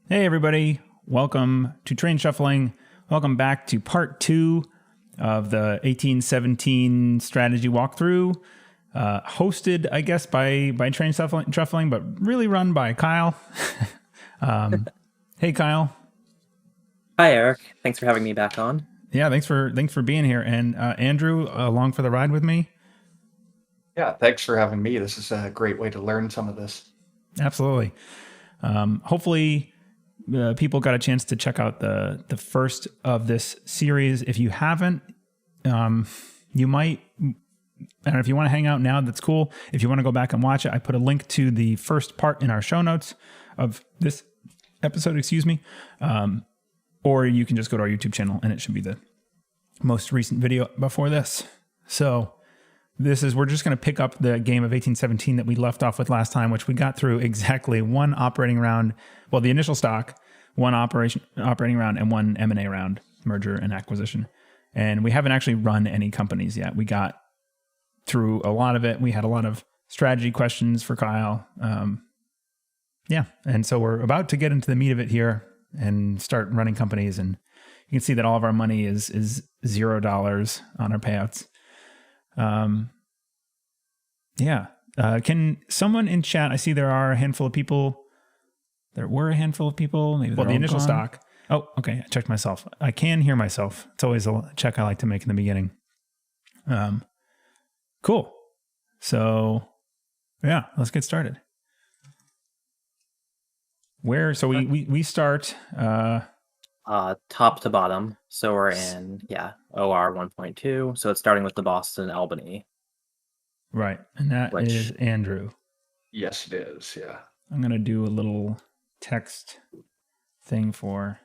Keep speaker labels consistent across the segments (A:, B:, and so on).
A: Hey everybody, welcome to Train Shuffling. Welcome back to part 2 of the 1817 strategy walkthrough. Hosted, I guess, by Train Shuffling, but really run by Kyle. Hey Kyle.
B: Hi, Eric. Thanks for having me back on.
A: Yeah, thanks for being here. And Andrew, along for the ride with me.
C: Yeah, thanks for having me. This is a great way to learn some of this.
A: Absolutely. Hopefully, people got a chance to check out the first of this series. If you haven't, you might. I don't know if you want to hang out now. That's cool. If you want to go back and watch it, I put a link to the first part in our show notes of this episode. Excuse me. Or you can just go to our YouTube channel, and it should be the most recent video before this. So we're just going to pick up the game of 1817 that we left off with last time, which we got through exactly one operating round. Well, the initial stock, one operating round, and one M&A round, merger and acquisition. And we haven't actually run any companies yet. We got through a lot of it. We had a lot of strategy questions for Kyle. And so we're about to get into the meat of it here and start running companies. And you can see that all of our money is $0 on our payouts. Can someone in chat, I see there are a handful of people. There were a handful of people. Maybe the initial gone. Stock. Oh, okay. I checked myself. I can hear myself. It's always a check I like to make in the beginning. Cool. So yeah, let's get started. So we start
B: top to bottom. So we're in OR 1.2. So it's starting with the Boston Albany.
A: Right. And that is Andrew.
C: Yes, it is. Yeah.
A: I'm going to do a little text thing for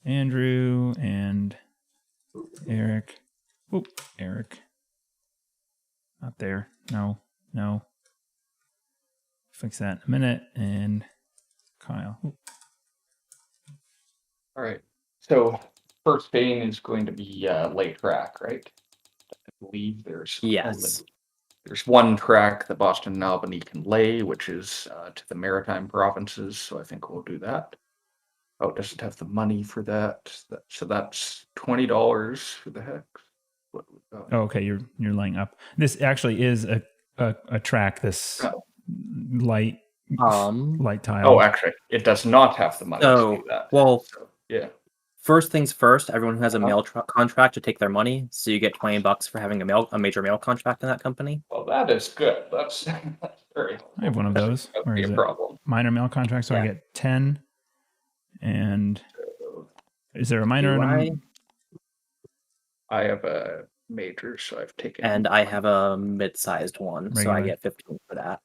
A: Andrew and Eric. Oop, Eric. Not there. No. Fix that in a minute. And Kyle. Oop.
C: All right. So first vein is going to be lay track, right? I believe there's there's one track that Boston and Albany can lay, which is to the Maritime provinces. So I think we'll do that. Oh, it doesn't have the money for that. So that's $20 for the hex.
A: Okay, you're laying up. This actually is a track. This light tile.
C: Oh, actually, it does not have the money to do that.
B: Well,
C: yeah.
B: First things first, everyone who has a mail contract to take their money, so you get $20 for having a major mail contract in that company.
C: Well, that is good. That's very helpful.
A: I have one of those.
C: Where is it? Problem.
A: Minor mail contract, so I get 10. And is there a minor?
C: I have a major, so I've taken.
B: And I have a mid-sized one, so I get 15 for that.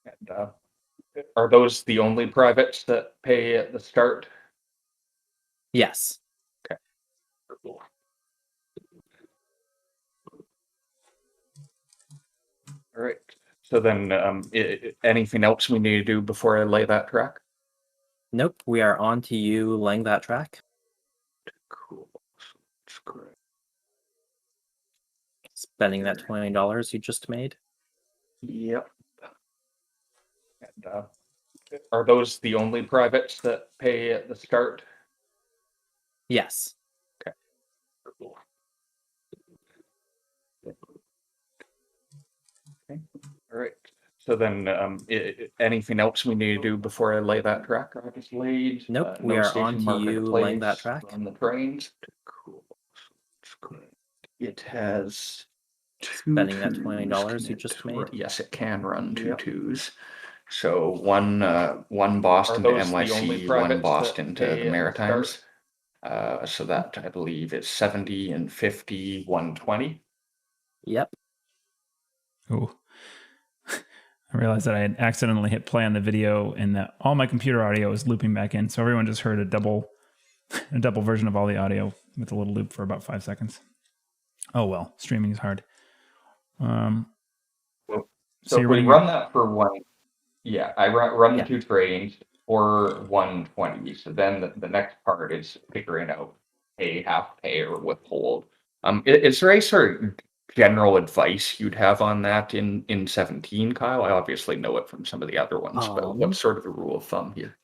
C: And are those the only privates that pay at the start?
B: Yes.
C: Okay. Cool. All right. So then anything else we need to do before I lay that track?
B: Nope. We are on to you laying that track.
C: Cool. That's great.
B: Spending that $20 you just made?
C: Yep. And are those the only privates that pay at the start?
B: Yes.
C: Okay. Cool. Okay. All right. So then anything else we need to do before I lay that track? I just laid.
B: Nope. We are on to you laying that track.
C: On the trains. Cool. That's great. It has
B: spending that $20 you just made.
C: Yes, it can run two twos. So one Boston to NYC, one Boston to the Maritimes. So that I believe is 70 and 50, 120.
B: Yep.
A: Oh, I realized that I had accidentally hit play on the video and that all my computer audio is looping back in. So everyone just heard a double version of all the audio with a little loop for about 5 seconds. Oh, well, streaming is hard.
C: So if we run that for one, I run the two trains for 120. So then the next part is figuring out pay, half pay, or withhold. Is there a sort of general advice you'd have on that in 17, Kyle? I obviously know it from some of the other ones, but what's sort of the rule of thumb here?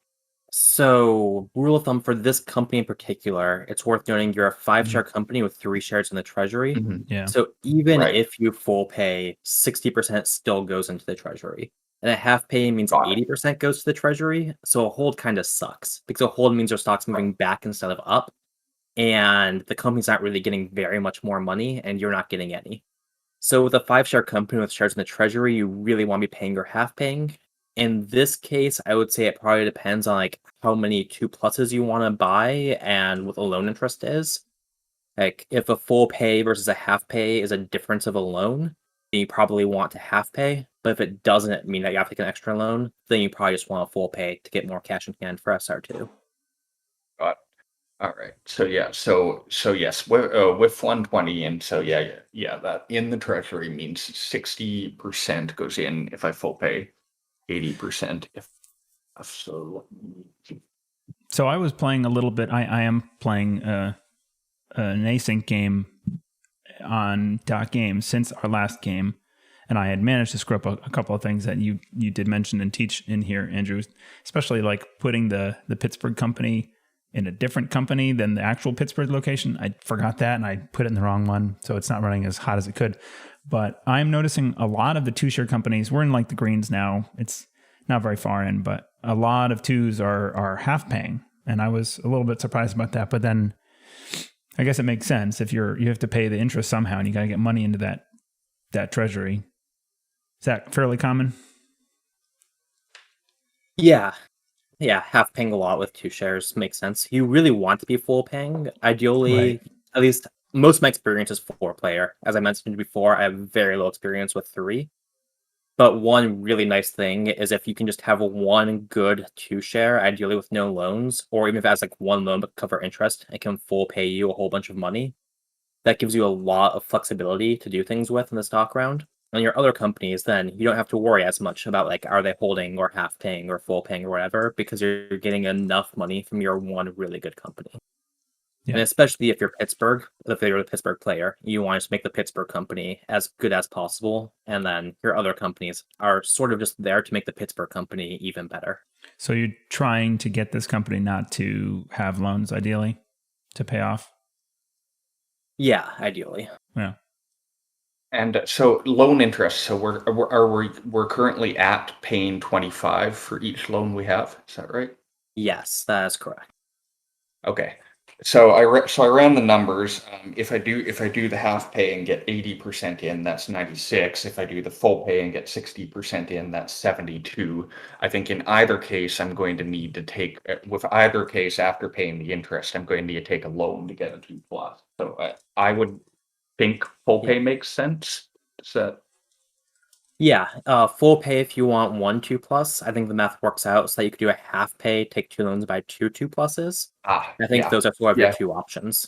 B: So, rule of thumb for this company in particular, it's worth noting you're a 5-star company with 3 shares in the treasury.
C: Mhm.
A: Yeah.
B: So even
C: Right.
B: if you full pay, 60% still goes into the treasury. And a half pay means
C: Got it.
B: 80% goes to the treasury. So a hold kind of sucks because a hold means your stock's moving back instead of up. And the company's not really getting very much more money, and you're not getting any. So with a 5-star company with shares in the treasury, you really want to be paying or half paying. In this case, I would say it probably depends on like how many 2+s you want to buy and what the loan interest is. Like if a full pay versus a half pay is a difference of a loan, then you probably want to half pay. But if it doesn't mean that you have to take an extra loan, then you probably just want a full pay to get more cash in hand for SR2.
C: Got it. All right. So yeah. So yes, with 120, and so yeah. That in the treasury means 60% goes in if I full pay, 80% if so.
A: So I was playing a little bit. I am playing an async game on .games since our last game, and I had managed to screw up a couple of things that you did mention and teach in here, Andrew, especially like putting the Pittsburgh company in a different company than the actual Pittsburgh location. I forgot that, and I put it in the wrong one, so it's not running as hot as it could. But I'm noticing a lot of the 2-share companies, we're in like the greens now. It's not very far in, but a lot of 2s are half paying. And I was a little bit surprised about that. But then I guess it makes sense if you have to pay the interest somehow and you got to get money into that treasury. Is that fairly common?
B: Yeah. Yeah, half paying a lot with 2 shares makes sense. You really want to be full paying. Ideally,
A: Right.
B: at least most of my experience is 4-player. As I mentioned before, I have very low experience with 3. But one really nice thing is if you can just have one good 2-share, ideally with no loans, or even if it has like one loan but cover interest, it can full pay you a whole bunch of money. That gives you a lot of flexibility to do things with in the stock round. On your other companies, then you don't have to worry as much about like are they holding or half paying or full paying or whatever, because you're getting enough money from your one really good company.
A: Yeah.
B: And especially if you're Pittsburgh, if you're a Pittsburgh player, you want to just make the Pittsburgh company as good as possible. And then your other companies are sort of just there to make the Pittsburgh company even better.
A: So you're trying to get this company not to have loans, ideally, to pay off?
B: Yeah, ideally.
A: Yeah.
C: And so loan interest. So we're currently at paying 25 for each loan we have. Is that right?
B: Yes, that is correct.
C: Okay. So I ran the numbers. If I do the half pay and get 80% in, that's 96. If I do the full pay and get 60% in, that's 72. I think in either case, I'm going to need to take with either case after paying the interest, I'm going to need to take a loan to get a 2+. So I would think full pay makes sense. Is that
B: Yeah, full pay if you want one 2+. I think the math works out so that you could do a half pay, take 2 loans, buy 2 2+s. I think
C: yeah,
B: those are sort of your
C: yeah,
B: 2 options.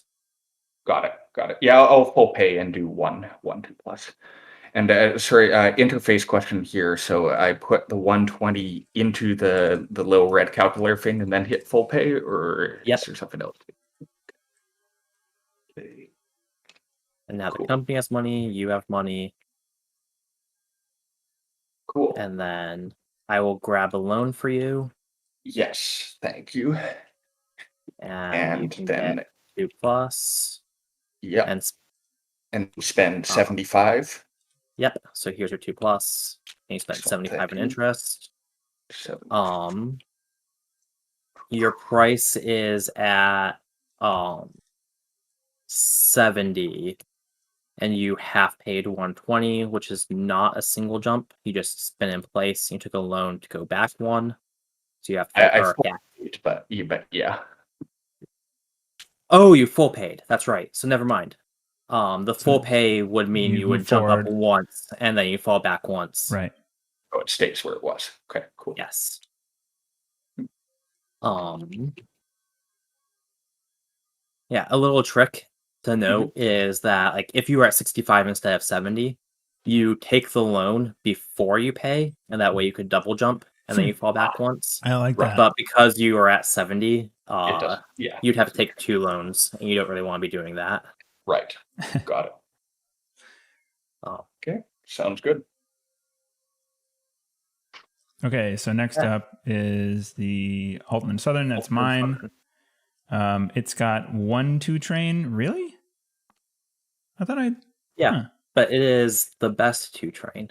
C: got it. Yeah, I'll full pay and do one 2+. And sorry, interface question here. So I put the 120 into the little red calculator thing and then hit full pay, or
B: Yep.
C: is there something else? Okay,
B: And now
C: cool.
B: the company has money, you have money,
C: Cool.
B: and then I will grab a loan for you,
C: Yes, thank you.
B: and you
C: And
B: can
C: then
B: get 2+,
C: yeah,
B: and
C: and spend 75.
B: yep. So here's your 2+, and you spent
C: Excellent,
B: 75 in
C: thank you.
B: interest.
C: 70.
B: Your price is at 70, and you half paid 120, which is not a single jump. You just spin in place. You took a loan to go back 1, so you have full,
C: I
B: or
C: full
B: yeah.
C: paid, but yeah.
B: Oh, you full paid. That's right. So never mind. The full
A: So
B: pay would mean
A: you
B: you
A: move
B: would jump up
A: forward.
B: once and then you fall back once.
A: Right.
C: Oh, it stays where it was. Okay, cool.
B: Yes. Yeah, a little trick to note is that like if you were at 65 instead of 70, you take the loan before you pay, and that way you could double jump and then you fall back once.
A: I like that.
B: But because you are at 70,
C: It does. Yeah.
B: you'd have to take 2 loans, and you don't really want to be doing that.
C: Right. Got it. Okay, sounds good.
A: Okay, so next up is the Altman Southern. That's mine. It's got 1-2 train. Really? I thought I...
B: Yeah, but it is the best 2 train.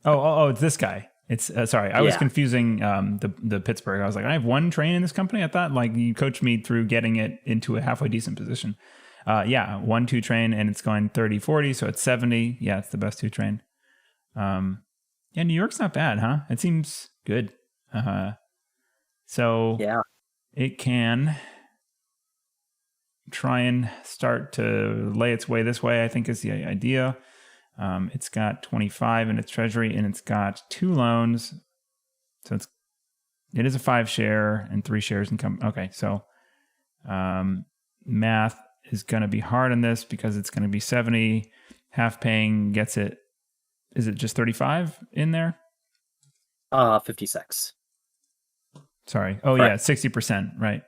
A: It's this guy. It's sorry, I was confusing the Pittsburgh. I was like, I have 1 train in this company. I thought like you coached me through getting it into a halfway decent position. 1-2 train, and it's going 30-40, so it's 70. Yeah, it's the best 2 train. New York's not bad, huh? It seems good. So
B: yeah,
A: it can try and start to lay its way this way, I think is the idea. It's got 25 in its treasury, and it's got 2 loans. So it is a 5 share and 3 shares in company. Okay, so math is going to be hard on this because it's going to be 70. Half paying gets it. Is it just 35 in there?
B: 56.
A: Sorry. Oh,
B: correct.
A: Yeah, 60%, right.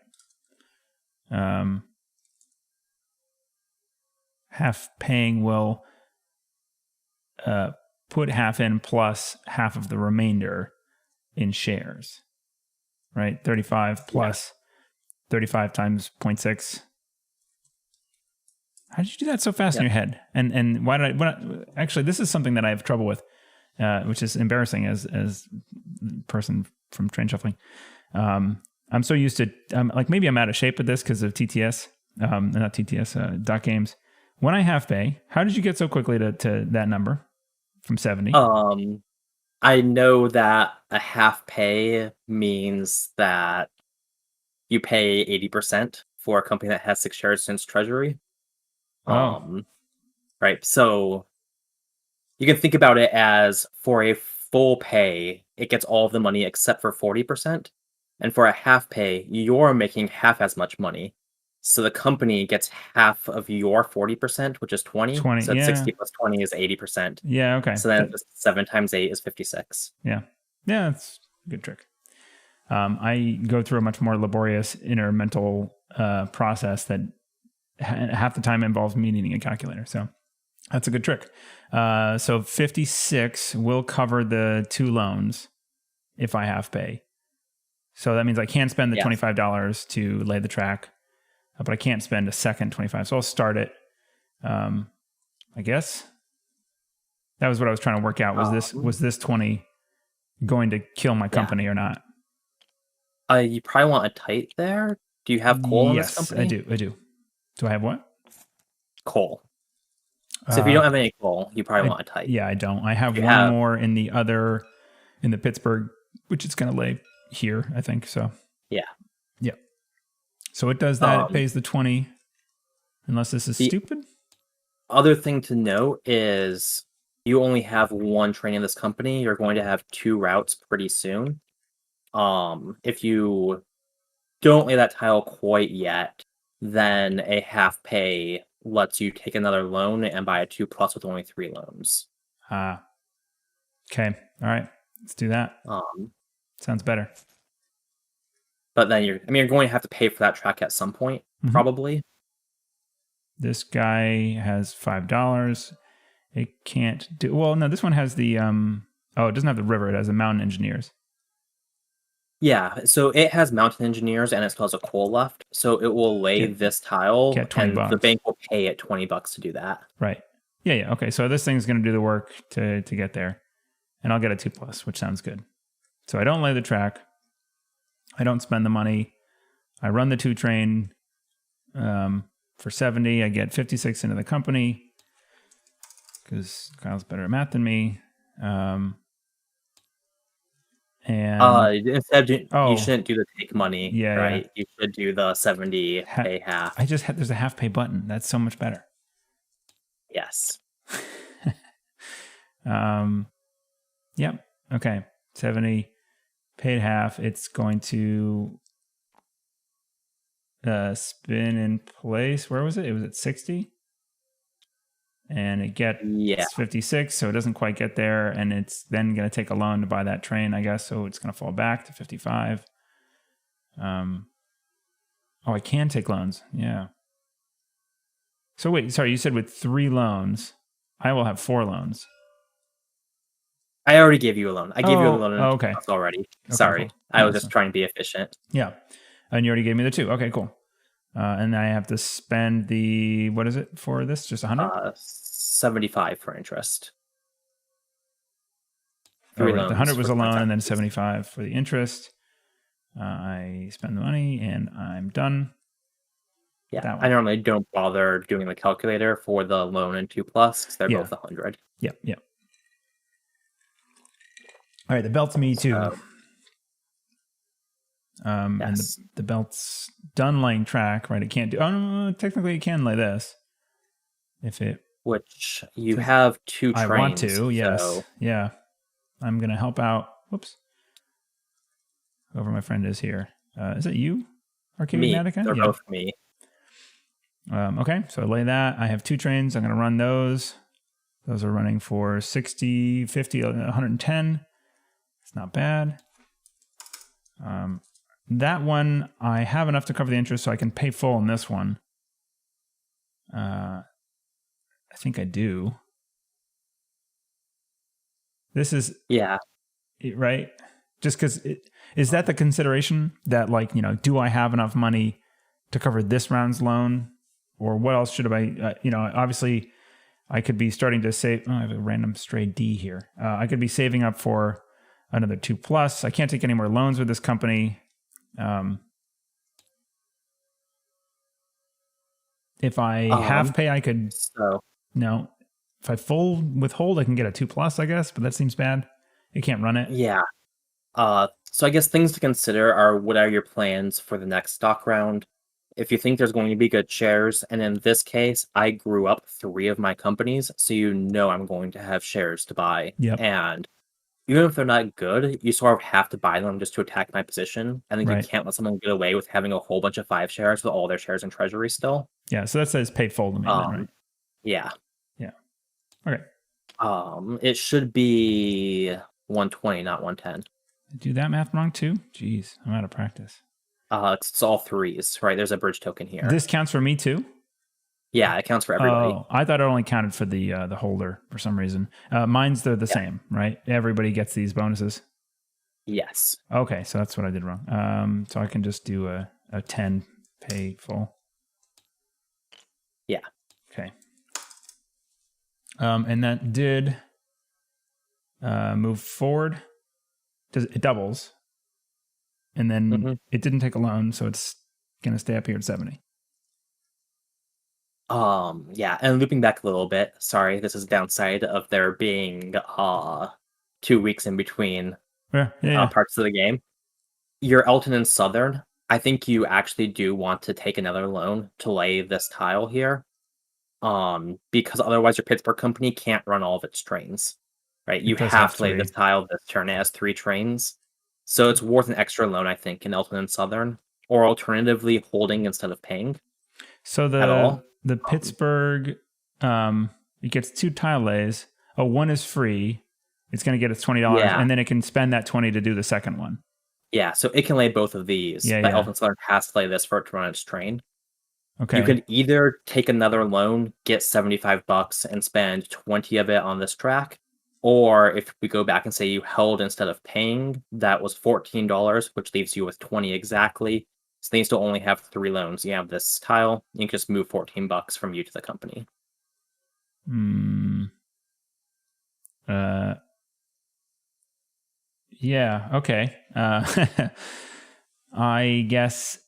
A: Half paying will put half in plus half of the remainder in shares, right? 35 plus 35 times 0.6. How did you do that so fast in your head? And why did actually, this is something that I have trouble with, which is embarrassing as a person from train shuffling. I'm so used to, like maybe I'm out of shape with this because of TTS, not TTS, dot games. When I half pay, how did you get so quickly to that number from 70?
B: I know that a half pay means that you pay 80% for a company that has 6 shares since treasury. Right. So you can think about it as for a full pay, it gets all of the money except for 40%. And for a half pay, you're making half as much money. So the company gets half of your 40%, which is 20.
A: 20,
B: So 60 plus 20 is 80%.
A: Yeah, okay.
B: So then 7 times 8 is 56.
A: Yeah, that's a good trick. I go through a much more laborious inner mental process that half the time involves me needing a calculator. So that's a good trick. So 56 will cover the 2 loans if I half pay. So that means I can't spend the $25 to lay the track, but I can't spend a second 25. So I'll start it. I guess that was what I was trying to work out. Was this 20 going to kill my company or not?
B: You probably want a tight there. Do you have coal in this company?
A: Yes, I do. Do I have what?
B: Coal. So if you don't have any coal, you probably want a tight.
A: Yeah, I don't. I have one more in the Pittsburgh, which it's going to lay here, I think. So yeah. So it does that. It pays the 20, unless this is stupid.
B: Other thing to note is you only have 1 train in this company. You're going to have 2 routes pretty soon. If you don't lay that tile quite yet, then a half pay lets you take another loan and buy a 2+ with only 3 loans.
A: Okay. All right. Let's do that. Sounds better.
B: But then you're going to have to pay for that track at some point, probably.
A: This guy has $5. It can't do... Well, no, this one has the... it doesn't have the river. It has the mountain engineers.
B: Yeah, so it has mountain engineers and it still has a coal left. So it will lay this tile
A: get $20.
B: And the bank will pay it $20 to do that.
A: Right. Yeah. Okay, so this thing's going to do the work to get there. And I'll get a 2+, which sounds good. So I don't lay the track. I don't spend the money. I run the 2 train for 70. I get 56 into the company because Kyle's better at math than me. And
B: instead, you shouldn't do the take money, right? You should do the 70 pay half.
A: There's a half pay button. That's so much better.
B: Yes.
A: Yep. Okay. 70 paid half. It's going to spin in place. Where was it? It was at 60. And it gets 56, so it doesn't quite get there. And it's then going to take a loan to buy that train, I guess. So it's going to fall back to 55. I can take loans. Yeah. So wait, sorry, you said with 3 loans, I will have 4 loans.
B: I already gave you a loan. I gave you a loan
A: okay.
B: already.
A: Okay,
B: Sorry.
A: cool.
B: I was just trying to be efficient.
A: Yeah. And you already gave me the 2. Okay, cool. And I have to spend what is it for this? Just 100?
B: 75 for interest.
A: Oh, right. The 100 was a loan and then 75 for the interest. I spend the money and I'm done.
B: Yeah, I normally don't bother doing the calculator for the loan and 2+ because they're both 100.
A: Yep. All right, the belt's me too. Yes. And the belt's done laying track, right? It can't do. Oh no, technically it can lay this.
B: Which you have 2 trains.
A: I want to. Yes. So. Yeah. I'm gonna help out. Whoops. Whoever my friend is here. Is it you? Arcane Attica?
B: They're both me.
A: Okay, so I lay that. I have 2 trains. I'm going to run those. Those are running for 60, 50, 110. It's not bad. That one, I have enough to cover the interest, so I can pay full on this one. I think I do. This is...
B: Yeah.
A: Right? Just because... Is that the consideration that, like, do I have enough money to cover this round's loan? Or what else should I, obviously I could be starting to save. Oh, I have a random stray D here. I could be saving up for another 2+. I can't take any more loans with this company. If I half pay, I could. No. If I full withhold, I can get a 2+, I guess, but that seems bad. You can't run it.
B: Yeah. So I guess things to consider are what are your plans for the next stock round? If you think there's going to be good shares, and in this case, I grew up 3 of my companies, so I'm going to have shares to buy.
A: Yep.
B: And even if they're not good, you sort of have to buy them just to attack my position. I think you can't let someone get away with having a whole bunch of 5 shares with all their shares in treasury still.
A: Yeah, so that says pay full to me, right?
B: Yeah.
A: Yeah. Okay.
B: It should be 120, not 110.
A: Do that math wrong too? Jeez, I'm out of practice.
B: It's all 3s, right? There's a bridge token here.
A: This counts for me too?
B: Yeah, it counts for everybody.
A: Oh, I thought it only counted for the holder for some reason. Mine's the same, right? Everybody gets these bonuses.
B: Yes.
A: Okay, so that's what I did wrong. So I can just do a 10 pay full.
B: Yeah.
A: Okay. And that did move forward. It doubles. And then it didn't take a loan, so it's going to stay up here at 70.
B: Yeah, and looping back a little bit, sorry, this is downside of there being 2 weeks in between parts of the game. Your Elton and Southern, I think you actually do want to take another loan to lay this tile here. Because otherwise your Pittsburgh company can't run all of its trains. Right? You have to lay this tile this turn. It has 3 trains. So it's worth an extra loan, I think, in Elton and Southern, or alternatively holding instead of paying.
A: So the Pittsburgh, it gets 2 tile lays. Oh, one is free. It's going to get its $20, and then it can spend that 20 to do the second one.
B: Yeah, so it can lay both of these. But Elton and Southern has to lay this for it to run its train.
A: Okay.
B: You could either take another loan, get $75, and spend 20 of it on this track. Or if we go back and say you held instead of paying, that was $14, which leaves you with 20 exactly. So then you still only have 3 loans. You have this tile. You can just move $14 from you to the company.
A: Yeah. Okay. I guess.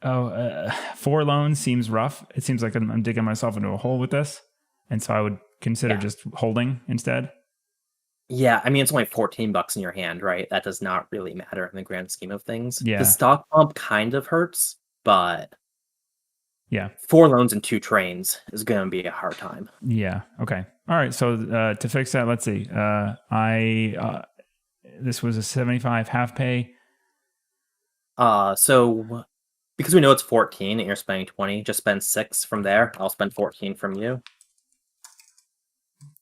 A: 4 loans seems rough. It seems like I'm digging myself into a hole with this, and so I would consider just holding instead.
B: Yeah, I mean it's only $14 in your hand, right? That does not really matter in the grand scheme of things.
A: Yeah.
B: The stock bump kind of hurts, but 4 loans and 2 trains is going to be a hard time.
A: Yeah. Okay. All right. So to fix that, let's see. This was a 75 half pay.
B: So because we know it's 14 and you're spending 20, just spend 6 from there. I'll spend 14 from you.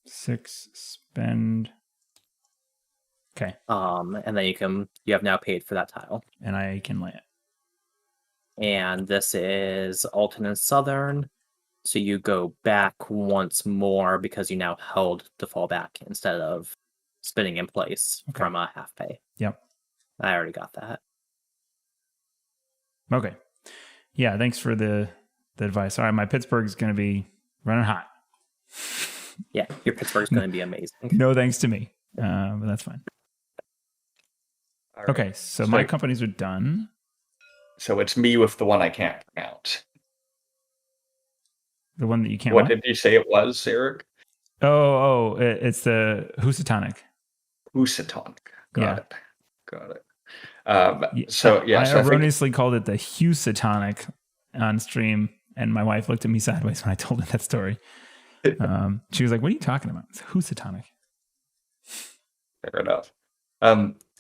A: 6 spend. Okay.
B: And then you have now paid for that tile.
A: And I can lay it.
B: And this is Alton and Southern. So you go back once more because you now held the fallback instead of spinning in place from a half pay.
A: Yep.
B: I already got that.
A: Okay. Yeah, thanks for the advice. All right, my Pittsburgh's going to be running hot.
B: Yeah, your Pittsburgh's going to be amazing.
A: No thanks to me, but that's fine.
C: All right.
A: Okay, so my companies are done.
C: So it's me with the one I can't pronounce.
A: The one that you can't.
C: What did you say it was, Eric?
A: It's the Housatonic.
C: Housatonic. Got it.
A: I
C: So I
A: erroneously called it the Housatonic on stream, and my wife looked at me sideways when I told her that story. She was like, "What are you talking about? It's Housatonic."
C: Fair enough.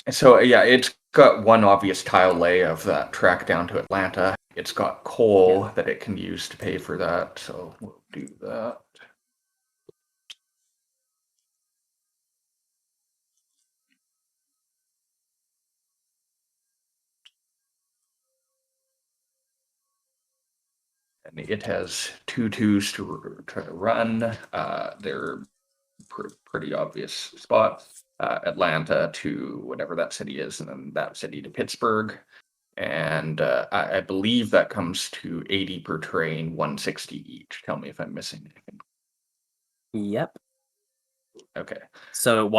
C: It's got one obvious tile lay of that track down to Atlanta. It's got coal that it can use to pay for that, so we'll do that. And it has 2/2s to try to run. They're pretty obvious spots. Atlanta to whatever that city is, and then that city to Pittsburgh. And I believe that comes to 80 per train, 160 each. Tell me if I'm missing anything.
B: Yep.
C: Okay.
B: So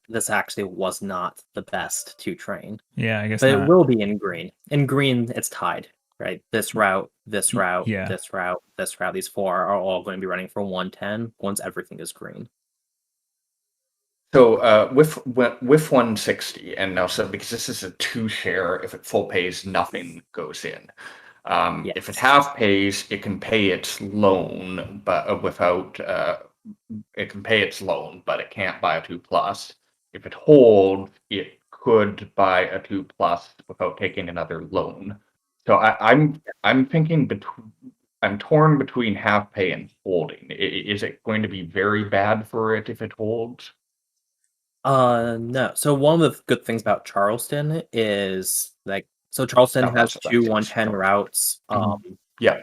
B: this actually was not the best to train.
A: Yeah, I guess
B: but
A: not.
B: It will be in green. In green, it's tied, right? This route, this route, this route, this route. These 4 are all going to be running for 110 once everything is green.
C: So with 160, and now so because this is a 2 share, if it full pays, nothing goes in. If it half pays, it can pay its loan, but it can pay its loan, but it can't buy a 2+. If it holds, it could buy a 2+ without taking another loan. So I'm thinking I'm torn between half pay and holding. Is it going to be very bad for it if it holds?
B: No. So one of the good things about Charleston is Charleston has 2 110 routes. Or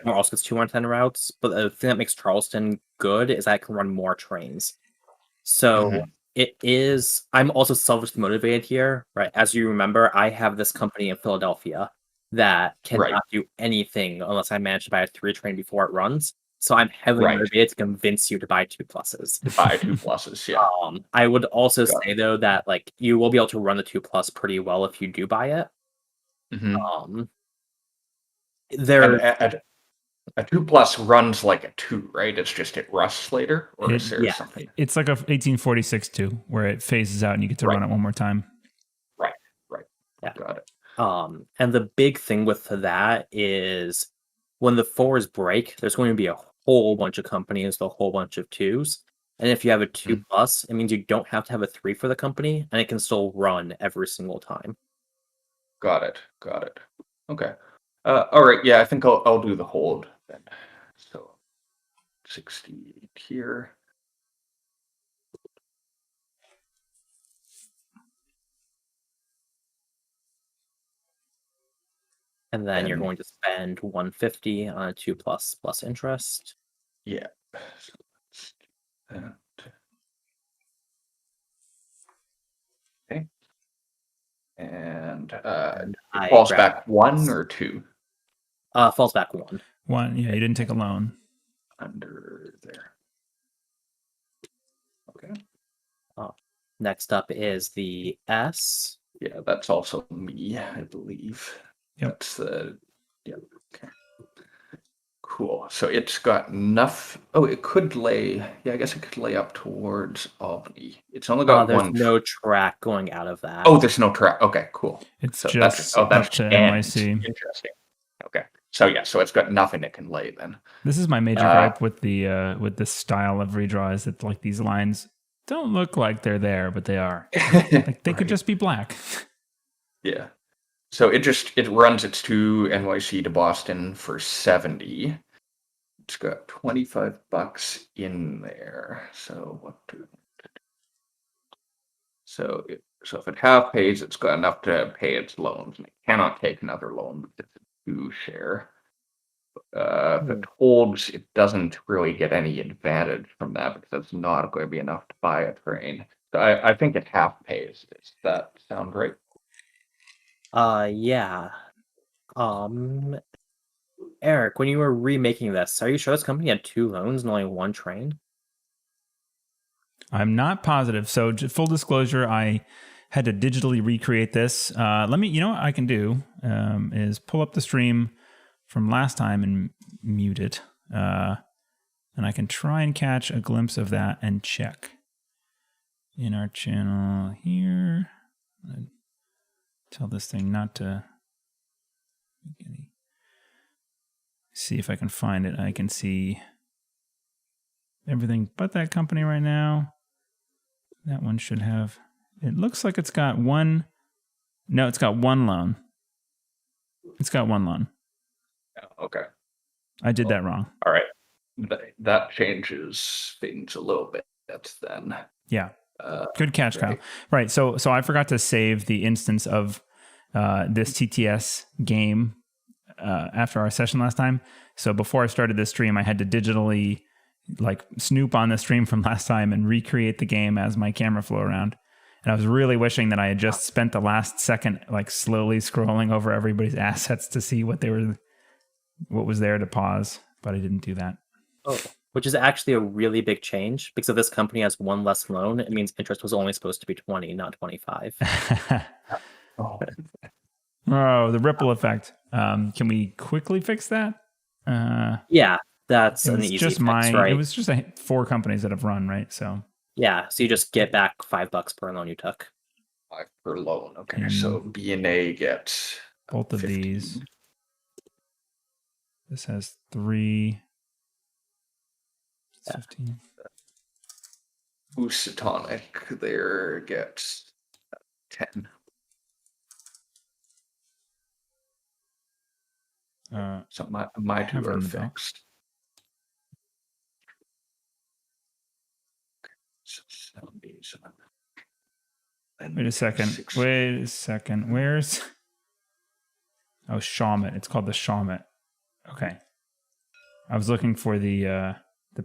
B: also gets 2 110 routes, but the thing that makes Charleston good is that it can run more trains. So it is. I'm also selfishly motivated here, right? As you remember, I have this company in Philadelphia that cannot do anything unless I manage to buy a 3 train before it runs. So I'm heavily motivated to convince you to buy 2+.
C: To buy 2+, yeah.
B: I would also say though that you will be able to run the 2+ pretty well if you do buy it.
C: A 2+ runs like a 2, right? It's just it rusts later, or is there something?
A: It's like a 1846 2, where it phases out and you get to run it one more time.
C: Right.
B: Yeah.
C: Got it.
B: And the big thing with that is when the 4s break, there's going to be a whole bunch of companies, a whole bunch of 2s. And if you have a 2+, it means you don't have to have a 3 for the company, and it can still run every single time.
C: Got it. Okay. All right. Yeah, I think I'll do the hold then. So 68 here.
B: And then you're going to spend 150 on a 2+ plus interest.
C: Yeah. So let's do that. Okay. And it falls back 1 or 2?
B: Falls back 1.
A: 1, yeah, you didn't take a loan.
C: Under there. Okay.
B: Next up is the S.
C: Yeah, that's also me, I believe.
A: Yep.
C: That's the okay. Cool. So it's got enough. Oh, it could lay. Yeah, I guess it could lay up towards Albany. It's only got
B: there's
C: one.
B: No track going out of that.
C: Oh, there's no track. Okay, cool.
A: It's so just up to NYC.
C: Interesting. Okay. So it's got nothing it can lay then.
A: This is my major gripe with this style of redraw is that these lines don't look like they're there, but they are. They could just be black.
C: Yeah. So it runs its 2 NYC to Boston for 70. It's got $25 in there. So So if it half pays, it's got enough to pay its loans, and it cannot take another loan because it's a 2 share. If it holds, it doesn't really get any advantage from that because it's not going to be enough to buy a train. So I think it half pays. Does that sound right?
B: Yeah. Eric, when you were remaking this, are you sure this company had 2 loans and only 1 train?
A: I'm not positive. So full disclosure, I had to digitally recreate this. You know what I can do is pull up the stream from last time and mute it. And I can try and catch a glimpse of that and check in our channel here. Tell this thing not to make any. See if I can find it. I can see everything but that company right now. That one should have. It looks like it's got one. No, it's got 1 loan. It's got 1 loan.
C: Okay.
A: I did that wrong.
C: All right. That changes things a little bit then.
A: Yeah. Good catch, Kyle. Right. So I forgot to save the instance of this TTS game after our session last time. So before I started this stream, I had to digitally snoop on the stream from last time and recreate the game as my camera flew around. And I was really wishing that I had just spent the last second slowly scrolling over everybody's assets to see what was there to pause, but I didn't do that.
B: Oh, which is actually a really big change because if this company has 1 less loan, it means interest was only supposed to be 20, not 25.
C: Oh,
A: the ripple effect. Can we quickly fix that?
B: Yeah, that's an easy fix, right?
A: It was just 4 companies that have run, right? So
B: yeah, so you just get back $5 per loan you took.
C: 5 per loan. Okay, so B&A gets
A: both of
C: 15.
A: these. This has 3. 15.
C: Housatonic there gets 10. So my 2 are fixed. Okay, so 77.
A: Wait a second. Where's? Oh, Shawmut. It's called the Shawmut. Okay. I was looking for the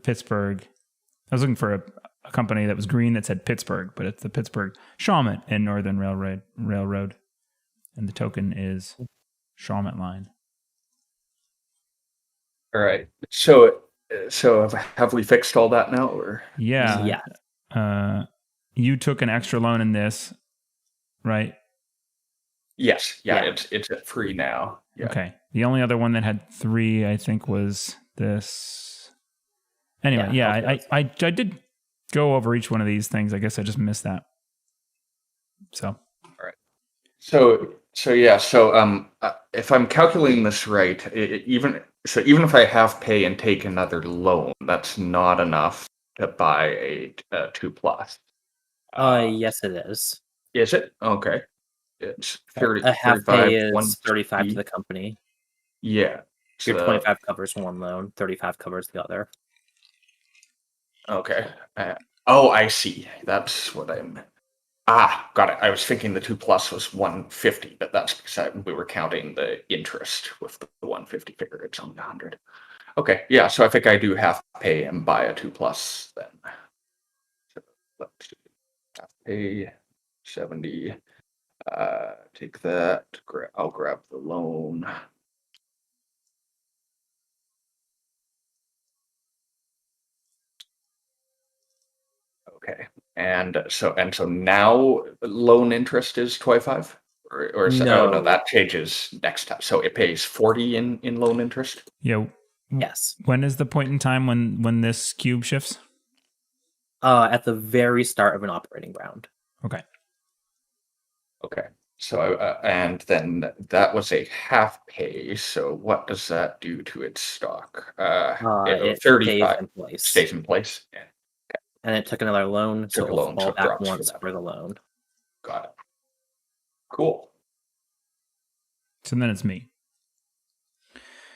A: Pittsburgh. I was looking for a company that was green that said Pittsburgh, but it's the Pittsburgh Shawmut and Northern Railroad, and the token is Shawmut Line.
C: All right. So have we fixed all that now, or?
A: Yeah. You took an extra loan in this, right?
C: Yes. Yeah. It's at 3 now. Yeah.
A: Okay. The only other one that had 3, I think, was this. Anyway, I did go over each one of these things. I guess I just missed that. So.
C: All right. So if I'm calculating this right, even if I have pay and take another loan, that's not enough to buy a 2+.
B: Yes, it is.
C: Is it? Okay. It's 30.
B: A half
C: 35,
B: pay is 35 to the company.
C: Yeah.
B: Your 25 covers 1 loan, 35 covers the other.
C: Okay. I see. That's what I'm. Got it. I was thinking the 2+ was 150, but that's because we were counting the interest with the 150 figure. It's only 100. Okay. Yeah. So I think I do half pay and buy a 2+ then. So let's do half pay 70. Take that. I'll grab the loan. Okay. And so now loan interest is 25, or is
B: No.
C: That changes next time. So it pays 40 in loan interest.
A: Yeah.
B: Yes.
A: When is the point in time when this cube shifts?
B: At the very start of an operating round.
A: Okay.
C: Okay. So and then that was a half pay. So what does that do to its stock?
B: It
C: 35
B: stays in place.
C: Stays in place. Yeah.
B: And it took another loan, so it'll fall back once for the loan.
C: Got it. Cool.
A: So then it's me.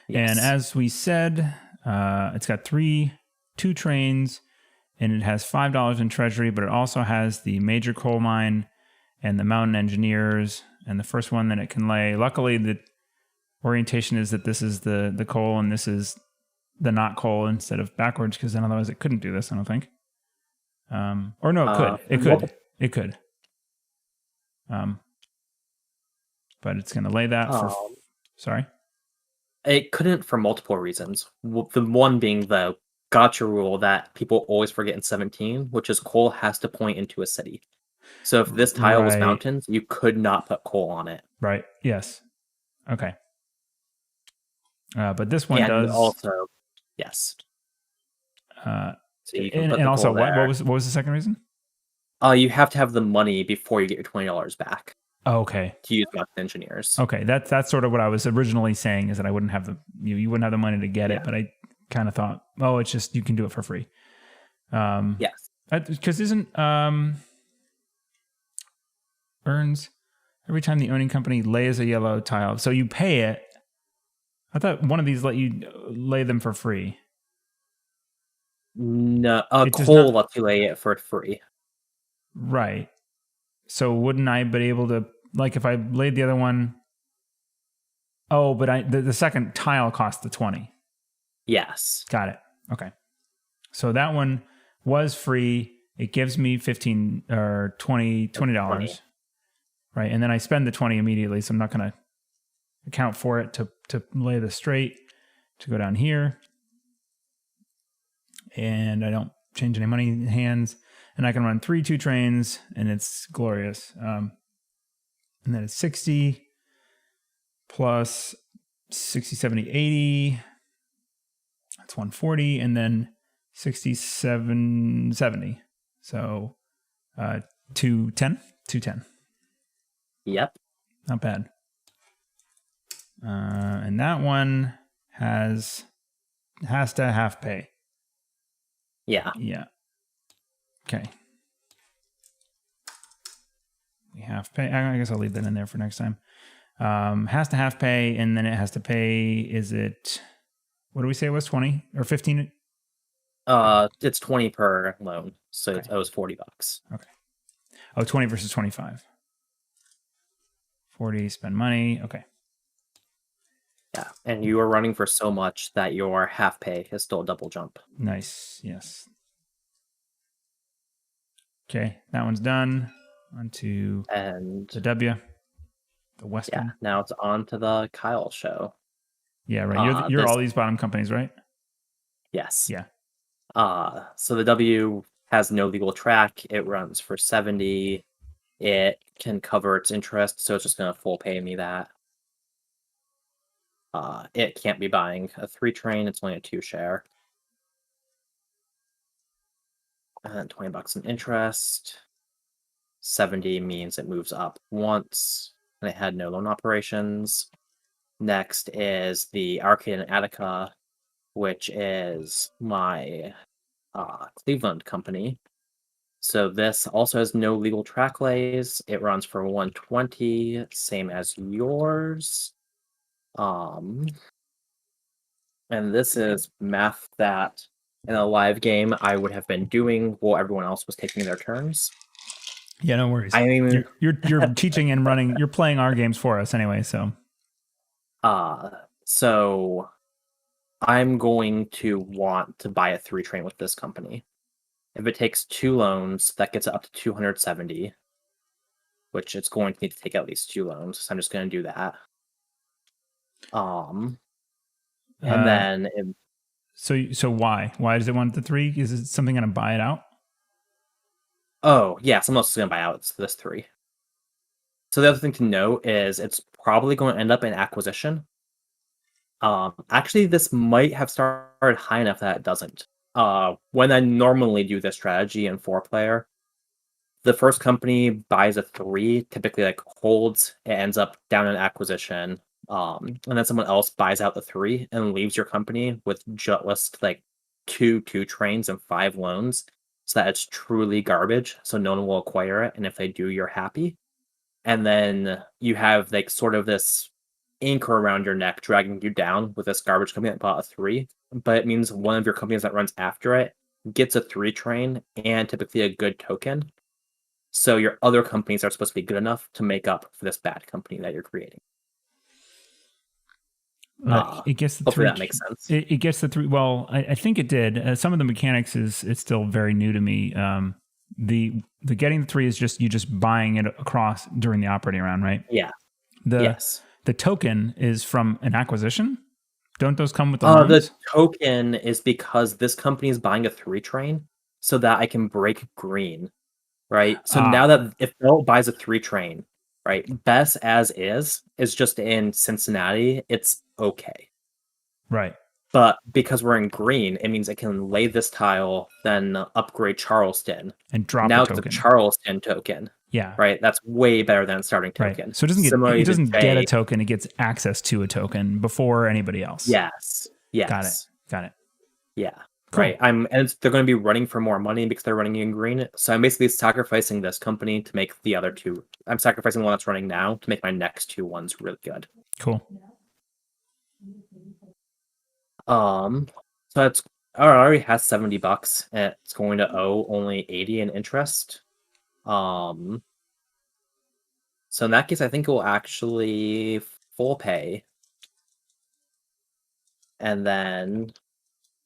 B: Yes.
A: And as we said, it's got 2 trains, and it has $5 in treasury, but it also has the major coal mine and the mountain engineers, and the first one that it can lay. Luckily, orientation is that this is the coal and this is the not coal instead of backwards, because then otherwise it couldn't do this, I don't think. Or no, it could. It could. But it's going to lay that for... Sorry?
B: It couldn't for multiple reasons. The one being the gotcha rule that people always forget in 17, which is coal has to point into a city. So if this tile was mountains, you could not put coal on it.
A: Right. Yes. Okay. But this one does
B: also, yes.
A: So you can and also, what was the second reason?
B: You have to have the money before you get your $20 back.
A: Oh, okay.
B: To use with engineers.
A: Okay, that's sort of what I was originally saying, is that I wouldn't have you wouldn't have the money to get it, but I kind of thought, oh, it's just you can do it for free.
B: Yes.
A: Because isn't earns every time the owning company lays a yellow tile, so you pay it. I thought one of these let you lay them for free.
B: No, coal lets you lay it for free.
A: Right. So wouldn't I be able to, like, if I laid the other one? Oh, but the second tile cost the 20.
B: Yes.
A: Got it. Okay. So that one was free. It gives me $15 or $20. Right. And then I spend the 20 immediately. So I'm not going to account for it to lay the straight, to go down here. And I don't change any money in hands. And I can run 3 2 trains, and it's glorious. And then it's 60 plus 60, 70, 80. That's 140. And then 67, 70. So 210. 210.
B: Yep.
A: Not bad. And that one has to half pay.
B: Yeah.
A: Yeah. Okay. We half pay. I guess I'll leave that in there for next time. Has to half pay, and then it has to pay. Is it? What do we say it was? 20 or 15?
B: It's 20 per loan, so
A: Okay.
B: it was $40.
A: Okay. Oh, 20 versus 25. 40. Spend money. Okay.
B: Yeah, and you are running for so much that your half pay is still a double jump.
A: Nice. Yes. Okay, that one's done. On to the W, the Western.
B: Yeah, now it's on to the Kyle show.
A: Yeah, right. You're all these bottom companies, right?
B: Yes.
A: Yeah.
B: So the W has no legal track. It runs for 70. It can cover its interest, so it's just going to full pay me that. It can't be buying a 3 train. It's only a 2 share. And $20 in interest. 70 means it moves up once, and it had no loan operations. Next is the Arcane Attica, which is my Cleveland company. So this also has no legal track lays. It runs for 120, same as yours. And this is math that in a live game I would have been doing while everyone else was taking their turns.
A: Yeah, no worries. I mean, you're teaching and running. You're playing our games for us anyway. So,
B: so I'm going to want to buy a 3 train with this company. If it takes 2 loans, that gets it up to 270, which it's going to need to take at least 2 loans. So I'm just going to do that. And then.
A: So why? Why does it want the 3? Is it something going to buy it out?
B: Oh, yeah, someone else is going to buy out this 3. So the other thing to note is it's probably going to end up in acquisition. Actually, this might have started high enough that it doesn't. When I normally do this strategy in 4-player, the first company buys a 3, typically like holds, it ends up down in acquisition, and then someone else buys out the 3 and leaves your company with just like 2 trains and 5 loans, so that it's truly garbage, so no one will acquire it, and if they do, you're happy. And then you have like sort of this anchor around your neck dragging you down with this garbage company that bought a 3, but it means one of your companies that runs after it gets a 3 train and typically a good token. So your other companies are supposed to be good enough to make up for this bad company that you're creating.
A: It gets the
B: hopefully
A: three.
B: that makes sense.
A: It gets the three. Well, I think it did. Some of the mechanics it's still very new to me. The getting the 3 is just you just buying it across during the operating round, right?
B: Yeah.
A: The token is from an acquisition. Don't those come with the loans?
B: The token is because this company is buying a 3 train so that I can break green, right? So now that if Bell buys a 3 train, right, Bess as is just in Cincinnati, it's okay.
A: Right.
B: But because we're in green, it means I can lay this tile, then upgrade Charleston.
A: And drop
B: now
A: a token.
B: The Charleston token.
A: Yeah.
B: Right. That's way better than starting token.
A: Right. So it doesn't get a token, it gets access to a token before anybody else.
B: Yes.
A: Got it.
B: Yeah.
A: Cool.
B: Right. And they're going to be running for more money because they're running in green. So I'm basically sacrificing this company to make the other 2. I'm sacrificing the one that's running now to make my next 2 ones really good.
A: Cool.
B: So it already has $70 and it's going to owe only 80 in interest. So in that case, I think it will actually full pay. And then,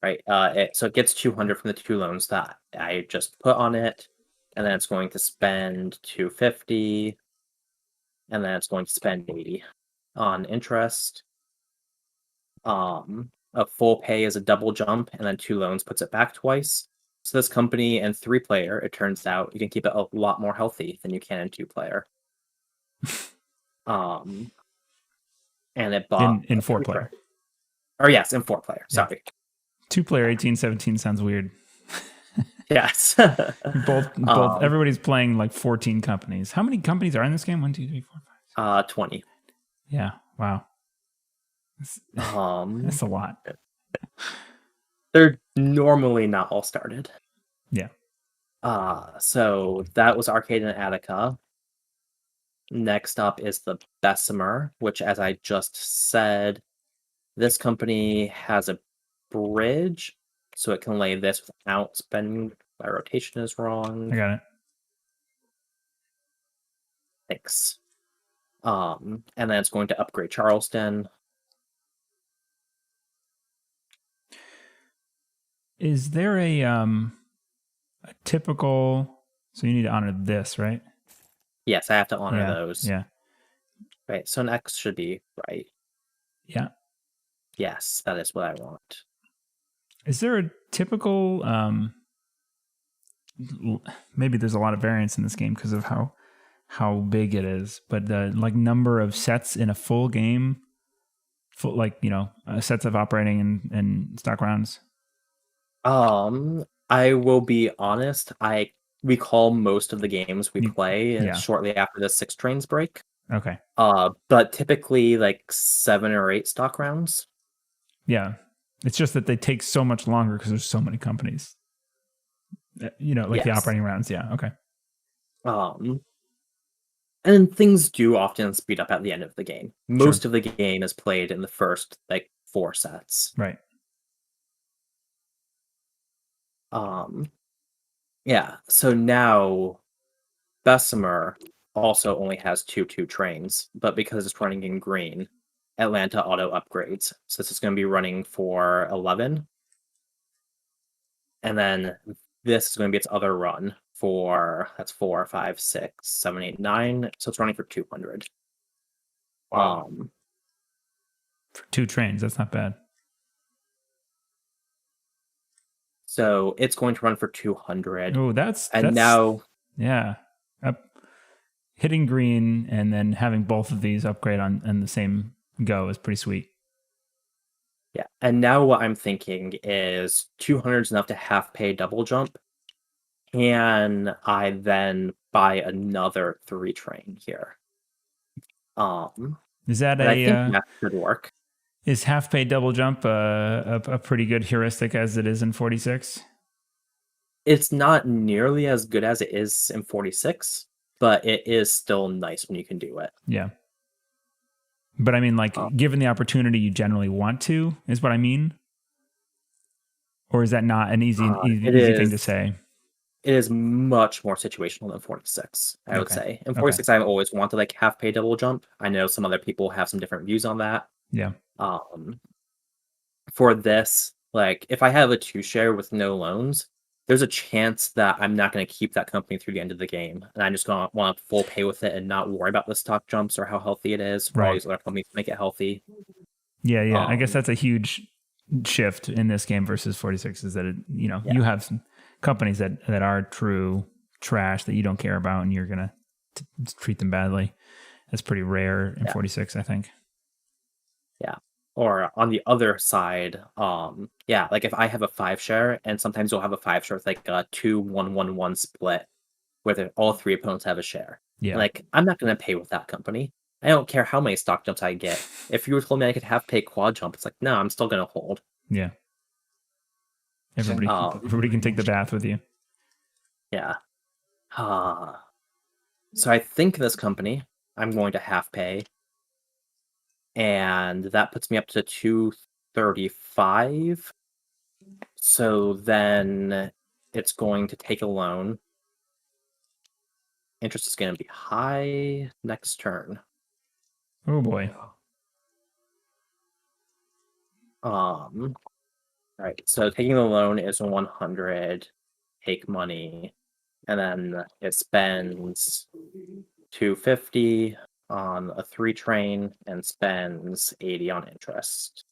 B: right, so it gets 200 from the 2 loans that I just put on it. And then it's going to spend 250. And then it's going to spend 80 on interest. A full pay is a double jump, and then 2 loans puts it back twice. So this company and 3-player, it turns out you can keep it a lot more healthy than you can in 2-player. And it bought
A: in 4-player.
B: Or yes, in 4-player. Sorry.
A: 2-player 1817 sounds weird.
B: Yes.
A: both everybody's playing like 14 companies. How many companies are in this game? 1, 2, 3, 4,
B: 5. 20.
A: Yeah. Wow. That's a lot.
B: They're normally not all started.
A: Yeah.
B: So that was Arcane Attica. Next up is the Bessemer, which, as I just said, this company has a bridge, so it can lay this without spending. My rotation is wrong.
A: I got it.
B: Thanks. And then it's going to upgrade Charleston.
A: Is there a typical? So you need to honor this, right?
B: Yes, I have to honor those.
A: Yeah.
B: Right. So an X should be right.
A: Yeah.
B: Yes, that is what I want.
A: Is there a typical? Maybe there's a lot of variance in this game because of how big it is, but the number of sets in a full game, sets of operating and stock rounds.
B: I will be honest. I recall most of the games we play shortly after the 6 trains break.
A: Okay.
B: But typically 7 or 8 stock rounds.
A: Yeah, it's just that they take so much longer because there's so many companies. The operating rounds. Yeah. Okay.
B: And things do often speed up at the end of the game. Most of the game is played in the first 4 sets.
A: Right.
B: Yeah. So now Bessemer also only has 2 trains, but because it's running in green, Atlanta auto upgrades. So this is going to be running for 11. And then this is going to be its other run that's 4, 5, 6, 7, 8, 9. So it's running for 200.
C: Wow.
A: For 2 trains, that's not bad.
B: So it's going to run for 200.
A: Oh, that's
B: now,
A: yeah, hitting green and then having both of these upgrade on the same go is pretty sweet.
B: Yeah, and now what I'm thinking is 200 is enough to half pay double jump. Can I then buy another 3 train here?
A: Is that
B: I think that could work.
A: Is half pay double jump a pretty good heuristic as it is in 46?
B: It's not nearly as good as it is in 46, but it is still nice when you can do it.
A: Yeah. But I mean, given the opportunity, you generally want to, is what I mean? Or is that not an easy thing to say?
B: It is much more situational than 46, I would say. In 46, I've always wanted half pay double jump. I know some other people have some different views on that.
A: Yeah.
B: For this, like if I have a 2-share with no loans, there's a chance that I'm not going to keep that company through the end of the game, and I'm just going to want to full pay with it and not worry about the stock jumps or how healthy it is for all
A: Right.
B: these other companies to make it healthy.
A: Yeah. I guess that's a huge shift in this game versus 46 is that you have some companies that are true trash that you don't care about and you're gonna treat them badly. That's pretty rare in 46, I think.
B: Yeah. Or on the other side, like if I have a 5-share, and sometimes you'll have a 5-share with like a 2-1-1-1 split where all 3 opponents have a share.
A: Yeah.
B: Like I'm not gonna pay with that company. I don't care how many stock jumps I get. If you were told me I could have pay quad jump, it's like, no, I'm still gonna hold.
A: Yeah. Everybody can take the bath with you.
B: Yeah. So I think this company I'm going to half pay, and that puts me up to 235. So then it's going to take a loan. Interest is going to be high next turn.
A: Oh boy.
B: Right. So taking the loan is 100, take money, and then it spends 250 on a 3 train and spends 80 on interest.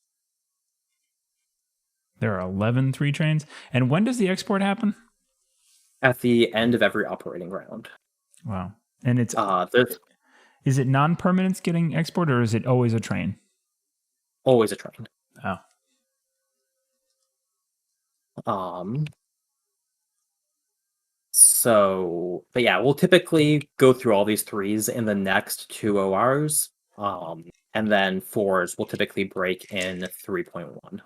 A: There are 11 3 trains. And when does the export happen?
B: At the end of every operating round.
A: Wow. And it's
B: there's
A: is it non-permanents getting export or is it always a train?
B: always a train.
A: Oh.
B: So, but yeah, we'll typically go through all these 3s in the next 2 ORs. And then 4s will typically break in 3.1.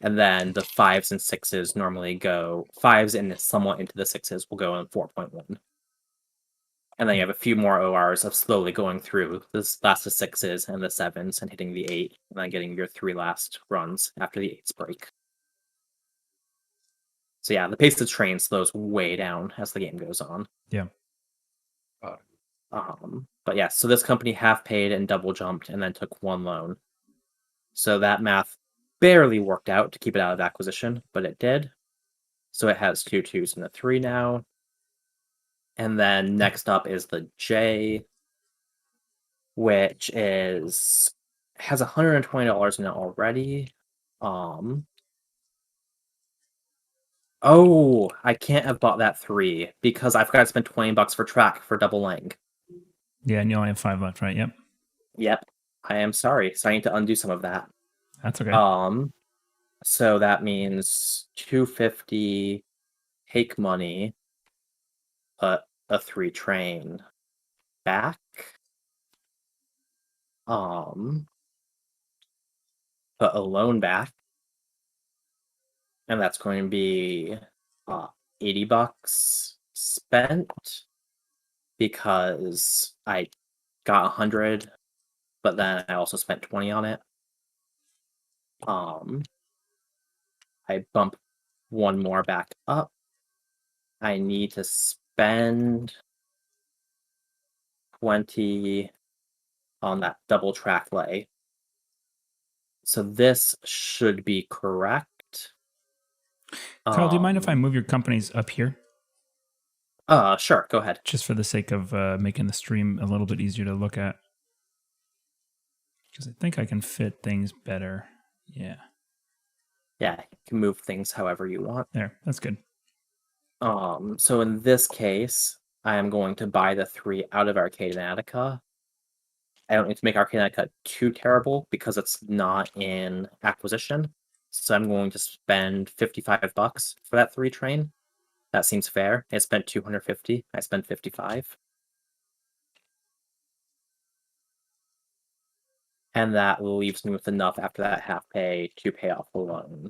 B: And then the 5s and 6s normally go 5s and somewhat into the 6s will go in 4.1. And then you have a few more ORs of slowly going through this last of 6s and the 7s and hitting the 8, and then getting your 3 last runs after the 8s break. So yeah, the pace of the train slows way down as the game goes on.
A: Yeah.
B: But yeah, so this company half paid and double jumped and then took 1 loan. So that math barely worked out to keep it out of acquisition, but it did. So it has 2 2s and a 3 now. And then next up is the J, which has $120 in it already. Oh, I can't have bought that 3 because I forgot to spend $20 for track for double lang.
A: Yeah, and you only have 5 left, right? Yep.
B: Yep. I am sorry. So I need to undo some of that.
A: That's okay.
B: So that means 250 take money, put a 3 train back. Put a loan back. And that's going to be $80 spent because I got 100, but then I also spent 20 on it. I bump 1 more back up. I need to spend 20 on that double track lay. So this should be correct.
A: Kyle, do you mind if I move your companies up here?
B: Sure, go ahead.
A: Just for the sake of making the stream a little bit easier to look at. Because I think I can fit things better. Yeah.
B: Yeah, you can move things however you want.
A: There, that's good.
B: So in this case, I am going to buy the 3 out of Arcane Attica. I don't need to make Arcane Attica too terrible because it's not in acquisition. So I'm going to spend $55 for that 3 train. That seems fair. I spent 250. I spent 55. And that leaves me with enough after that half pay to pay off the loan.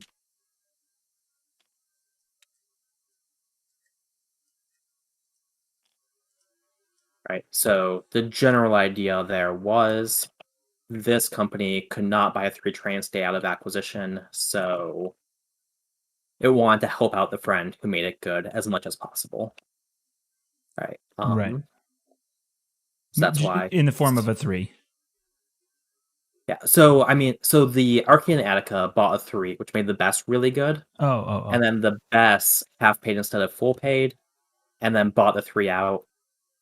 B: Right. So the general idea there was this company could not buy a 3 train, stay out of acquisition, so it wanted to help out the friend who made it good as much as possible. Right.
A: Right.
B: So that's why.
A: In the form of a 3.
B: Yeah. So so the Arcane Attica bought a 3, which made the best really good,
A: Oh.
B: and then the best half paid instead of full paid, and then bought the 3 out.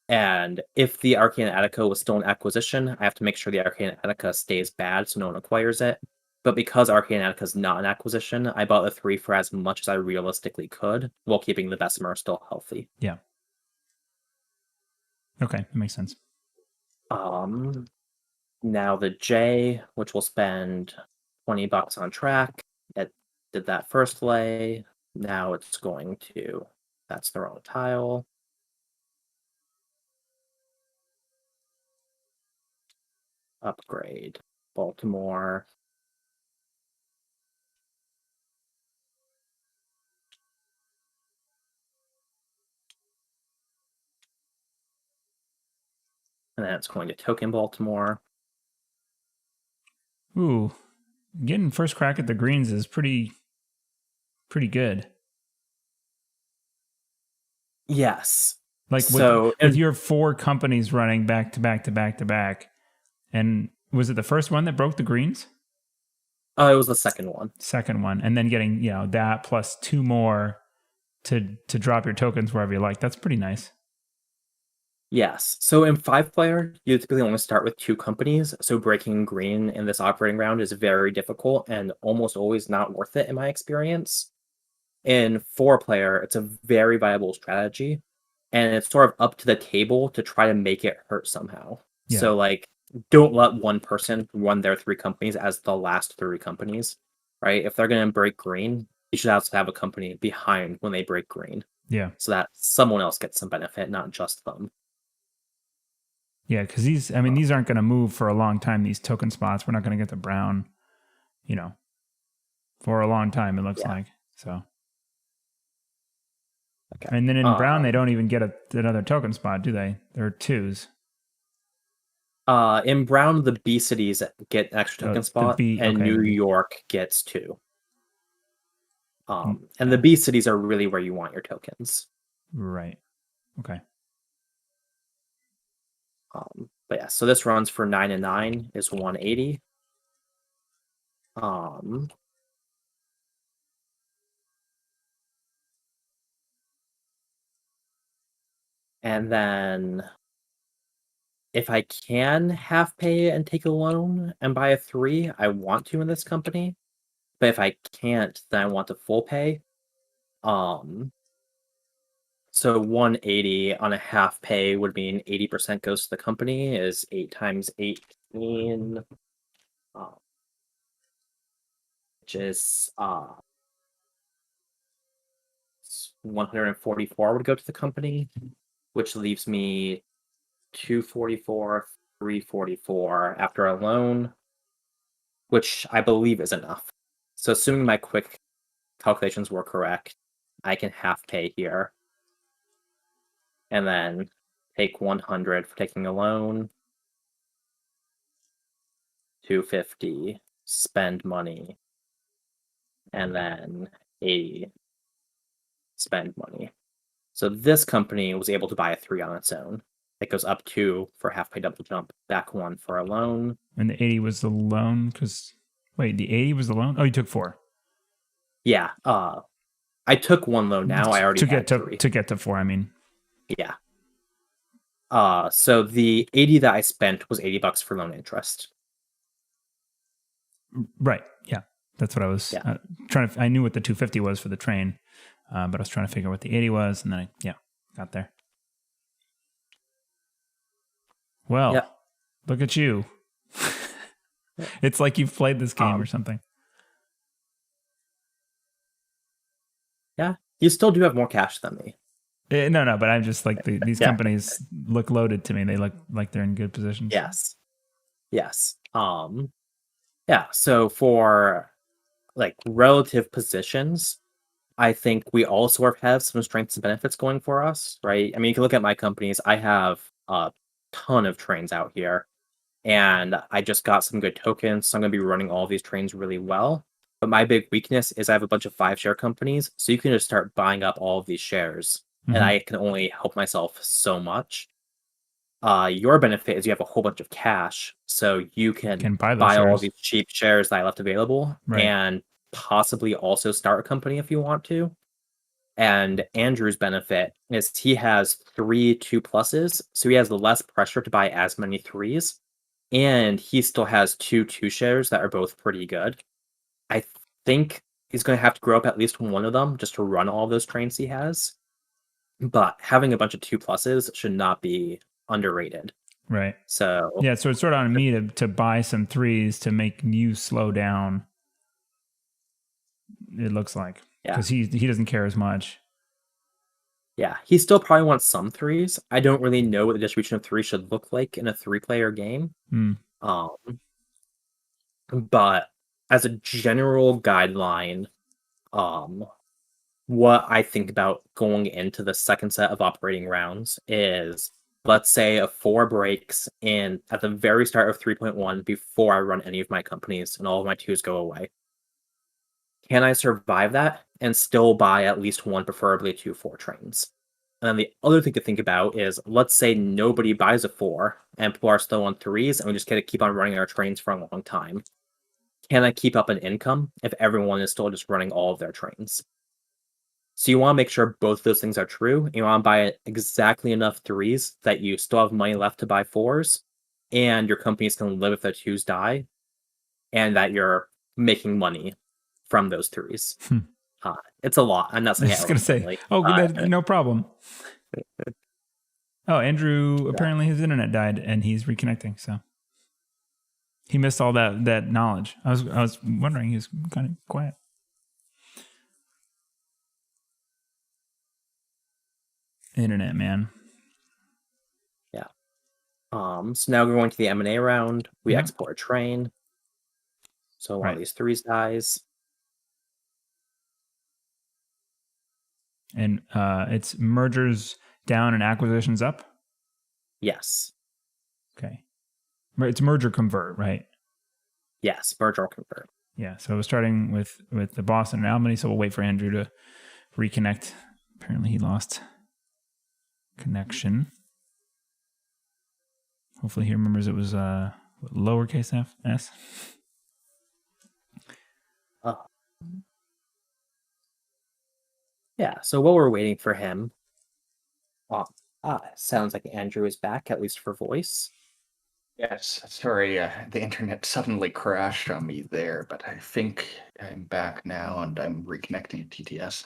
B: And if the Arcane Attica was still in acquisition, I have to make sure the Arcane Attica stays bad so no one acquires it. But because Arcane Attica is not an acquisition, I bought the 3 for as much as I realistically could, while keeping the Bessemer still healthy.
A: Yeah. Okay, that makes sense.
B: Now the J, which will spend $20 on track, it did that first lay. Now it's going to, that's the wrong tile. Upgrade Baltimore. And then it's going to token Baltimore.
A: Ooh, getting first crack at the greens is pretty good.
B: Yes.
A: Like with your 4 companies running back to back to back to back, and was it the first one that broke the greens?
B: Oh, it was the second one.
A: Second one, and then getting that plus 2 more to drop your tokens wherever you like. That's pretty nice.
B: Yes. So in 5-player, you typically only start with 2 companies. So breaking green in this operating round is very difficult and almost always not worth it in my experience. In 4-player, it's a very viable strategy, and it's sort of up to the table to try to make it hurt somehow.
A: Yeah.
B: So like, don't let one person run their 3 companies as the last 3 companies, right? If they're going to break green, you should also have a company behind when they break green.
A: Yeah.
B: So that someone else gets some benefit, not just them.
A: Yeah, because these aren't going to move for a long time, these token spots. We're not going to get the brown, for a long time, it looks like. So. Okay. And then in brown, they don't even get another token spot, do they? There are 2s.
B: In brown, the B cities get an extra token spot, and New York gets 2. And the B cities are really where you want your tokens.
A: Right. Okay.
B: But yeah, so this runs for 9 and 9 is 180. And then if I can half pay and take a loan and buy a 3, I want to in this company. But if I can't, then I want to full pay. So 180 on a half pay would mean 80% goes to the company, is 8 times 18, which is 144 would go to the company, which leaves me 244, 344 after a loan, which I believe is enough. So assuming my quick calculations were correct, I can half pay here. And then take 100 for taking a loan. 250, spend money. And then 80, spend money. So this company was able to buy a 3 on its own. It goes up 2 for half pay double jump, back 1 for a loan.
A: And the 80 was the loan because wait, the 80 was the loan? Oh, you took 4.
B: Yeah. I took 1 loan now. I already had 3.
A: To get to 4, I mean.
B: Yeah. So the 80 that I spent was $80 for loan interest.
A: Right. Yeah. That's what I was trying to. I knew what the 250 was for the train, but I was trying to figure out what the 80 was, and then I got there. Well, look at you. It's like you've played this game or something.
B: Yeah, you still do have more cash than me.
A: No, but I'm just like these companies look loaded to me. They look like they're in good positions.
B: Yes. Yeah. So for like relative positions, I think we all sort of have some strengths and benefits going for us, right? I mean, you can look at my companies. I have a ton of trains out here, and I just got some good tokens, so I'm going to be running all of these trains really well. But my big weakness is I have a bunch of 5-share companies, so you can just start buying up all of these shares, and I can only help myself so much. Your benefit is you have a whole bunch of cash, so you can
A: buy those
B: buy all
A: shares.
B: these cheap shares that I left available,
A: Right.
B: and possibly also start a company if you want to. And Andrew's benefit is he has 3 2+s, so he has less pressure to buy as many 3s, and he still has 2 2 shares that are both pretty good. I think he's going to have to grow up at least one of them just to run all those trains he has. But having a bunch of 2+s should not be underrated.
A: Right.
B: So
A: Yeah, so it's sort of on me to buy some 3s to make you slow down. It looks like, because he doesn't care as much.
B: Yeah, he still probably wants some 3s. I don't really know what the distribution of 3 should look like in a 3-player game. But as a general guideline, what I think about going into the second set of operating rounds is, let's say a 4 breaks in at the very start of 3.1 before I run any of my companies and all of my 2s go away. Can I survive that and still buy at least one, preferably 2 4 trains? And then the other thing to think about is, let's say nobody buys a 4 and people are still on 3s and we just gotta keep on running our trains for a long time. Can I keep up an income if everyone is still just running all of their trains? So you want to make sure both those things are true. You want to buy exactly enough 3s that you still have money left to buy 4s, and your companies can live if their 2s die, and that you're making money from those 3s. It's a lot. I'm not saying
A: I was going to say, no problem. Andrew, apparently his internet died and he's reconnecting, so he missed all that knowledge. I was wondering, he was kind of quiet. Internet, man.
B: Yeah. So now we're going to the M&A round. We export a train. So one of these 3s dies.
A: And it's mergers down and acquisitions up?
B: Yes.
A: Okay. It's merger convert, right?
B: Yes, merger or convert.
A: Yeah, so we're starting with the Boston and Albany, so we'll wait for Andrew to reconnect. Apparently he lost connection. Hopefully he remembers it was lowercase s.
B: Yeah, so while we're waiting for him, sounds like Andrew is back, at least for voice.
C: Yes, sorry, the internet suddenly crashed on me there, but I think I'm back now and I'm reconnecting to TTS.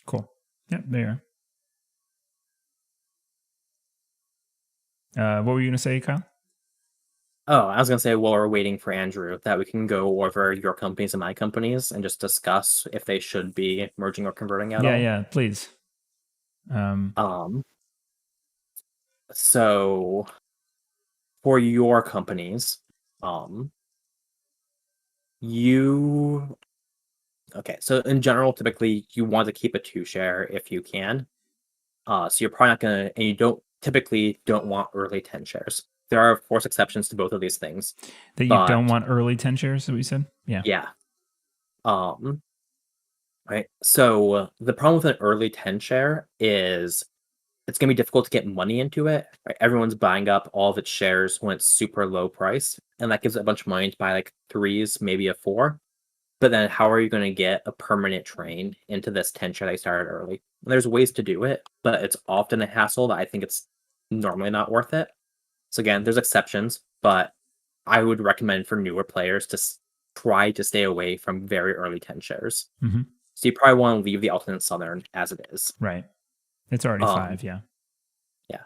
A: Cool. Yep, there you are. What were you going to say, Kyle?
B: Oh, I was going to say, while we're waiting for Andrew, that we can go over your companies and my companies and just discuss if they should be merging or converting at all.
A: Yeah, please.
B: So for your companies, so in general, typically you want to keep a 2 share if you can. So you're probably not going to, and you typically don't want early 10 shares. There are, of course, exceptions to both of these things.
A: That you don't want early 10 shares, is what you said? Yeah.
B: Yeah. Right. So the problem with an early 10 share is it's going to be difficult to get money into it. Right? Everyone's buying up all of its shares when it's super low price, and that gives it a bunch of money to buy like 3s, maybe a 4. But then how are you going to get a permanent train into this 10 share that you started early? And there's ways to do it, but it's often a hassle that I think it's normally not worth it. So again, there's exceptions, but I would recommend for newer players to try to stay away from very early 10 shares.
A: Mm-hmm.
B: So you probably want to leave the alternate Southern as it is.
A: Right. It's already 5, yeah.
B: Yeah.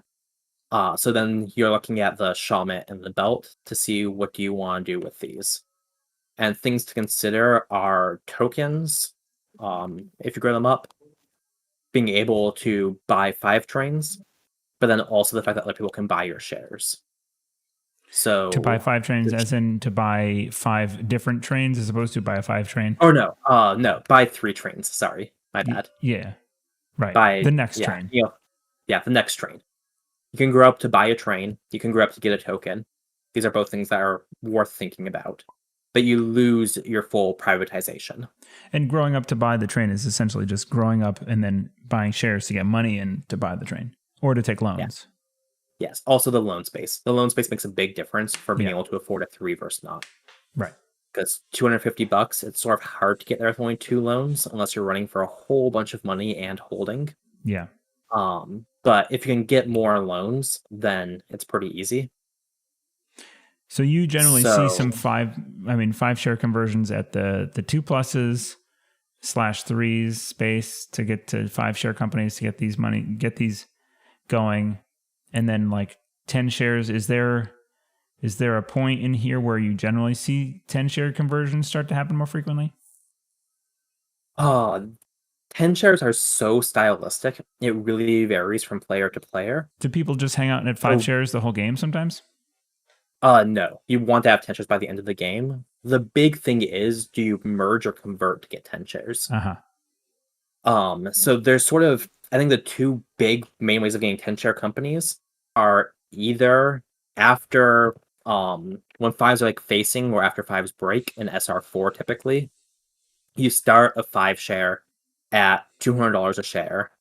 B: So then you're looking at the Shawmut and the Belt to see what do you want to do with these. And things to consider are tokens, if you grow them up, being able to buy 5 trains, but then also the fact that other people can buy your shares. So
A: to buy 5 trains, as in to buy 5 different trains as opposed to buy a 5 train?
B: Oh, no, buy 3 trains. Sorry, my bad.
A: Yeah, right. The next train.
B: The next train. You can grow up to buy a train. You can grow up to get a token. These are both things that are worth thinking about. But you lose your full privatization.
A: And growing up to buy the train is essentially just growing up and then buying shares to get money and to buy the train or to take loans.
B: Yes. Also the loan space. The loan space makes a big difference for being
A: Yeah.
B: able to afford a 3 versus not.
A: Right.
B: Because $250, it's sort of hard to get there with only 2 loans unless you're running for a whole bunch of money and holding.
A: Yeah.
B: But if you can get more loans, then it's pretty easy.
A: So you generally see
B: So-
A: some 5-share conversions at the 2+s / 3s space to get to 5-share companies to get these going. And then like 10 shares, is there a point in here where you generally see 10-share conversions start to happen more frequently?
B: 10 shares are so stylistic. It really varies from player to player.
A: Do people just hang out at 5 shares the whole game sometimes?
B: No. You want to have 10 shares by the end of the game. The big thing is, do you merge or convert to get 10 shares? So there's sort of, I think the 2 big main ways of getting 10-share companies are either after when 5s are like facing or after 5s break in SR4 typically. You start a 5-share at $200 a share.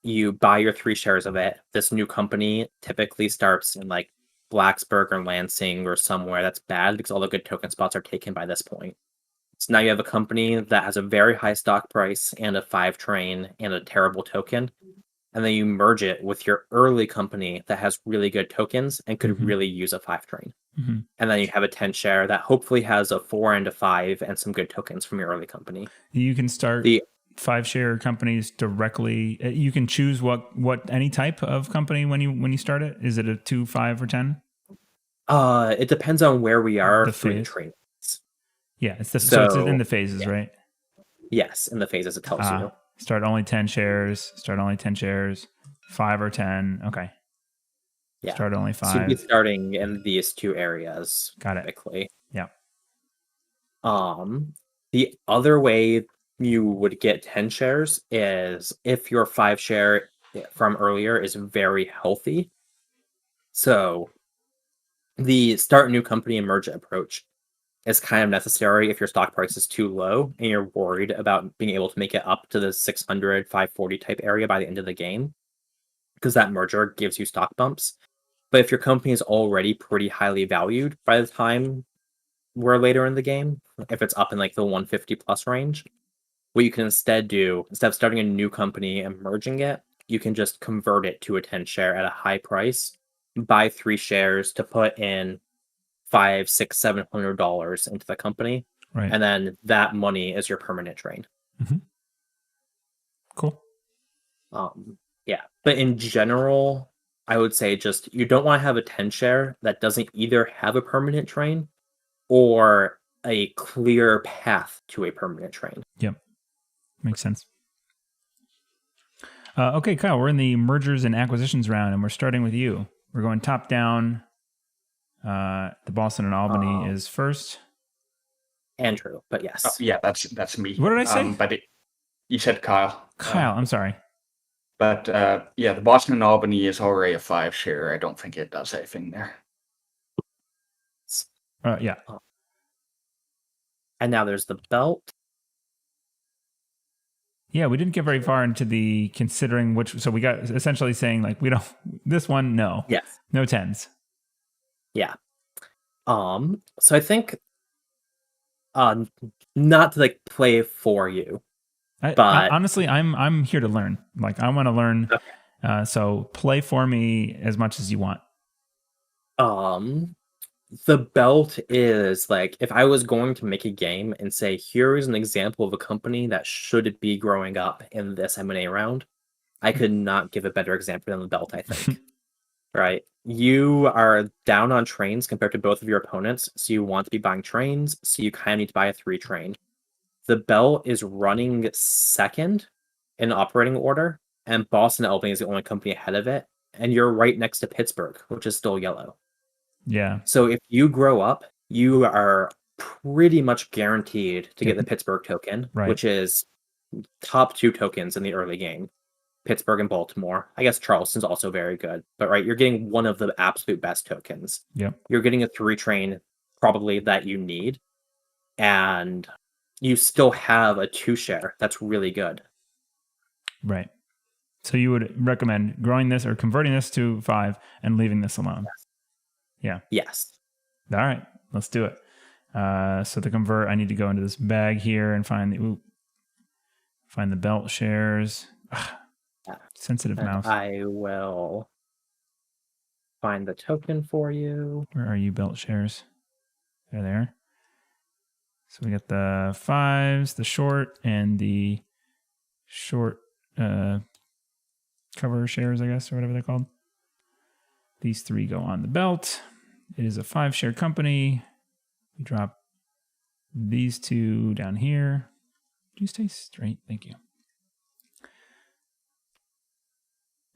B: You buy your 3 shares of it. This new company typically starts in like Blacksburg or Lansing or somewhere that's bad because all the good token spots are taken by this point. So now you have a company that has a very high stock price and a 5 train and a terrible token. And then you merge it with your early company that has really good tokens and could really use a 5 train. And then you have a 10 share that hopefully has a 4 and a 5 and some good tokens from your early company.
A: You can start 5-share companies directly. You can choose what any type of company when you start it. Is it a 2, 5, or 10?
B: It depends on where we are
A: The
B: through the
A: phase.
B: train.
A: Yeah, so it's in the phases,
B: yeah.
A: right?
B: Yes, in the phases it tells you.
A: Start only 10 shares. Start only 10 shares. 5 or 10. Okay.
B: Yeah.
A: Start only 5.
B: So you'd be starting in these 2 areas.
A: Got it.
B: Typically.
A: Yeah.
B: The other way you would get 10 shares is if your 5 share from earlier is very healthy. So the start new company and merge approach is kind of necessary if your stock price is too low and you're worried about being able to make it up to the 600, 540 type area by the end of the game, because that merger gives you stock bumps. But if your company is already pretty highly valued by the time we're later in the game, if it's up in like the 150 plus range, what you can instead do, instead of starting a new company and merging it, you can just convert it to a 10 share at a high price, buy 3 shares to put in $500, $600, $700 into the company,
A: Right.
B: and then that money is your permanent train.
A: Cool.
B: Yeah, but in general, I would say just you don't want to have a 10 share that doesn't either have a permanent train or a clear path to a permanent train.
A: Yep. Makes sense. Okay, Kyle, we're in the mergers and acquisitions round, and we're starting with you. We're going top down. The Boston and Albany is first.
B: Andrew, but yes.
C: Yeah, that's me.
A: What did I say?
C: You said Kyle.
A: Kyle, I'm sorry.
C: But yeah, the Boston and Albany is already a 5 share. I don't think it does anything there.
A: Yeah.
B: And now there's the belt.
A: Yeah, we didn't get very far into the considering which. So we got essentially saying like we don't. This one, no.
B: Yes.
A: No 10s.
B: Yeah. So I think, not to like play for you, but
A: honestly, I'm here to learn. Like I want to learn. Okay. So play for me as much as you want.
B: The belt is like, if I was going to make a game and say, here is an example of a company that should be growing up in this M&A round, I could not give a better example than the belt, I think. Right? You are down on trains compared to both of your opponents, so you want to be buying trains, so you kind of need to buy a 3 train. The belt is running second in operating order, and Boston Albany is the only company ahead of it, and you're right next to Pittsburgh, which is still yellow.
A: Yeah.
B: So if you grow up, you are pretty much guaranteed to get the Pittsburgh token, which is top 2 tokens in the early game. Pittsburgh and Baltimore. I guess Charleston's also very good, but right, you're getting one of the absolute best tokens.
A: Yeah.
B: You're getting a 3 train probably that you need, and you still have a 2 share that's really good.
A: Right. So you would recommend growing this or converting this to 5 and leaving this alone? Yeah.
B: Yes.
A: All right, let's do it. So to convert, I need to go into this bag here and find the belt shares. Ugh, sensitive
B: And
A: mouse.
B: I will find the token for you.
A: Where are you, belt shares? They're there. So we got the 5s, the short, and the short cover shares, I guess, or whatever they're called. These 3 go on the belt. It is a 5-share company. We drop these 2 down here. Do you stay straight? Thank you.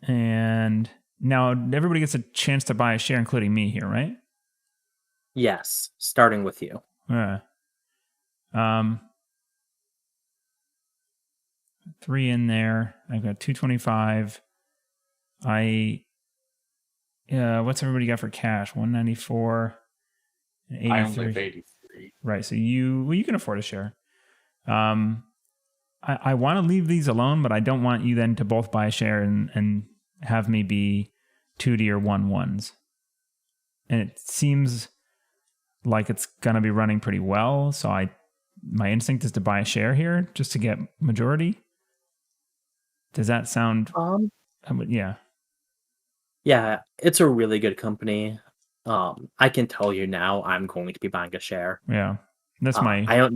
A: And now everybody gets a chance to buy a share, including me here, right?
B: Yes, starting with you.
A: 3 in there. I've got 225. What's everybody got for cash? 194 and 83.
C: I only have 83.
A: Right. So you can afford a share. I want to leave these alone, but I don't want you then to both buy a share and have me be 2D or 1-1s. And it seems like it's going to be running pretty well. So my instinct is to buy a share here just to get majority. Does that sound? Yeah.
B: Yeah, it's a really good company. I can tell you now, I'm going to be buying a share.
A: Yeah. That's
B: I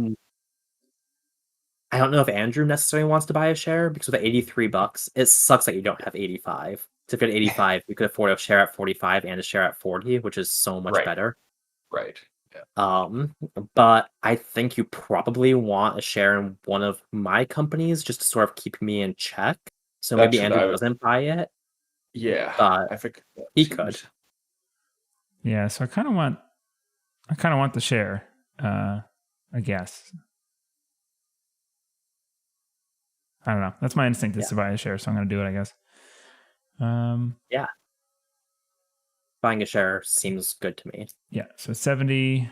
B: don't know if Andrew necessarily wants to buy a share because with $83, it sucks that you don't have 85. So if you had 85, you could afford a share at 45 and a share at 40, which is so much better.
C: Right. Yeah.
B: But I think you probably want a share in one of my companies just to sort of keep me in check. So maybe Andrew doesn't buy it.
C: Yeah.
B: But
C: I think
B: he could.
A: Yeah, so I kind of want the share, I guess. I don't know. That's my instinct is to buy a share, so I'm going to do it, I guess.
B: Yeah. Buying a share seems good to me.
A: Yeah, so 70.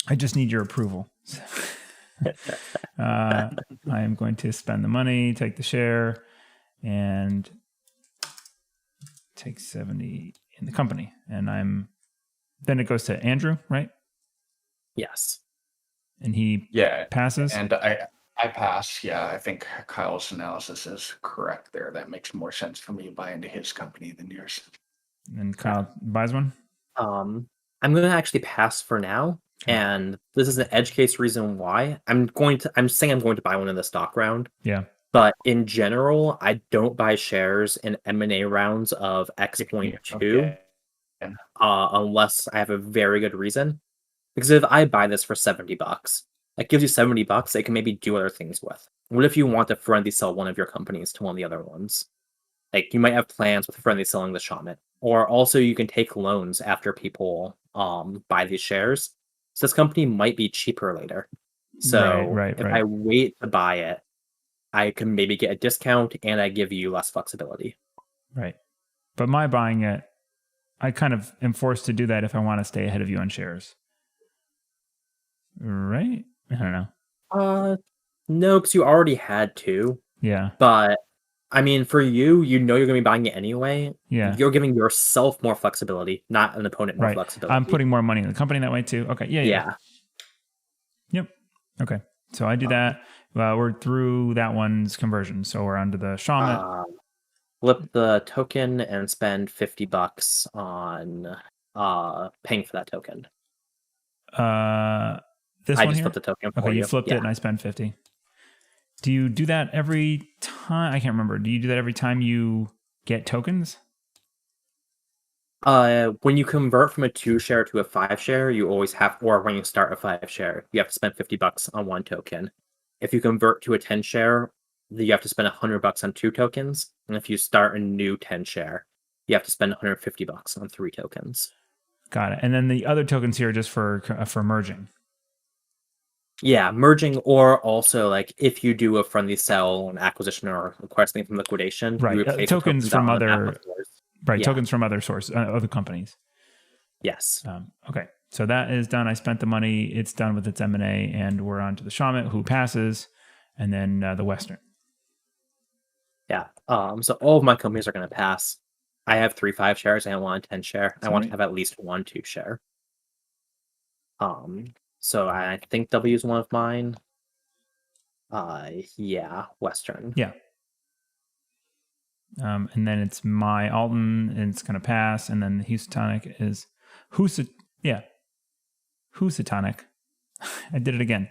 A: I just need your approval. I am going to spend the money, take the share, and take 70 in the company. And then it goes to Andrew, right?
B: Yes.
A: And he passes?
C: And I pass. Yeah, I think Kyle's analysis is correct there. That makes more sense for me to buy into his company than yours.
A: And Kyle buys one?
B: I'm going to actually pass for now. Okay. And this is an edge case reason why. I'm saying I'm going to buy one in the stock round.
A: Yeah.
B: But in general, I don't buy shares in M&A rounds of X.2 unless I have a very good reason. Because if I buy this for $70, that gives you $70 that you can maybe do other things with. What if you want to friendly sell one of your companies to one of the other ones? Like you might have plans with friendly selling the Shaman. Or also you can take loans after people buy these shares. So this company might be cheaper later. So if I wait to buy it, I can maybe get a discount and I give you less flexibility.
A: Right. But my buying it, I kind of am forced to do that if I want to stay ahead of you on shares. Right? I don't know.
B: No, because you already had to.
A: Yeah.
B: But I mean, for you, you're going to be buying it anyway.
A: Yeah.
B: You're giving yourself more flexibility, not an opponent more flexibility.
A: I'm putting more money in the company that way too. Okay. Yeah. Yep. Okay. So I do that. We're through that one's conversion. So we're onto the Shaman.
B: Flip the token and spend $50 on paying for that token.
A: This
B: I
A: one
B: just
A: here?
B: flipped the token for
A: you. Okay, you flipped it and I spent 50. Do you do that every time? I can't remember. Do you do that every time you get tokens?
B: When you convert from a 2-share to a 5-share, you always have, or when you start a 5-share, you have to spend $50 on one token. If you convert to a 10-share, you have to spend $100 on 2 tokens. And if you start a new 10-share, you have to spend $150 on 3 tokens.
A: Got it. And then the other tokens here are just for merging.
B: Yeah, merging, or also like if you do a friendly sell, an acquisition, or acquire something from liquidation,
A: right? Tokens from other, right? Yeah. Tokens from other sources, other companies.
B: Yes.
A: Okay, so that is done. I spent the money. It's done with its M&A, and we're on to the Shaman who passes, and then the Western.
B: Yeah. So all of my companies are going to pass. I have 3 5 shares. I don't want a 10 share. I want to
A: Sweet.
B: have at least 1 2 share. So I think W is one of mine. Yeah, Western.
A: Yeah. And then it's my Alton, and it's going to pass. And then the Houstonic is Housatonic. I did it again.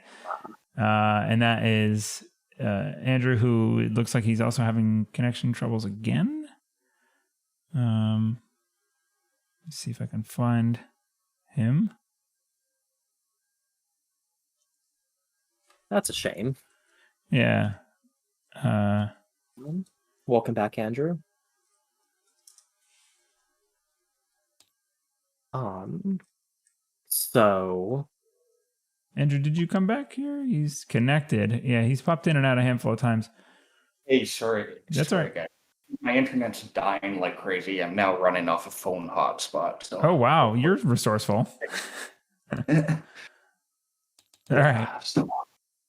A: And that is Andrew, who it looks like he's also having connection troubles again. Let's see if I can find him.
B: That's a shame.
A: Yeah.
B: Welcome back, Andrew. So
A: Andrew, did you come back here? He's connected. Yeah, he's popped in and out a handful of times.
C: Hey, sorry.
A: That's
C: sorry,
A: all right.
C: guys. My internet's dying like crazy. I'm now running off a phone hotspot. So.
A: Oh, wow. You're resourceful. All right.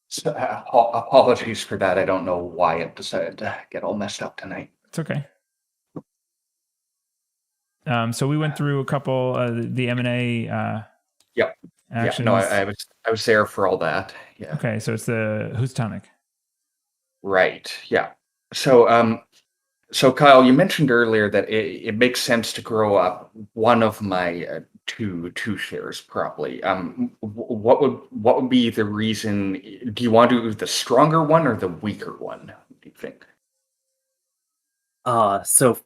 C: So, apologies for that. I don't know why it decided to get all messed up tonight.
A: It's okay. So we went through a couple the M&A
C: Yep.
A: actions.
C: Yeah, no, I was there for all that. Yeah.
A: Okay, so it's the Houstonic.
C: Right. Yeah. So Kyle, you mentioned earlier that it makes sense to grow up one of my two shares probably. What would be the reason? Do you want to do the stronger one or the weaker one? What do you think?
B: So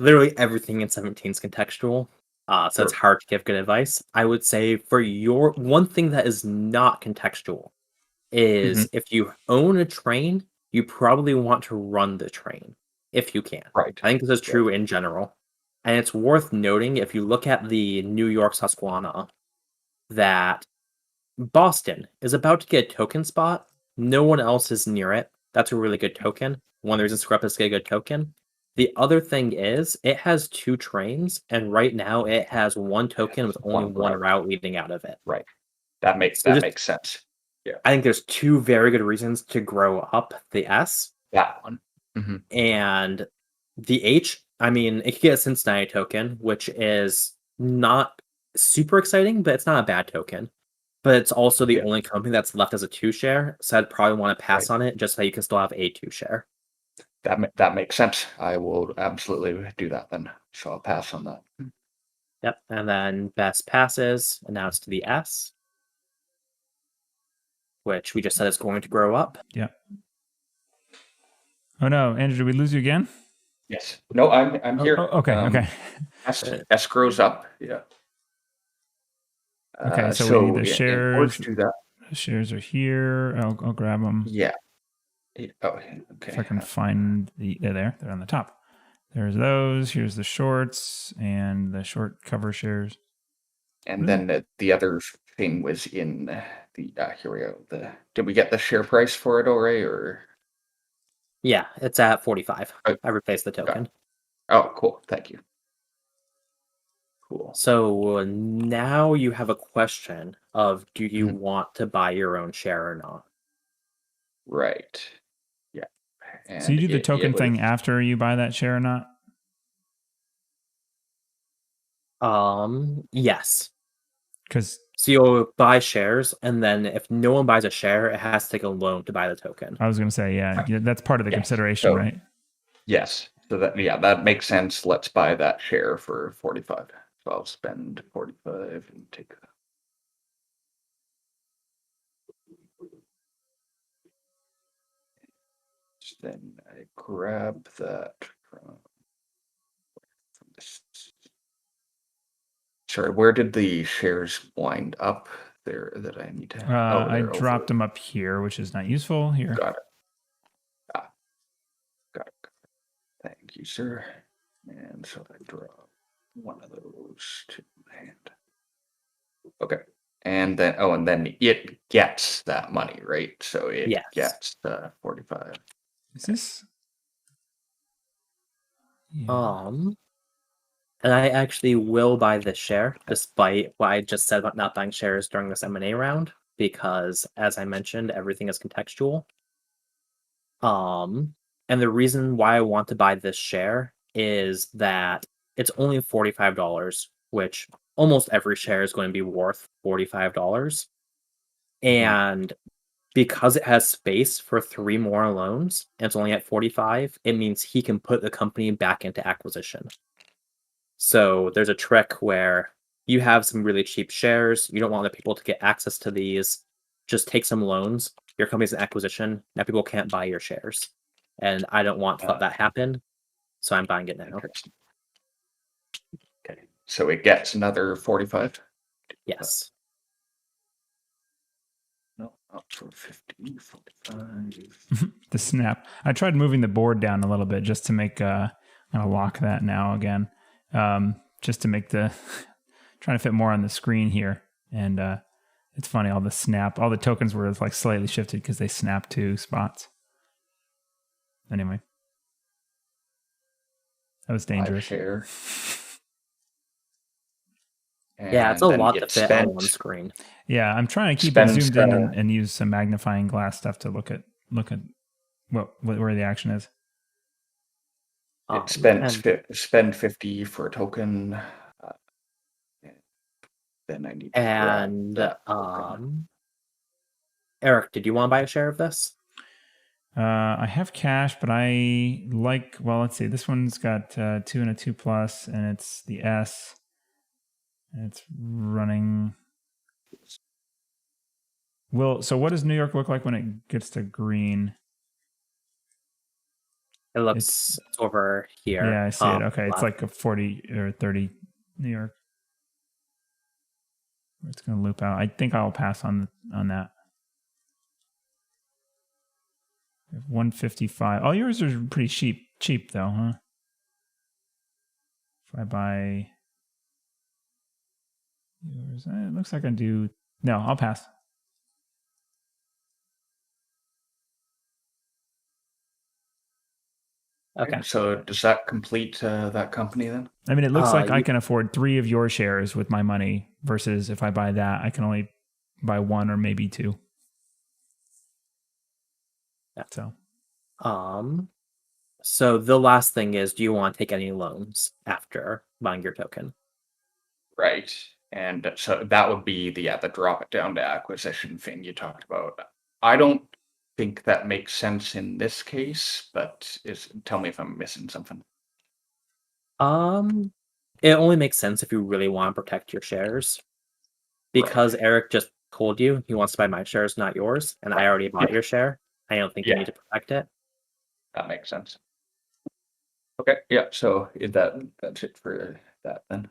B: literally everything in 17 is contextual. So it's
C: Sure.
B: hard to give good advice. I would say for your one thing that is not contextual is if you own a train, you probably want to run the train if you can.
C: Right.
B: I think this is true in general. And it's worth noting if you look at the New York Susquehanna that Boston is about to get a token spot. No one else is near it. That's a really good token. One of the reasons Scrap is a good token. The other thing is it has 2 trains, and right now it has 1 token with only one route leading out of it.
C: Right. That makes sense. Yeah.
B: I think there's 2 very good reasons to grow up the S.
C: That one.
B: And the H, I mean, it could get a Cincinnati token, which is not super exciting, but it's not a bad token. But it's also the only company that's left as a 2 share, so I'd probably want to pass on it just so you can still have a 2 share.
C: That makes sense. I will absolutely do that then. So I'll pass on that.
B: Yep, and then best passes announced to the S, which we just said is going to grow up.
A: Yeah. Oh no, Andrew, did we lose you again?
C: Yes. No, I'm here.
A: Okay. Okay.
C: S grows up. Yeah.
A: Okay, so we need the
C: in
A: shares.
C: order to do that,
A: The shares are here. I'll grab them.
C: yeah. Oh, okay.
A: If I can find they're there. They're on the top. There's those. Here's the shorts and the short cover shares.
C: And then the other thing was in the here we go. Did we get the share price for it already, or?
B: Yeah, it's at 45. I replaced the token.
C: Oh, cool. Thank you. Cool.
B: So now you have a question of do you want to buy your own share or not?
C: Right. Yeah. And
A: so you do the token thing after you buy that share or not?
B: Yes.
A: So
B: you'll buy shares, and then if no one buys a share, it has to take a loan to buy the token.
A: I was going to say, yeah, that's part of the consideration, right?
C: Yes. So that makes sense. Let's buy that share for 45. So I'll spend 45 and take that. Then I grab that from this. Sorry, where did the shares wind up there that I need to?
A: I dropped them up here, which is not useful. Here.
C: Got it. Got it. Thank you, sir. And so I drop one of those to hand. Okay. And then it gets that money, right? So it gets 45.
A: Is this?
B: Yeah. And I actually will buy this share, despite what I just said about not buying shares during this M&A round, because as I mentioned, everything is contextual. And the reason why I want to buy this share is that it's only $45, which almost every share is going to be worth $45. And because it has space for 3 more loans, and it's only at 45, it means he can put the company back into acquisition. So there's a trick where you have some really cheap shares, you don't want other people to get access to these, just take some loans, your company's in acquisition, now people can't buy your shares. And I don't want to let that happen, so I'm buying it now.
C: Interesting. Okay, so it gets another 45?
B: Yes.
C: No, up for 50, 45.
A: The snap. I tried moving the board down a little bit just to make I'm gonna lock that now again. Just to make the trying to fit more on the screen here. And it's funny, all the tokens were like slightly shifted because they snapped 2 spots. Anyway. That was dangerous.
C: Share.
B: Yeah, it's a lot to fit on one screen.
A: Yeah, I'm trying to keep it zoomed in and use some magnifying glass stuff to look at where the action is.
C: It spend 50 for a token. Then I need to
B: Eric, did you want to buy a share of this?
A: I have cash, but let's see. This one's got 2 and a 2+, and it's the S. And it's running. So what does New York look like when it gets to green?
B: It looks over here.
A: Yeah, I see it. Okay, it's like a 40 or 30 New York. It's going to loop out. I think I'll pass on that. 155. All yours are pretty cheap though, huh? If I buy yours, it looks like I do. No, I'll pass.
B: Okay.
C: So does that complete that company then?
A: I mean, it looks like I can afford 3 of your shares with my money versus if I buy that, I can only buy 1 or maybe 2.
B: Yeah.
A: So
B: the last thing is, do you want to take any loans after buying your token?
C: Right. And so that would be the drop it down to acquisition thing you talked about. I don't think that makes sense in this case, but tell me if I'm missing something.
B: It only makes sense if you really want to protect your shares. Because Eric just told you he wants to buy my shares, not yours, and I already bought your share. I don't think you need to protect it.
C: That makes sense. Okay, yeah, so that's it for that then.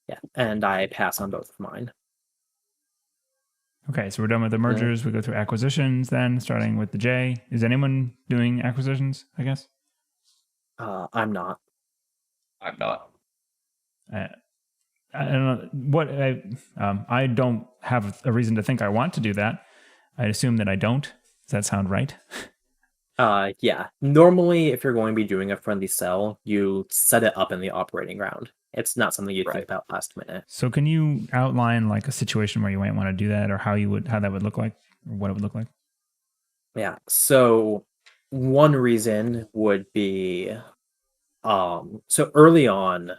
B: Yeah, and I pass on both of mine.
A: Okay, so we're done with the mergers. We go through acquisitions then, starting with the J. Is anyone doing acquisitions, I guess?
B: I'm not.
C: I'm not.
A: I don't know I don't have a reason to think I want to do that. I assume that I don't. Does that sound right?
B: Yeah. Normally, if you're going to be doing a friendly sell, you set it up in the operating round. It's not something you think about last minute.
A: So can you outline like a situation where you might want to do that, or how that would look like, or what it would look like?
B: Yeah. So one reason would be, so early on,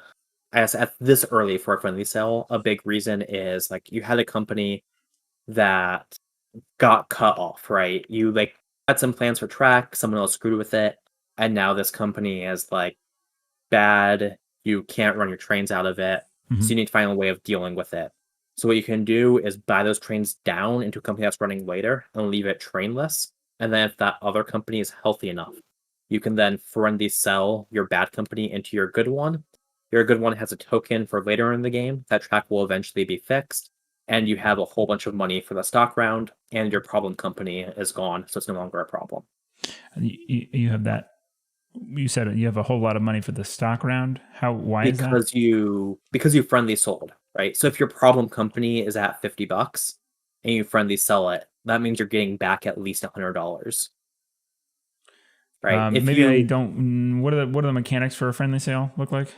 B: as at this early for a friendly sell, a big reason is like you had a company that got cut off, right? You like had some plans for track, someone else screwed with it, and now this company is like bad. You can't run your trains out of it, so you need to find a way of dealing with it. So what you can do is buy those trains down into a company that's running later and leave it trainless. And then if that other company is healthy enough, you can then friendly sell your bad company into your good one. Your good one has a token for later in the game. That track will eventually be fixed, and you have a whole bunch of money for the stock round, and your problem company is gone, so it's no longer a problem.
A: You have that. You said you have a whole lot of money for the stock round. Why is that?
B: Because you friendly sold, right? So if your problem company is at $50 and you friendly sell it, that means you're getting back at least $100. Right?
A: I don't. What are the mechanics for a friendly sale look like?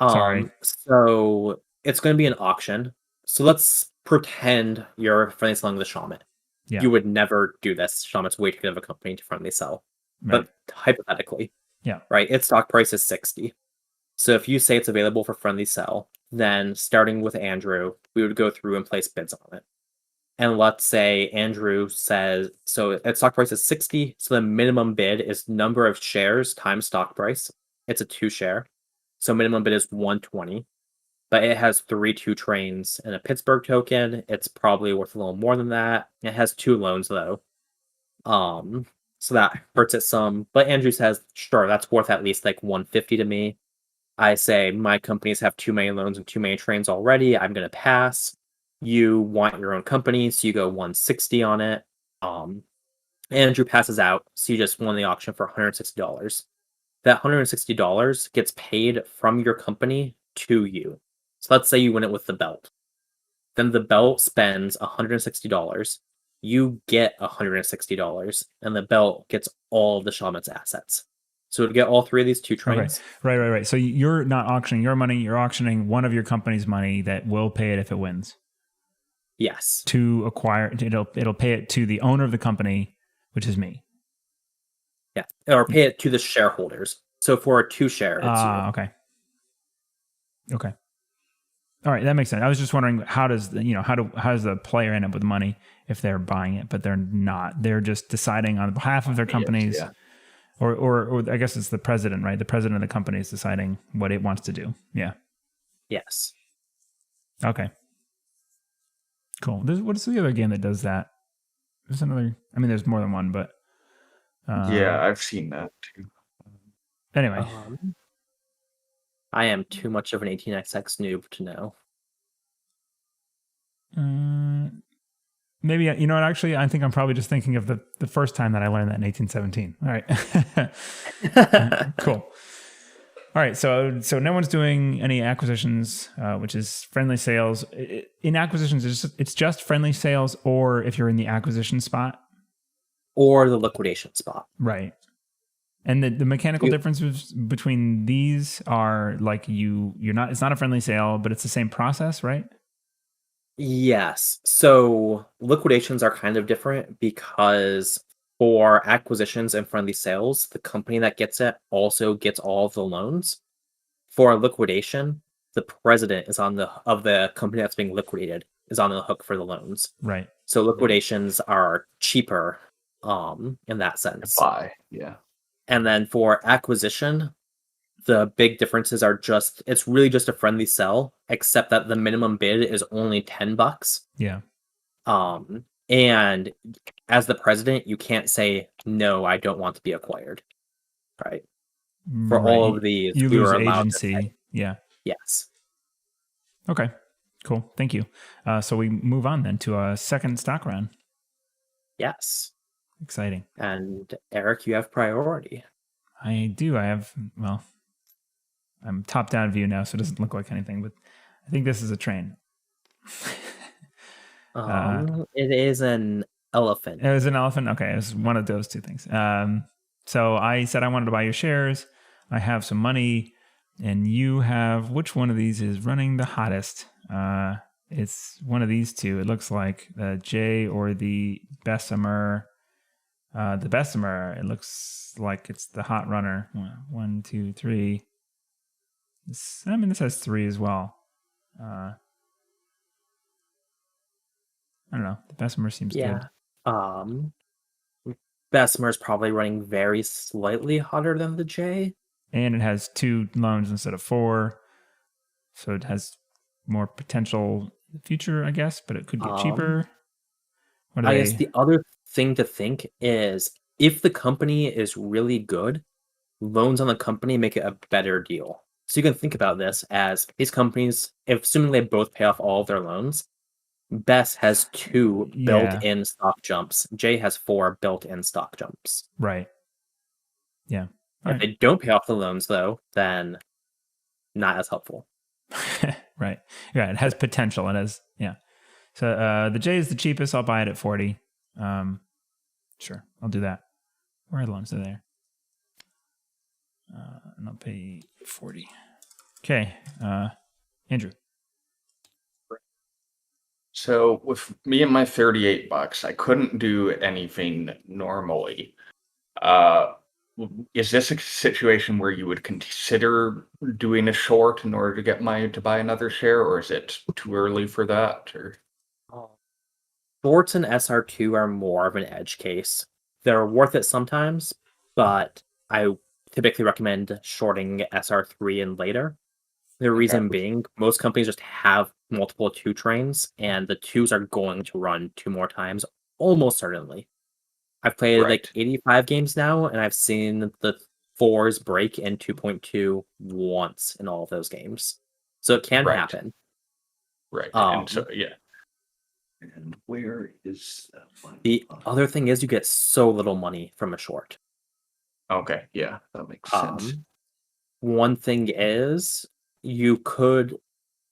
A: Sorry.
B: So it's going to be an auction. So let's pretend you're friendly selling the shaman.
A: Yeah.
B: You would never do this. Shaman's way too good of a company to friendly sell. but hypothetically.
A: Yeah.
B: Right. Its stock price is 60. So if you say it's available for friendly sell, then starting with Andrew, we would go through and place bids on it. And let's say Andrew says, so its stock price is 60. So the minimum bid is number of shares times stock price. It's a 2-share. So minimum bid is 120. But it has 3 2 trains and a Pittsburgh token. It's probably worth a little more than that. It has 2 loans though. So that hurts it some. But Andrew says, sure, that's worth at least like 150 to me. I say my companies have too many loans and too many trains already. I'm gonna pass. You want your own company, so you go 160 on it. Andrew passes out, so you just won the auction for $160. That $160 gets paid from your company to you. So let's say you win it with the belt. Then the belt spends $160. You get $160, and the belt gets all of the shaman's assets. So to get all 3 of these 2 trains.
A: Okay. Right. So you're not auctioning your money, you're auctioning one of your company's money that will pay it if it wins.
B: Yes.
A: To acquire, it'll pay it to the owner of the company, which is me.
B: Yeah, or pay it to the shareholders. So for a 2-share, it's you.
A: Okay. All right, that makes sense. I was just wondering how does the player end up with money if they're buying it, but they're not. They're just deciding on behalf of their companies, or I guess it's the president, right? The president of the company is deciding what it wants to do. Yeah.
B: Yes.
A: Okay. Cool. What's the other game that does that? There's another. I mean, there's more than one, but
C: yeah, I've seen that too.
A: Anyway,
B: I am too much of an 18xx noob to know.
A: Maybe, you know what, actually, I think I'm probably just thinking of the first time that I learned that in 1817. All right. Cool. All right. So no one's doing any acquisitions, which is friendly sales. In acquisitions, it's just friendly sales, or if you're in the acquisition spot.
B: Or the liquidation spot.
A: Right. And the mechanical differences between these are like it's not a friendly sale, but it's the same process, right?
B: Yes. So liquidations are kind of different because for acquisitions and friendly sales, the company that gets it also gets all of the loans. For a liquidation, the president is of the company that's being liquidated is on the hook for the loans.
A: Right.
B: So liquidations are cheaper in that sense.
C: Yeah.
B: And then for acquisition, the big differences are it's really just a friendly sell, except that the minimum bid is only $10.
A: Yeah.
B: And as the president, you can't say, no, I don't want to be acquired. Right. For all of these,
A: you
B: we
A: lose
B: were allowed
A: agency.
B: to say,
A: yeah.
B: Yes.
A: Okay. Cool. Thank you. So we move on then to a second stock round.
B: Yes.
A: Exciting.
B: And Eric, you have priority.
A: I do. I'm top-down view now, so it doesn't look like anything, but I think this is a train.
B: It is an elephant.
A: It was an elephant? Okay, it was one of those two things. So I said I wanted to buy your shares. I have some money, and you have... Which one of these is running the hottest? It's one of these two. It looks like the J or the Bessemer. The Bessemer, it looks like it's the hot runner. 1, 2, 3. This has 3 as well. I don't know. The Bessemer seems good.
B: Bessemer is probably running very slightly hotter than the J.
A: And it has 2 loans instead of 4. So it has more potential in the future, I guess, but it could get cheaper.
B: I guess the other thing to think is if the company is really good, loans on the company make it a better deal. So you can think about this as these companies, assuming they both pay off all of their loans, Bess has 2 built-in stock jumps. J has 4 built-in stock jumps.
A: Right. Yeah.
B: If they don't pay off the loans, though, then not as helpful.
A: Right. Yeah, it has potential. It has, yeah. So the J is the cheapest. I'll buy it at 40. Sure, I'll do that. Where are the loans? They're there. And I'll pay 40. Okay, Andrew.
C: So with me and my $38, I couldn't do anything normally. is this a situation where you would consider doing a short in order to get to buy another share, or is it too early for that? Or
B: Shorts and SR2 are more of an edge case. They're worth it sometimes, but I typically recommend shorting SR3 and later. The reason being, most companies just have multiple 2 trains, and the 2s are going to run 2 more times, almost certainly. I've played like
C: right,
B: 85 games now, and I've seen the 4s break in 2.2 once in all of those games. So it can
C: right,
B: happen.
C: right, and so
B: Um,
C: yeah,
D: And where is
B: the other thing is you get so little money from a short.
C: okay, yeah, that makes sense.
B: One thing is you could,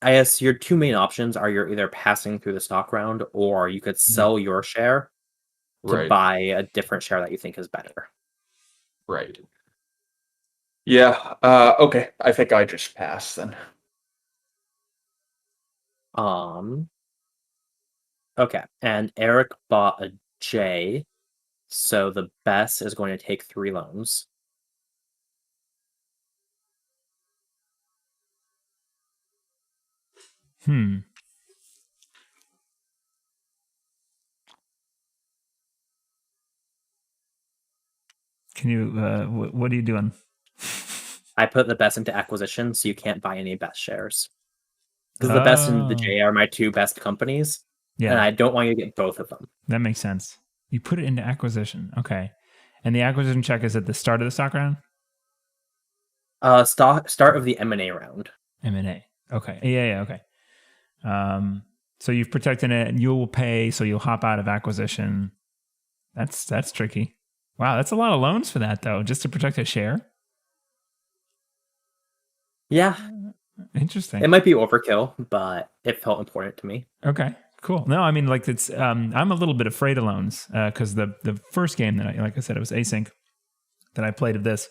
B: I guess your 2 main options are you're either passing through the stock round or you could sell your share to
C: Right,
B: buy a different share that you think is better.
C: right. Yeah, okay, I think I just pass then.
B: Um, okay, and Eric bought a J, so the best is going to take 3 loans.
A: Hmm. Can you? What are you doing?
B: I put the best into acquisition, so you can't buy any best shares. Because the best and the
A: Oh,
B: J are my 2 best companies, and
A: yeah,
B: I don't want you to get both of them.
A: that makes sense. You put it into acquisition. Okay. And the acquisition check is at the start of the stock round?
B: Start of the M&A round.
A: M&A. Okay. Yeah, okay. So you've protected it and you will pay, so you'll hop out of acquisition. That's tricky. Wow, that's a lot of loans for that though, just to protect a share.
B: Yeah,
A: Interesting.
B: it might be overkill, but it felt important to me.
A: Okay, cool. No, I mean, like it's I'm a little bit afraid of loans because the first game that like I said, it was async that I played of this.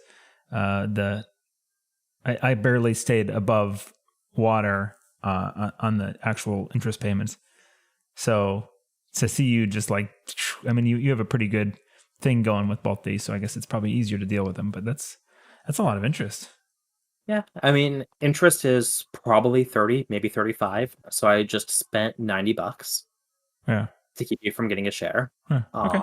A: I barely stayed above water on the actual interest payments. So to see you just like, I mean, you have a pretty good thing going with both these, so I guess it's probably easier to deal with them. But that's a lot of interest.
B: Yeah, I mean, interest is probably 30, maybe 35. So I just spent $90
A: Yeah.
B: to keep you from getting a share.
A: Huh. Okay.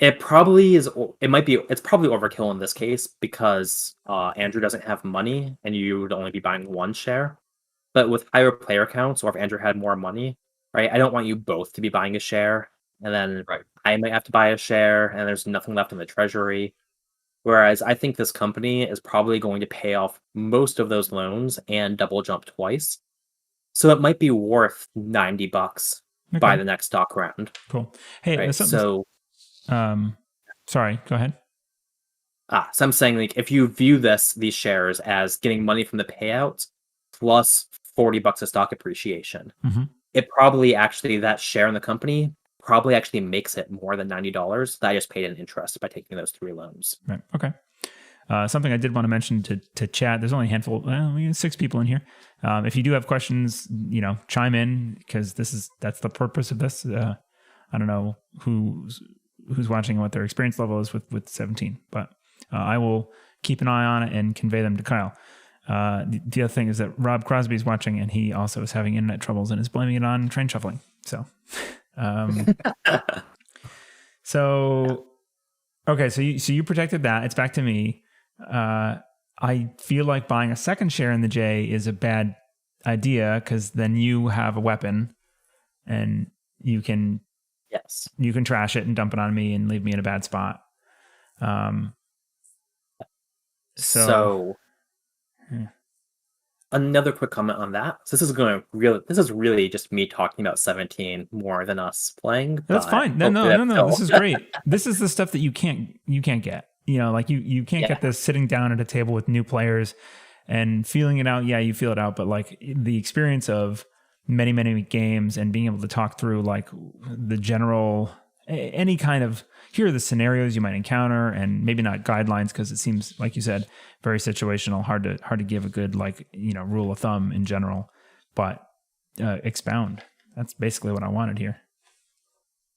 B: It probably is. It might be. It's probably overkill in this case because Andrew doesn't have money, and you would only be buying 1 share. But with higher player counts, or if Andrew had more money, right? I don't want you both to be buying a share, and then
C: Right.
B: I might have to buy a share, and there's nothing left in the treasury. Whereas I think this company is probably going to pay off most of those loans and double jump twice. So it might be worth $90 by
A: Okay.
B: the next stock round.
A: Cool. Hey,
B: Right.
A: something. Sorry. Go ahead.
B: So I'm saying, like, if you view these shares as getting money from the payouts plus $40 of stock appreciation,
A: Mm-hmm.
B: it probably actually, that share in the company probably actually makes it more than $90 that I just paid in interest by taking those 3 loans.
A: Right. Okay. Something I did want to mention to chat. There's only a handful. We have 6 people in here. If you do have questions, chime in because that's the purpose of this. I don't know who's watching and what their experience level is with 17, but I will keep an eye on it and convey them to Kyle. The other thing is that Rob Crosby is watching and he also is having internet troubles and is blaming it on train shuffling. So, so okay, so you protected that. It's back to me. I feel like buying a second share in the J is a bad idea because then you have a weapon and you can
B: Yes.
A: trash it and dump it on me and leave me in a bad spot.
B: So
A: yeah.
B: Another quick comment on that. So this is really just me talking about 17 more than us playing.
A: That's
B: but
A: fine. No.
B: hopefully that's
A: This is
B: still-
A: great. This is the stuff that you can't get. Like you can't
B: Yeah.
A: get this sitting down at a table with new players and feeling it out. Yeah, you feel it out, but like the experience of many, many games and being able to talk through like the general, any kind of, here are the scenarios you might encounter and maybe not guidelines because it seems, like you said, very situational, hard to give a good rule of thumb in general, but expound. That's basically what I wanted here.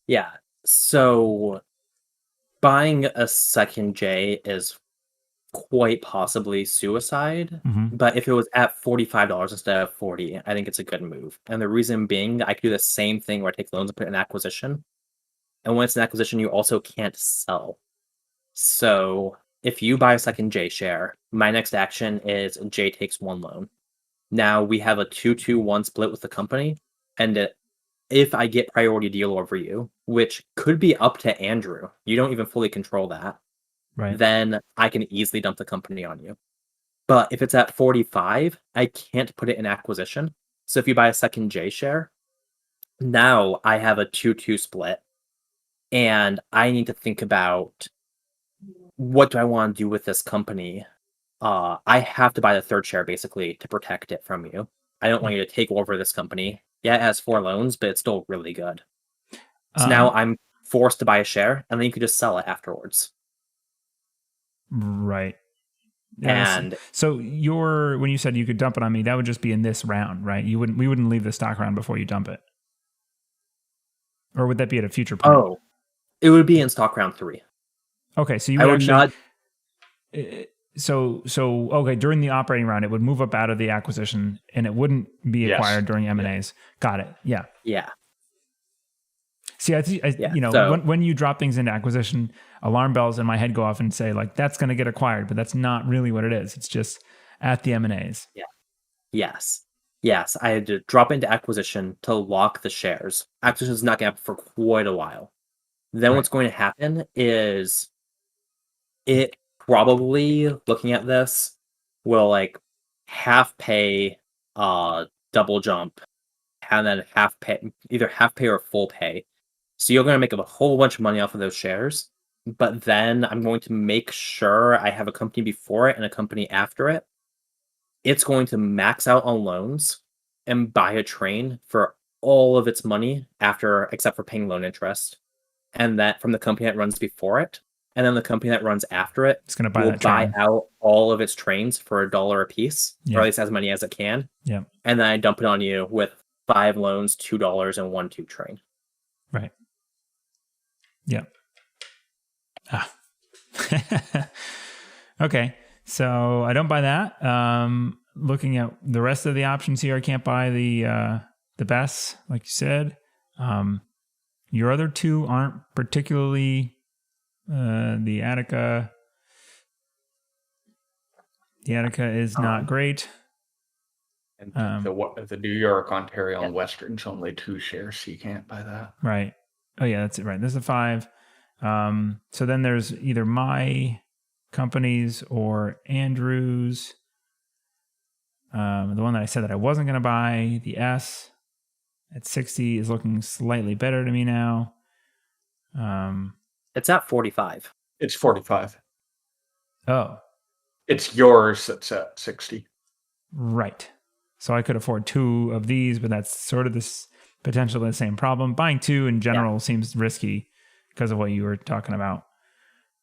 B: Yeah. So buying a second J is quite possibly suicide.
A: Mhm.
B: But if it was at $45 instead of 40, I think it's a good move. And the reason being, I could do the same thing where I take loans and put it in acquisition. And when it's an acquisition, you also can't sell. So if you buy a second J share, my next action is J takes one loan. Now we have a 2-2-1 split with the company, and if I get priority deal over you, which could be up to Andrew, you don't even fully control that,
A: Right.
B: then I can easily dump the company on you. But if it's at 45, I can't put it in acquisition. So if you buy a second J share, now I have a 2-2 split, and I need to think about what do I want to do with this company. I have to buy the third share basically to protect it from you. I don't want you to take over this company. Yeah, it has 4 loans, but it's still really good. So now I'm forced to buy a share, and then you could just sell it afterwards.
A: Right. Yeah,
B: And
A: so when you said you could dump it on me, that would just be in this round, right? We wouldn't leave the stock round before you dump it. Or would that be at a future point?
B: it would be in stock round 3.
A: Okay, so you would okay, during the operating round, it would move up out of the acquisition and it wouldn't be acquired during M&As. Got it. Yeah.
B: Yeah.
A: See, when you drop things into acquisition, alarm bells in my head go off and say, like, that's going to get acquired, but that's not really what it is. It's just at the M&As.
B: Yeah. Yes. I had to drop into acquisition to lock the shares. Acquisition is not going to happen for quite a while. Then what's going to happen is it probably, looking at this, will like half pay, double jump, and then either half pay or full pay. So you're going to make a whole bunch of money off of those shares, but then I'm going to make sure I have a company before it and a company after it. It's going to max out on loans and buy a train for all of its money except for paying loan interest. And that from the company that runs before it. And then the company that runs after it
A: It's going to
B: buy out all of its trains for $1 a piece,
A: Yeah.
B: or at least as many as it can.
A: Yeah.
B: And then I dump it on you with 5 loans, $2, and 1 tube train.
A: Right. Yeah. Okay. So I don't buy that. Looking at the rest of the options here, I can't buy the best, like you said. Your other two aren't particularly the Attica. The Attica is not great.
C: And the New York, Ontario, and Western's only 2 shares, so you can't buy that.
A: Right. Oh yeah, that's it. Right. This is a 5. So then there's either my companies or Andrew's. The one that I said that I wasn't going to buy, the S at 60 is looking slightly better to me now.
B: It's at 45.
C: It's 45.
A: Oh.
C: It's yours that's at 60.
A: Right. So I could afford 2 of these, but that's sort of this potentially the same problem. Buying 2 in general seems risky because of what you were talking about.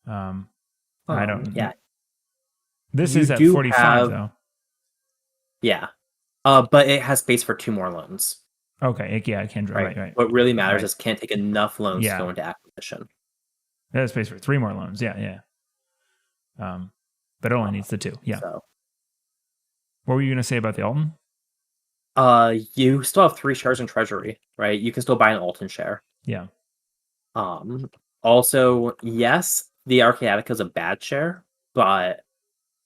A: I don't.
B: Yeah.
A: This is at 45 though.
B: Yeah. But it has space for 2 more loans.
A: Okay. Yeah, I can draw. Right.
B: What really matters is can't take enough loans to go into acquisition.
A: It has space for 3 more loans. Yeah. But it only needs the 2. Yeah.
B: So.
A: What were you going to say about the Alton?
B: You still have 3 shares in treasury, right? You can still buy an Alton share.
A: Yeah.
B: Also, yes, the Arcane Attica is a bad share, but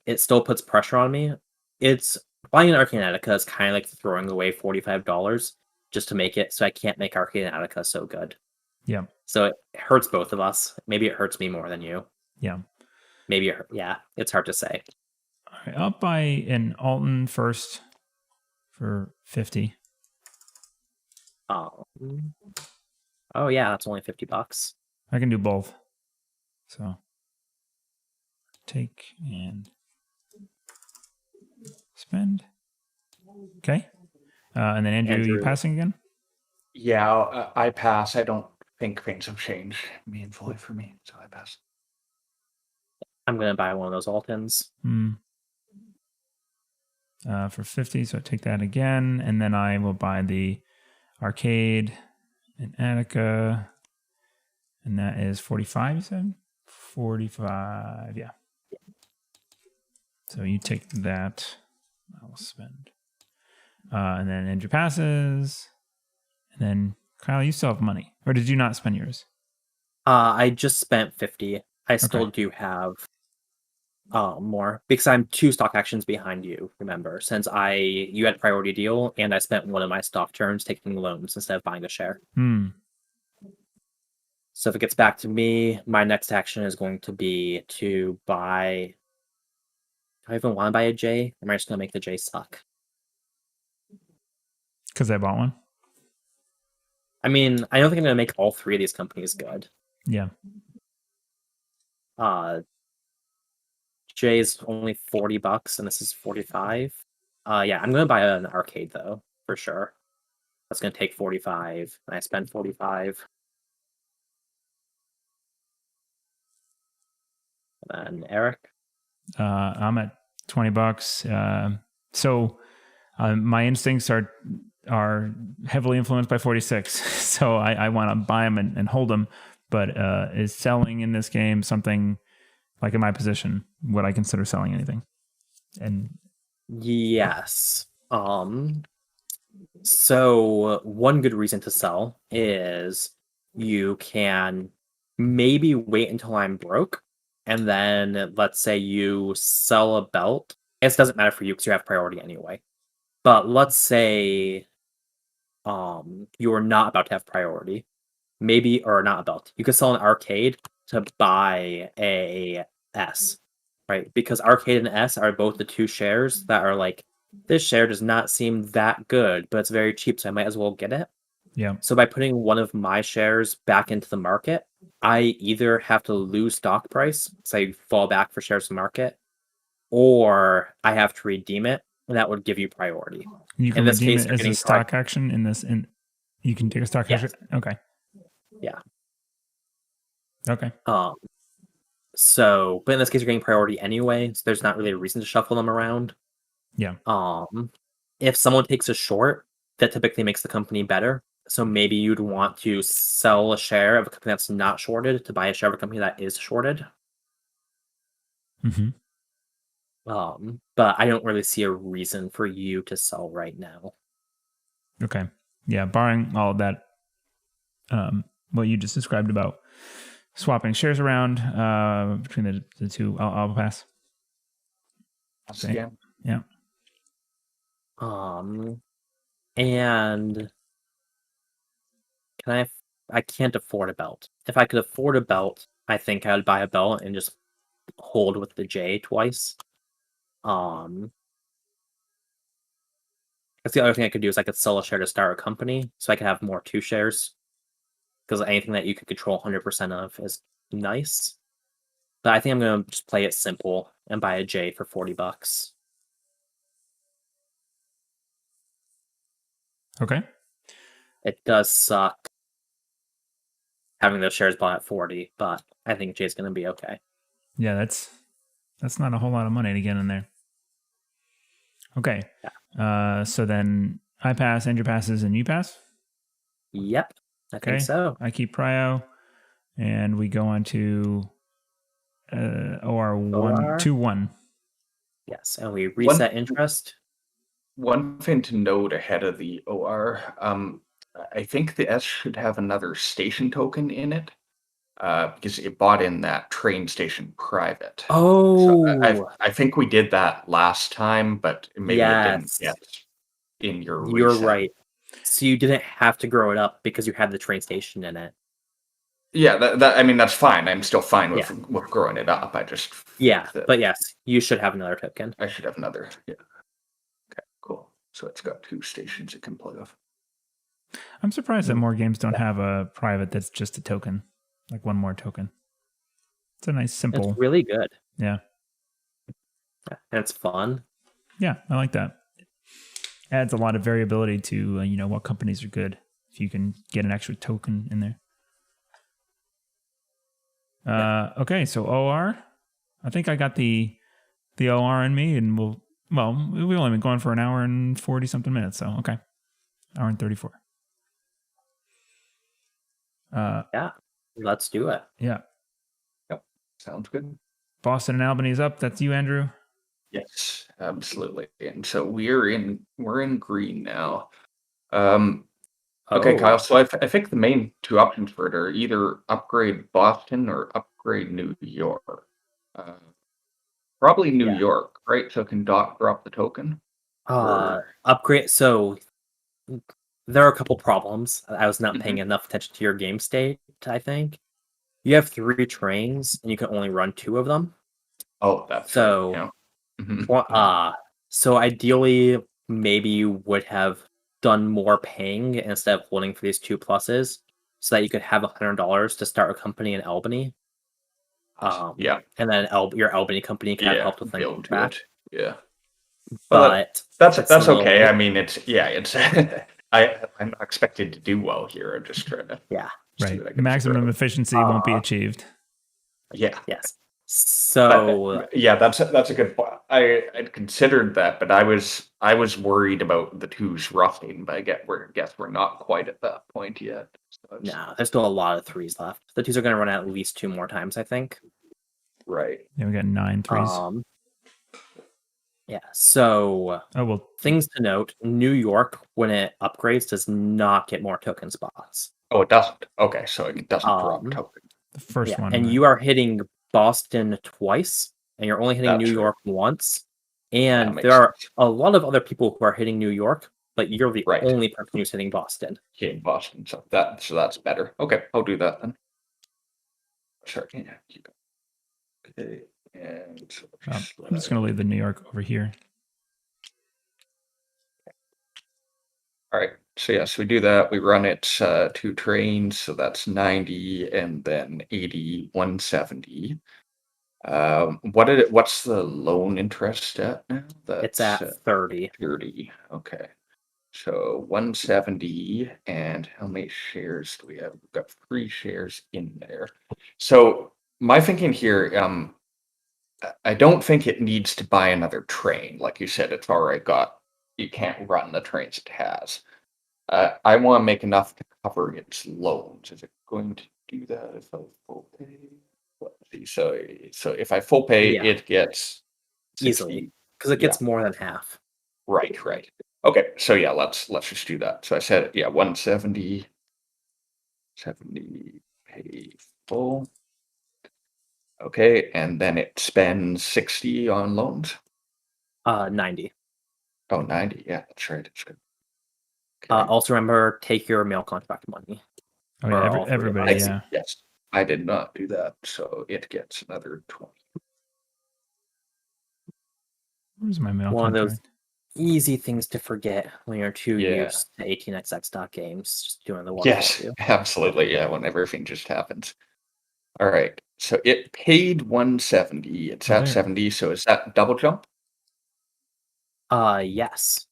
B: it still puts pressure on me. Buying an Arcane Attica is kind of like throwing away $45 just to make it so I can't make Arcane Attica so good.
A: Yeah.
B: So it hurts both of us. Maybe it hurts me more than you.
A: Yeah.
B: Maybe, it's hard to say.
A: All right, I'll buy an Alton first for 50.
B: Oh yeah, that's only $50.
A: I can do both. So take and spend. Okay. And then Andrew, you passing again?
C: Yeah, I pass. I don't think things have changed meaningfully for me, so I pass.
B: I'm going to buy one of those Altons.
A: For 50, so I take that again, and then I will buy the Arcade and Attica, and that is 45, you said? 45. Yeah. So you take that. I'll spend. And then Andrew passes. And then Kyle, you still have money. Or did you not spend yours?
B: I just spent 50. I still do have more because I'm 2 stock actions behind you, remember, since you had priority deal and I spent one of my stock turns taking loans instead of buying a share. So if it gets back to me, my next action is going to be to buy. Do I even want to buy a J? Or am I just going to make the J suck?
A: Because I bought one?
B: I mean, I don't think I'm going to make all 3 of these companies good.
A: Yeah.
B: J is only $40 and this is 45. Yeah, I'm going to buy an arcade though, for sure. That's going to take 45 and I spend 45. And Eric?
A: I'm at $20. So my instincts are heavily influenced by 46. So I want to buy them and hold them. But is selling in this game something like in my position? Would I consider selling anything? And
B: yes. So one good reason to sell is you can maybe wait until I'm broke, and then let's say you sell a belt. It doesn't matter for you because you have priority anyway. But let's say you're not about to have priority. Maybe, or not a belt. You could sell an arcade to buy a S, right? Because arcade and S are both the 2 shares that are like, this share does not seem that good, but it's very cheap, so I might as well get it.
A: yeah.
B: So by putting one of my shares back into the market, I either have to lose stock price, so I fall back for shares in the market, or I have to redeem it, and that would give you priority.
A: You can
B: in this
A: redeem
B: case,
A: it as a stock action in this. You can take a stock action. Okay.
B: Yeah.
A: Okay.
B: So, but in this case, you're getting priority anyway, so there's not really a reason to shuffle them around.
A: Yeah.
B: If someone takes a short, that typically makes the company better. So maybe you'd want to sell a share of a company that's not shorted to buy a share of a company that is shorted.
A: Mm-hmm.
B: But I don't really see a reason for you to sell right now.
A: Okay. Yeah. Barring all of that, what you just described about swapping shares around between the two, I'll pass.
C: Okay. Again.
A: Yeah.
B: And I can't afford a belt. If I could afford a belt, I think I would buy a belt and just hold with the J twice. That's the other thing I could do is I could sell a share to start a company, so I could have more 2 shares. Because anything that you could control 100% of is nice. But I think I'm gonna just play it simple and buy a J for $40.
A: Okay.
B: It does suck having those shares bought at 40, but I think J's gonna be okay.
A: Yeah, that's not a whole lot of money to get in there. Okay.
B: Yeah.
A: So then I pass, Andrew passes, and you pass?
B: Yep. I think so.
A: I keep prio, and we go on to OR 121.
B: Yes, and we reset interest.
C: One thing to note ahead of the OR, I think the S should have another station token in it. Because it bought in that train station private.
B: Oh,
C: so I think we did that last time, but maybe it didn't get in your reset.
B: You're right. So you didn't have to grow it up because you had the train station in it.
C: Yeah, I mean that's fine. I'm still fine with growing it up. I just
B: but yes, you should have another token.
C: I should have another. Yeah. Okay, cool. So it's got 2 stations it can play off.
A: I'm surprised that more games don't have a private that's just a token, like one more token. It's a nice, simple.
B: It's really good.
A: Yeah.
B: And it's fun.
A: Yeah, I like that. Adds a lot of variability to what companies are good if you can get an extra token in there. Okay, so OR. I think I got the OR in me, and we've only been going for an hour and 40 something minutes, so okay, hour and 34.
B: Yeah, let's do it.
A: Yeah.
C: Yep. Sounds good.
A: Boston and Albany is up. That's you, Andrew.
C: Yes, absolutely. And so we're in green now. Okay,
B: Oh,
C: Kyle. So I think the main two options for it are either upgrade Boston or upgrade New York. Uh, Probably New
B: Yeah.
C: York, right? So can Doc drop the token?
B: Upgrade. So there are a couple problems. I was not paying enough attention to your game state, I think. You have 3 trains, and you can only run 2 of them.
C: Oh, that's
B: So,
C: right. Yeah.
B: so ideally, maybe you would have done more paying instead of holding for these 2 pluses, so that you could have $100 to start a company in Albany.
C: Yeah.
B: And then your Albany company can have help with
C: build
B: linking
C: to
B: back.
C: it. Yeah. Well,
B: But
C: that's
B: it's a little
C: okay.
B: late.
C: I mean, it's I'm not expected to do well here. I'm just trying to
B: Yeah.
C: see
A: Right.
C: what I can
A: Maximum
C: figure out.
A: efficiency won't be achieved.
C: Yeah.
B: Yes. So
C: Yeah, that's a good point. I'd considered that, but I was worried about the twos roughing, but I guess we're not quite at that point yet. So
B: no, there's still a lot of 3s left. The 2s are going to run at least 2 more times, I think.
C: right.
A: Yeah, we got 9 threes.
B: Yeah. So
A: Oh well.
B: things to note: New York, when it upgrades, does not get more token spots.
C: Oh, it doesn't. Okay, so it doesn't drop token.
A: The first one.
B: And you are hitting Boston twice, and you're only hitting
C: That's
B: New
C: true.
B: York once. And
C: makes
B: there are
C: sense.
B: a lot of other people who are hitting New York, but you're the
C: Right.
B: only person who's hitting Boston.
C: Yeah, in Boston. So that's better. Okay, I'll do that then. Sorry. Yeah, keep going. Okay, and so
A: I'm just going to leave the New York over here.
C: all right. So yes, we do that. We run it 2 trains, so that's 90 and then 80, 170. What's the loan interest at now?
B: It's at 30.
C: 30. Okay. So 170, and how many shares do we have? We've got 3 shares in there. So my thinking here, I don't think it needs to buy another train. Like you said, it's already you can't run the trains it has. I want to make enough to cover its loans. Is it going to do that if I full pay? Let's see. So if I full pay,
B: Yeah.
C: it gets 60.
B: Easily, because it gets more than half.
C: Right. Okay, so yeah, let's just do that. So I said, 170, 70 pay full. Okay, and then it spends 60 on loans.
B: 90.
C: Oh, 90. Yeah, that's right. It's good.
B: Okay. Also remember, take your mail contract money.
A: Oh yeah, everybody. Yeah.
C: Yes, I did not do that, so it gets another 20.
A: Where's my mail
B: One
A: contract?
B: of those easy things to forget when you're too
C: Yeah.
B: used to 18xx games, just doing the work.
C: Yes, absolutely. Yeah, when everything just happens. All right, so it paid 170. It's at 70. So is that double jump?
B: Yes.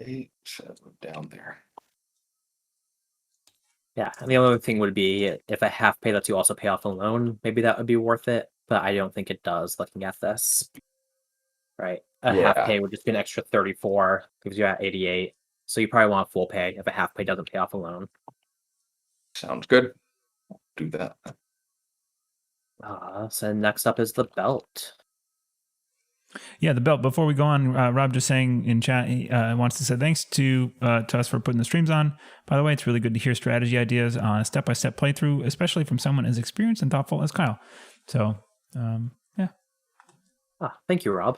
C: Okay, so down there.
B: Yeah, and the other thing would be if a half pay lets you also pay off a loan, maybe that would be worth it, but I don't think it does looking at this. Right. A half pay would just be an extra 34, gives you at 88. So you probably want full pay if a half pay doesn't pay off a loan.
C: Sounds good. I'll do that.
B: So next up is the belt.
A: Yeah, the belt. Before we go on, Rob just saying in chat, he wants to say thanks to us for putting the streams on. By the way, it's really good to hear strategy ideas on a step-by-step playthrough, especially from someone as experienced and thoughtful as Kyle. So, yeah.
B: Thank you, Rob.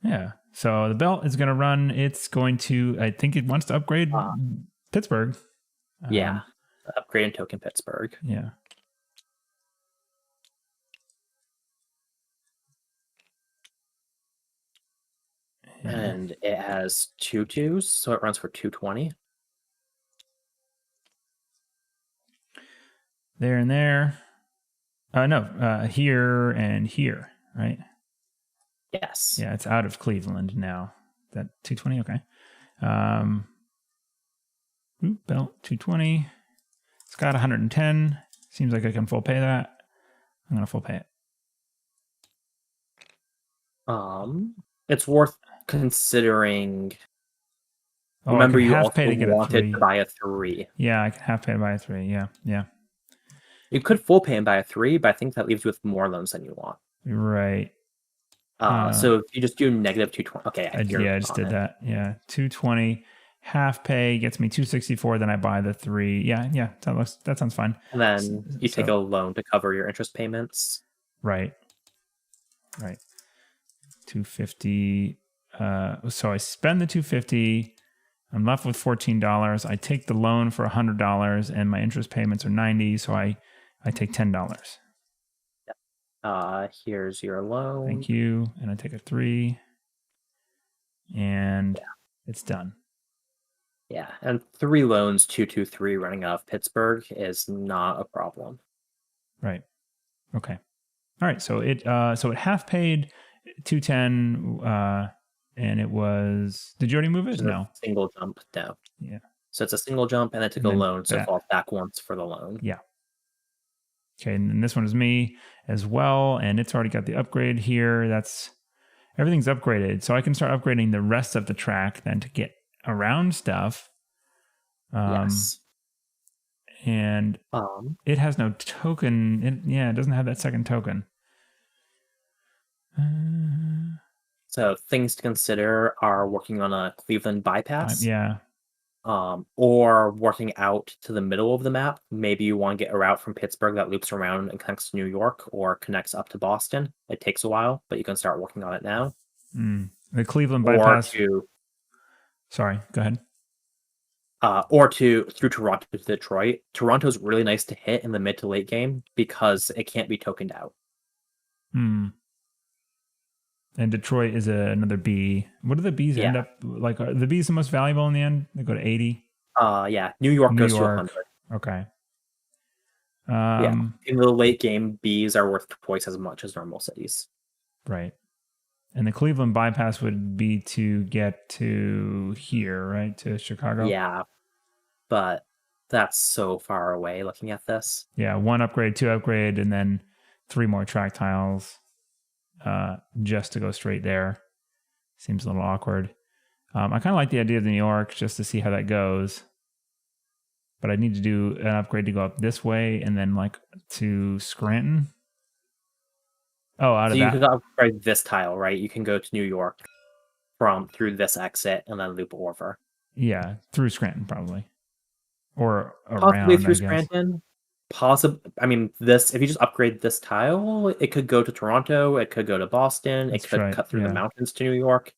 A: Yeah. So the belt is going to run. It's going to, I think it wants to upgrade Pittsburgh.
B: Upgrade and token Pittsburgh.
A: Yeah.
B: And it has 2 2s, so it runs for 220.
A: There and there. No, here and here, right?
B: Yes.
A: Yeah, it's out of Cleveland now. That 220, okay. Belt 220. It's got 110. Seems like I can full pay that. I'm gonna full pay it.
B: It's worth considering.
A: Oh,
B: Remember, you
A: half
B: also
A: pay to get
B: wanted
A: a 3.
B: to buy a 3.
A: Yeah, I can half pay to buy a 3. Yeah.
B: You could full pay and buy a 3, but I think that leaves you with more loans than you want.
A: Right.
B: So if you just do negative 220, okay,
A: I just did that. Yeah, 220 half pay gets me 264. Then I buy the 3. Yeah, that sounds fine.
B: And then you take a loan to cover your interest payments.
A: Right. 250. So I spend the 250. I'm left with $14. I take the loan for $100, and my interest payments are $90. So I take $10.
B: Here's your loan.
A: Thank you. And I take a 3, and it's done.
B: Yeah, and 3 loans, 223 running out of Pittsburgh is not a problem.
A: Right. Okay. All right. So it half paid 210, and it was. Did you already move it?
B: Just
A: No.
B: Single jump. No.
A: Yeah.
B: So it's a single jump, and then took a loan, so it falls back once for the loan.
A: Yeah. Okay, and then this one is me as well, and it's already got the upgrade here. Everything's upgraded, so I can start upgrading the rest of the track then to get around stuff.
B: Yes.
A: And it has no token. It doesn't have that second token.
B: So things to consider are working on a Cleveland bypass.
A: Yeah.
B: Or working out to the middle of the map. Maybe you want to get a route from Pittsburgh that loops around and connects to New York or connects up to Boston. It takes a while, but you can start working on it now.
A: The Cleveland bypass. Sorry, go ahead.
B: Or through Toronto to Detroit. Toronto's really nice to hit in the mid to late game because it can't be tokened out.
A: And Detroit is another B. What do the Bs end up like? Are the Bs the most valuable in the end? They go to 80.
B: Yeah. New York goes to 100.
A: Okay.
B: In the late game, Bs are worth twice as much as normal cities.
A: Right. And the Cleveland bypass would be to get to here, right? To Chicago?
B: Yeah. But that's so far away looking at this.
A: Yeah. 1 upgrade, 2 upgrade, and then 3 more track tiles just to go straight there. Seems a little awkward. I kind of like the idea of New York just to see how that goes. But I need to do an upgrade to go up this way and then like to Scranton. Oh, out of that.
B: So you can upgrade this tile, right? You can go to New York through this exit and then loop over.
A: Yeah, through Scranton probably. Or
B: possibly
A: around,
B: through Scranton. I mean, if you just upgrade this tile, it could go to Toronto, it could go to Boston, it could cut through the mountains to New York.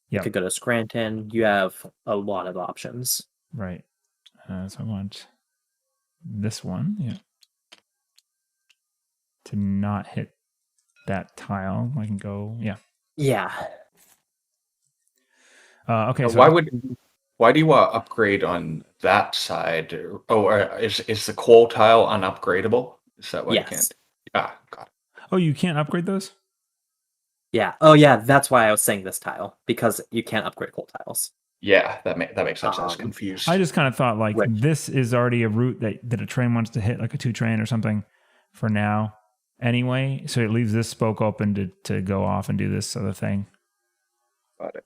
B: It could go to Scranton. You have a lot of options.
A: Right. So I want this one, to not hit that tile. I can go,
B: Yeah.
A: Okay. So
C: why do you want to upgrade on that side? Is the coal tile unupgradable? Is that why you can't? Got it.
A: Oh, you can't upgrade those?
B: Yeah. Oh, yeah. That's why I was saying this tile, because you can't upgrade coal tiles.
C: Yeah, that makes sense. I was confused.
A: I just kind of thought like this is already a route that a train wants to hit, like a 2 train or something for now anyway. So it leaves this spoke open to go off and do this other thing.
C: Got it.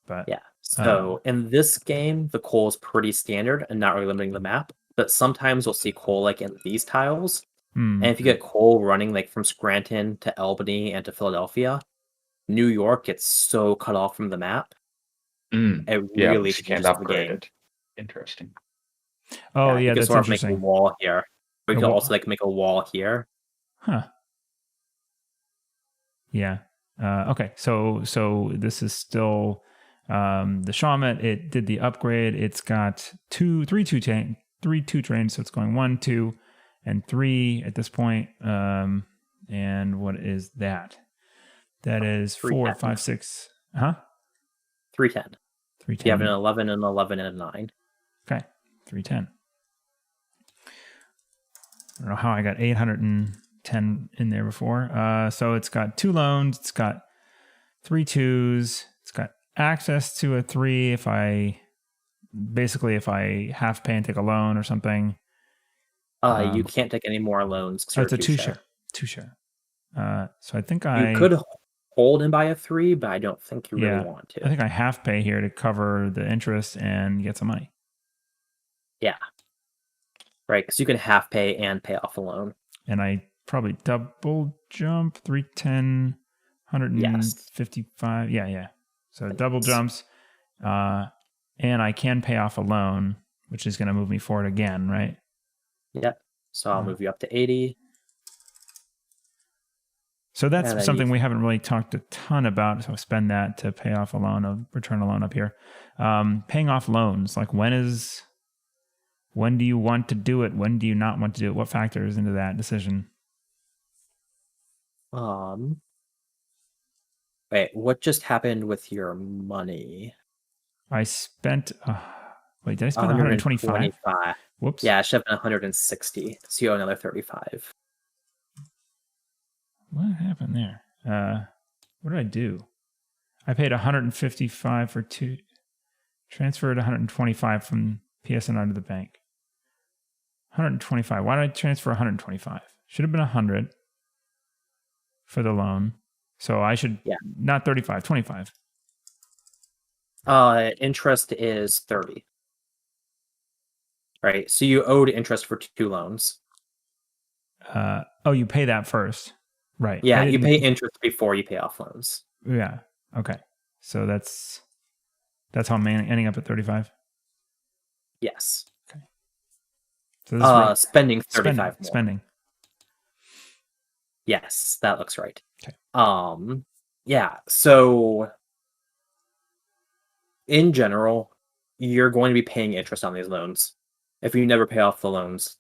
A: But
B: yeah. So in this game, the coal is pretty standard and not really limiting the map. But sometimes we'll see coal like in these tiles. And if you get coal running like from Scranton to Albany and to Philadelphia, New York gets so cut off from the map. It really
C: can't upgrade it. Interesting.
A: Oh yeah, that's
B: sort of
A: interesting.
B: Make a wall here. We can also like make a wall here.
A: Huh. Yeah. Okay. So this is still the Shawmut. It did the upgrade. It's got three two trains. So it's going 1, 2, and 3 at this point. And what is that? That is 4, 5, 6.
B: 310.
A: 310.
B: You have an 11, an 11, and a 9.
A: Okay. 310. I don't know how I got 810 in there before. So it's got 2 loans. It's got 3 2s. It's got access to a 3 if I half pay and take a loan or something.
B: You can't take any more loans.
A: It's a 2 share. 2 share. So I think
B: you could hold and buy a 3, but I don't think you really want to.
A: I think I half pay here to cover the interest and get some money.
B: Yeah. right? Because you can half pay and pay off a loan.
A: And I probably double jump 310,
B: Yes.
A: 155. Yeah. So double jumps. And I can pay off a loan, which is going to move me forward again, right?
B: Yep. So I'll move you up to 80.
A: So
B: And
A: that's
B: then
A: something we haven't really talked a ton about. So spend that to pay off a loan, return a loan up here. Paying off loans, like when do you want to do it? When do you not want to do it? What factors into that decision?
B: Wait, what just happened with your money?
A: I spent. Wait, did I spend 125?
B: 125.
A: Whoops.
B: Yeah, it should have been 160. So you owe another 35.
A: What happened there? What did I do? I paid 155 for two. Transferred 125 from PSNR to the bank. 125. Why did I transfer 125? Should have been 100 for the loan. So I should not 35, 25.
B: Interest is 30. Right. So you owed interest for 2 loans.
A: You pay that first. Right.
B: Yeah, you pay interest before you pay off loans.
A: Yeah. Okay. So that's how I'm ending up at 35.
B: Yes.
A: Okay. So this is
B: spending 35 more.
A: Spending.
B: Yes, that looks right.
A: Okay.
B: Yeah. So in general, you're going to be paying interest on these loans. If you never pay off the loans,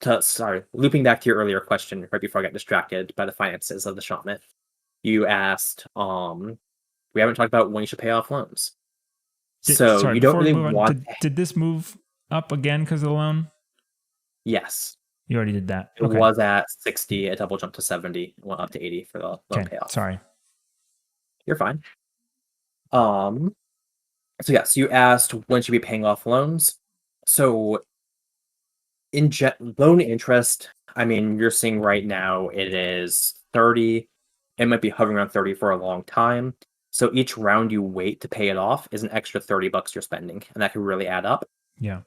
B: looping back to your earlier question right before I got distracted by the finances of the shaman, you asked, we haven't talked about when you should pay off loans. You don't really want.
A: Did this move up again because of the loan?
B: Yes.
A: You already did that.
B: It was at 60, it double jumped to 70, went up to 80 for the loan payoff.
A: Sorry.
B: You're fine. So you asked when should we be paying off loans. So loan interest, I mean, you're seeing right now it is 30. It might be hovering around 30 for a long time. So each round you wait to pay it off is an extra $30 you're spending, and that can really add up.
A: Yeah.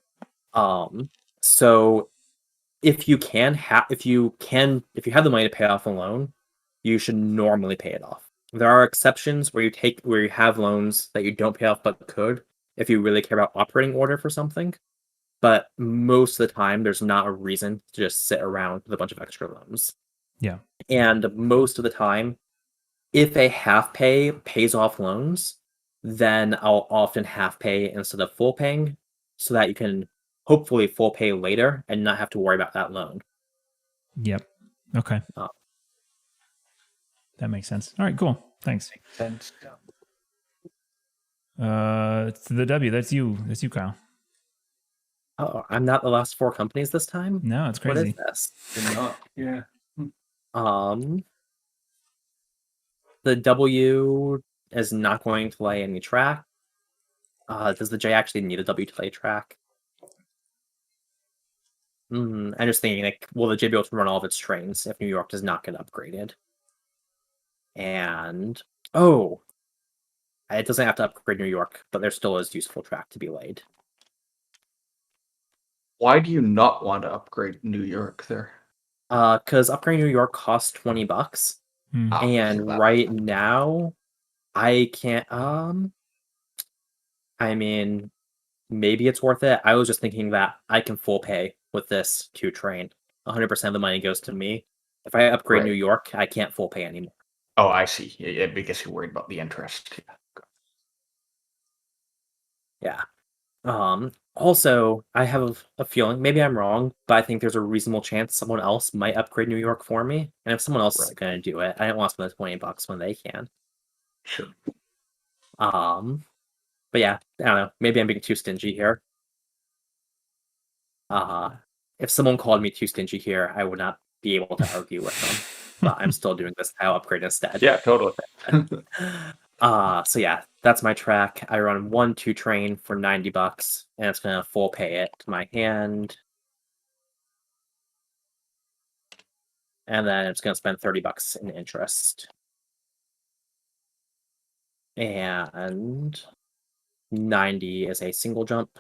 B: So if you have the money to pay off a loan, you should normally pay it off. There are exceptions where you have loans that you don't pay off but could if you really care about operating order for something. But most of the time, there's not a reason to just sit around with a bunch of extra loans.
A: Yeah.
B: And most of the time, if a half pay pays off loans, then I'll often half pay instead of full paying so that you can hopefully full pay later and not have to worry about that loan.
A: Yep. Okay. That makes sense. All right, cool. Thanks.
C: Makes sense.
A: It's the W. That's you, Kyle.
B: Oh, I'm not the last 4 companies this time?
A: No, it's crazy.
B: What is this?
C: You're not. Yeah.
B: The W is not going to lay any track. Does the J actually need a W to lay track? I'm just thinking, like, will the J be able to run all of its trains if New York does not get upgraded? And it doesn't have to upgrade New York, but there still is useful track to be laid.
C: Why do you not want to upgrade New York there?
B: Because upgrading New York costs $20. And right now, I can't. I mean, maybe it's worth it. I was just thinking that I can full pay with this 2 train. 100% of the money goes to me. If I upgrade New York, I can't full pay anymore.
C: Oh, I see. Yeah, because you're worried about the interest.
B: Yeah. Also, I have a feeling, maybe I'm wrong, but I think there's a reasonable chance someone else might upgrade New York for me. And if someone else is going to do it, I don't want to spend $20 when they can.
C: Sure.
B: But yeah, I don't know. Maybe I'm being too stingy here. If someone called me too stingy here, I would not be able to argue with them. But I'm still doing this. I'll upgrade instead.
C: Yeah, totally.
B: So yeah, that's my track. I run 1-2 train for $90, and it's gonna full pay it to my hand. And then it's gonna spend $30 in interest. And 90 is a single jump.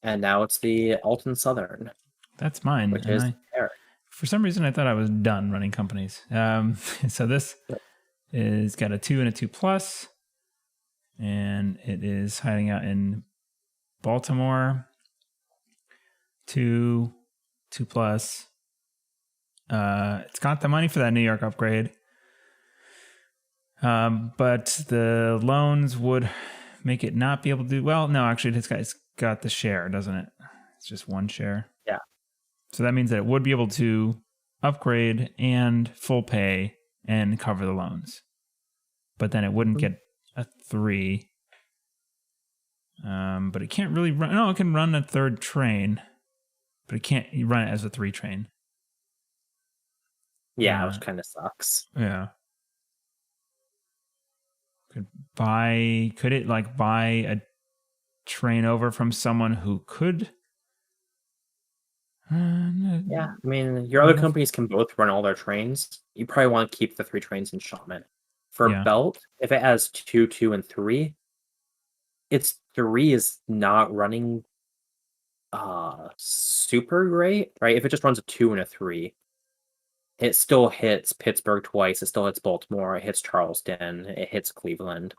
B: And now it's the Alton Southern,
A: That's mine.
B: which
A: And
B: is Eric.
A: for some reason, I thought I was done running companies. So this is got a 2 and a 2+, and it is hiding out in Baltimore. 2+. It's got the money for that New York upgrade. But the loans would make it not be able to do well. No, actually, it's got the share, doesn't it? It's just one share.
B: Yeah.
A: So that means that it would be able to upgrade and full pay and cover the loans. But then it wouldn't get a 3. But it can't really run. No, it can run a 3rd train, but it can't run it as a 3 train.
B: Yeah, which kind of sucks.
A: Yeah. Could it like buy a train over from someone who could?
B: Yeah, I mean, your other companies can both run all their trains. You probably want to keep the 3 trains in Shaman. For Belt, if it has 2, 2, and 3, its 3 is not running super great, right? If it just runs a 2 and a 3, it still hits Pittsburgh twice, it still hits Baltimore, it hits Charleston, it hits Cleveland.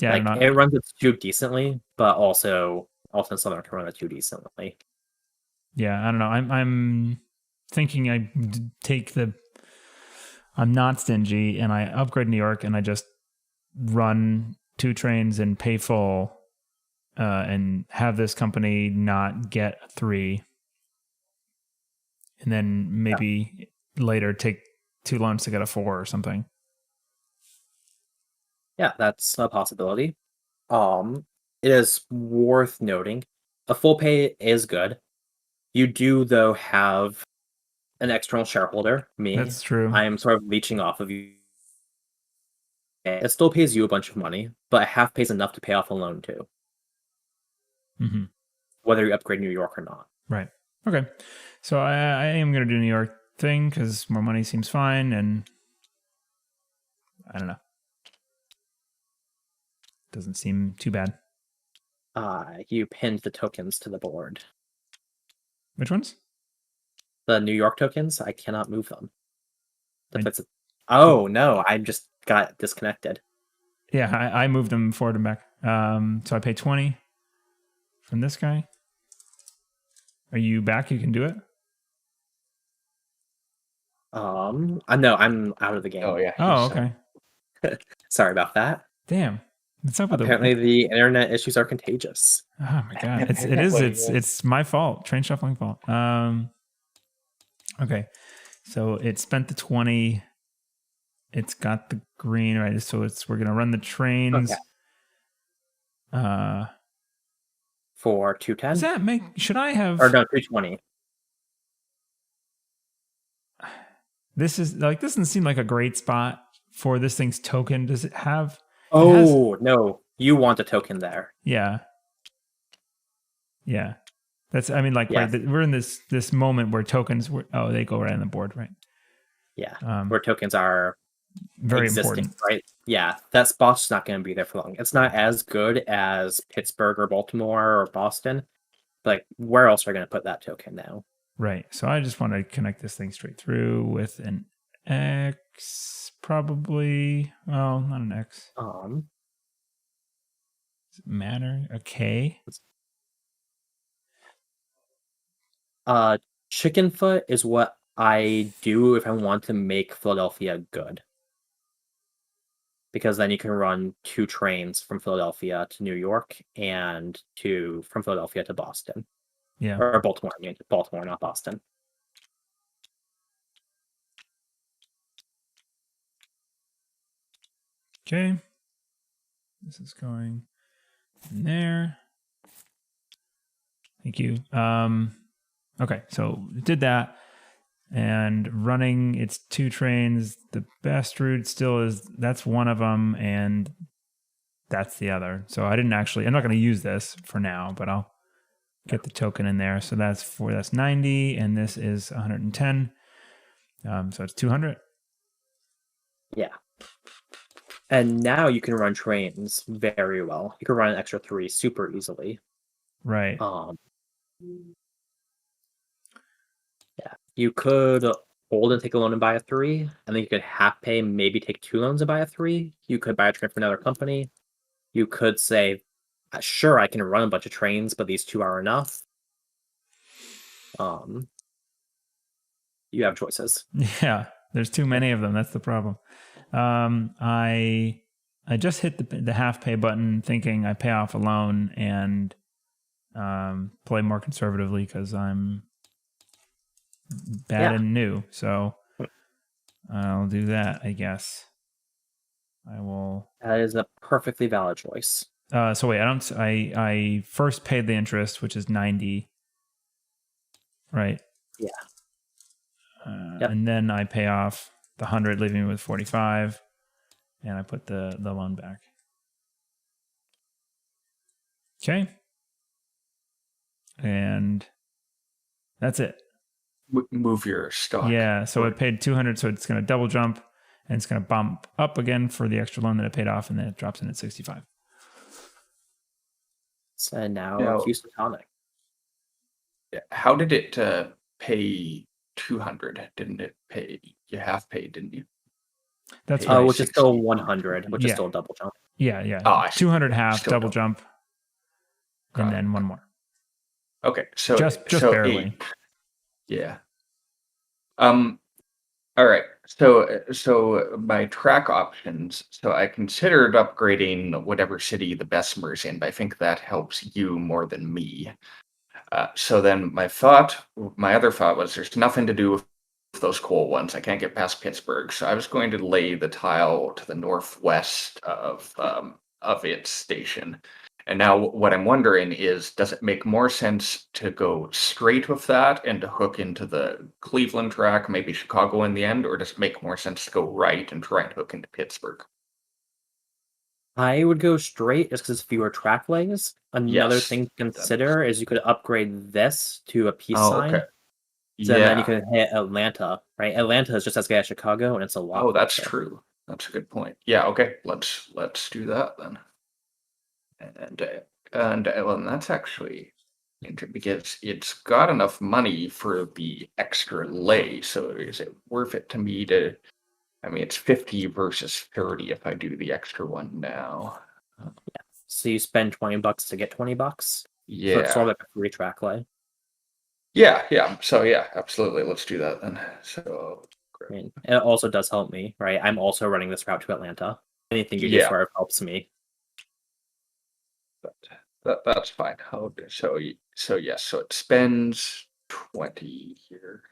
A: Yeah,
B: like, it runs its 2 decently, but also Southern can run the 2 decently.
A: Yeah, I don't know. I'm thinking I'm not stingy and I upgrade New York and I just run 2 trains and pay full and have this company not get a 3. And then maybe later take 2 loans to get a 4 or something.
B: Yeah, that's a possibility. It is worth noting, a full pay is good. You do, though, have an external shareholder, me.
A: That's true.
B: I am sort of leeching off of you. It still pays you a bunch of money, but half pays enough to pay off a loan too.
A: Mm-hmm.
B: Whether you upgrade New York or not.
A: Right. Okay. So I am going to do New York thing because more money seems fine, and I don't know. Doesn't seem too bad.
B: You pinned the tokens to the board.
A: Which ones?
B: The New York tokens, I cannot move them. Oh, no, I just got disconnected.
A: Yeah, I moved them forward and back. So I pay 20 from this guy. Are you back? You can do it?
B: No, I'm out of the game.
C: Oh, yeah.
A: Oh, okay.
B: Sorry about that.
A: Damn. What's up with
B: Apparently the internet issues are contagious.
A: Oh my god. It's my fault. Train shuffling fault. Okay. So it spent the 20. It's got the green, right? So we're gonna run the trains.
B: Okay. For 210.
A: Does that make should I have
B: or no 220?
A: This doesn't seem like a great spot for this thing's token. Does it have
B: no, you want a token there.
A: Yeah. That's right, we're in this moment where tokens they go right on the board, right?
B: Yeah. Where tokens are
A: very
B: existing,
A: important,
B: right? Yeah, that spot's not going to be there for long. It's not as good as Pittsburgh or Baltimore or Boston. Like, where else are they going to put that token now?
A: Right. So I just want to connect this thing straight through with an X, probably. Well, not an X. Does it matter? A K?
B: Chicken foot is what I do if I want to make Philadelphia good. Because then you can run 2 trains from Philadelphia to New York and from Philadelphia to Boston.
A: Yeah.
B: Or Baltimore. I mean, Baltimore, not Boston.
A: Okay. This is going in there. Thank you. Okay, so it did that. And running its 2 trains, the best route still that's one of them, and that's the other. So I'm not going to use this for now, but I'll get the token in there. So that's 90, and this is 110. So it's 200.
B: Yeah. And now you can run trains very well. You can run an extra 3 super easily.
A: Right.
B: Yeah. You could hold and take a loan and buy a 3, and then you could half pay, maybe take 2 loans and buy a 3. You could buy a train from another company. You could say, sure, I can run a bunch of trains, but these 2 are enough. You have choices.
A: Yeah, there's too many of them. That's the problem. I just hit the half pay button, thinking I pay off a loan and play more conservatively because I'm bad and new. So I'll do that, I guess. I will.
B: That is a perfectly valid choice.
A: So wait, I first paid the interest, which is 90, right?
B: Yeah.
A: Yep. And then I pay off the 100, leaving me with 45, and I put the loan back. Okay. And that's it.
C: Move your stock.
A: Yeah, so it paid 200, so it's going to double jump, and it's going to bump up again for the extra loan that it paid off, and then it drops in at 65.
B: And now Houston Tonic.
C: How did it pay 200? Didn't it pay? You half paid, didn't you?
A: That's right.
B: Which is still 100, which is still a double jump.
A: Yeah.
C: Oh,
A: 200 half, double jump, and then one more.
C: Okay, so
A: just barely.
C: 8. Yeah. All right. So my track options. So I considered upgrading whatever city the Bessemer's in, but I think that helps you more than me. So then my other thought was there's nothing to do with those coal ones. I can't get past Pittsburgh, so I was going to lay the tile to the northwest of its station. And now what I'm wondering is, does it make more sense to go straight with that and to hook into the Cleveland track, maybe Chicago in the end, or does it make more sense to go right and try and hook into Pittsburgh?
B: I would go straight just because fewer track lays. Another thing to consider is you could upgrade this to a peace sign.
C: Okay.
B: So then you can hit Atlanta, right? Atlanta is just as good as Chicago, and it's a lot.
C: Oh, that's true. That's a good point. Yeah. Okay. Let's do that then. And that's actually interesting because it's got enough money for the extra lay. So is it worth it to me to? I mean, it's 50 versus 30 if I do the extra one now.
B: Yeah. So you spend $20 to get $20.
C: Yeah.
B: So it's sort of like a free track lay.
C: Yeah. So yeah, absolutely. Let's do that then. So
B: I mean, it also does help me, right? I'm also running this route to Atlanta. Anything you do sort of helps me.
C: But that's fine. So yes. So it spends 20 here.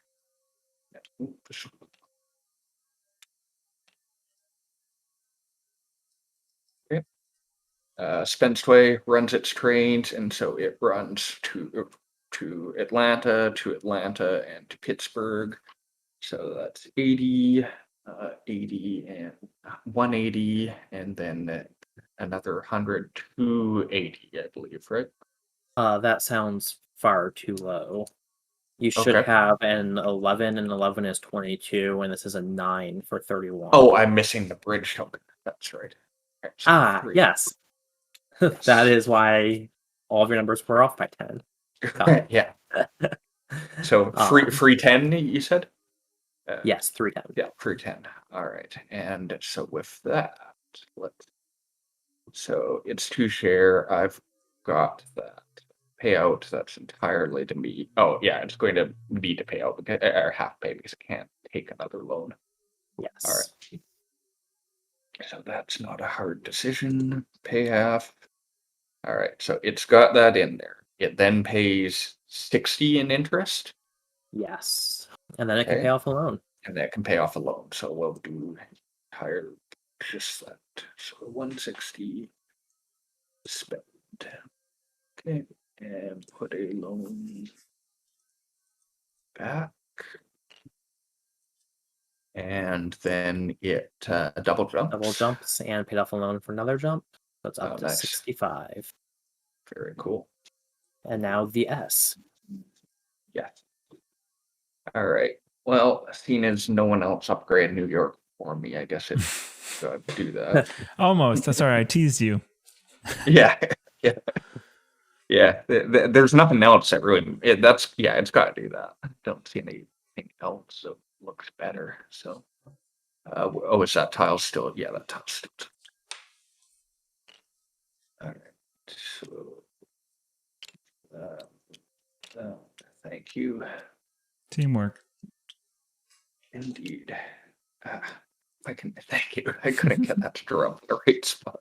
C: Spends 20, runs its trains, and so it runs to Atlanta, and to Pittsburgh. So that's 80, 80, and 180, and then another 100 to 80, I believe, right?
B: That sounds far too low. You should have an 11, and 11 is 22, and this is a 9 for 31.
C: Oh, I'm missing the bridge token. That's right.
B: So yes. That is why all of your numbers were off by 10.
C: Yeah. So free 10, you said?
B: Yes, 310.
C: Yeah, free 10. All right. And so with that, so it's 2 share. I've got that payout. That's entirely to me. Oh yeah, it's going to need to pay out or half pay because I can't take another loan.
B: Yes.
C: All right. So that's not a hard decision. Pay half. All right. So it's got that in there. It then pays 60 in interest.
B: Yes. And then it can pay off a loan.
C: And that can pay off a loan. So we'll do higher just that. So 160 spend. Okay. And put a loan back. And then it double jumps.
B: Double jumps and paid off a loan for another jump. So it's up to 65.
C: Very cool.
B: And now the S.
C: Yeah. All right. Well, seeing as no one else upgraded New York for me. I guess it do that.
A: Almost. Sorry, I teased you.
C: Yeah, yeah, yeah. There's nothing else that really. It's got to do that. I don't see anything else that looks better. So, is that tile still? Yeah, that tile's still. All right. So, thank you.
A: Teamwork.
C: Indeed. Thank you. I couldn't get that to draw up the right spot.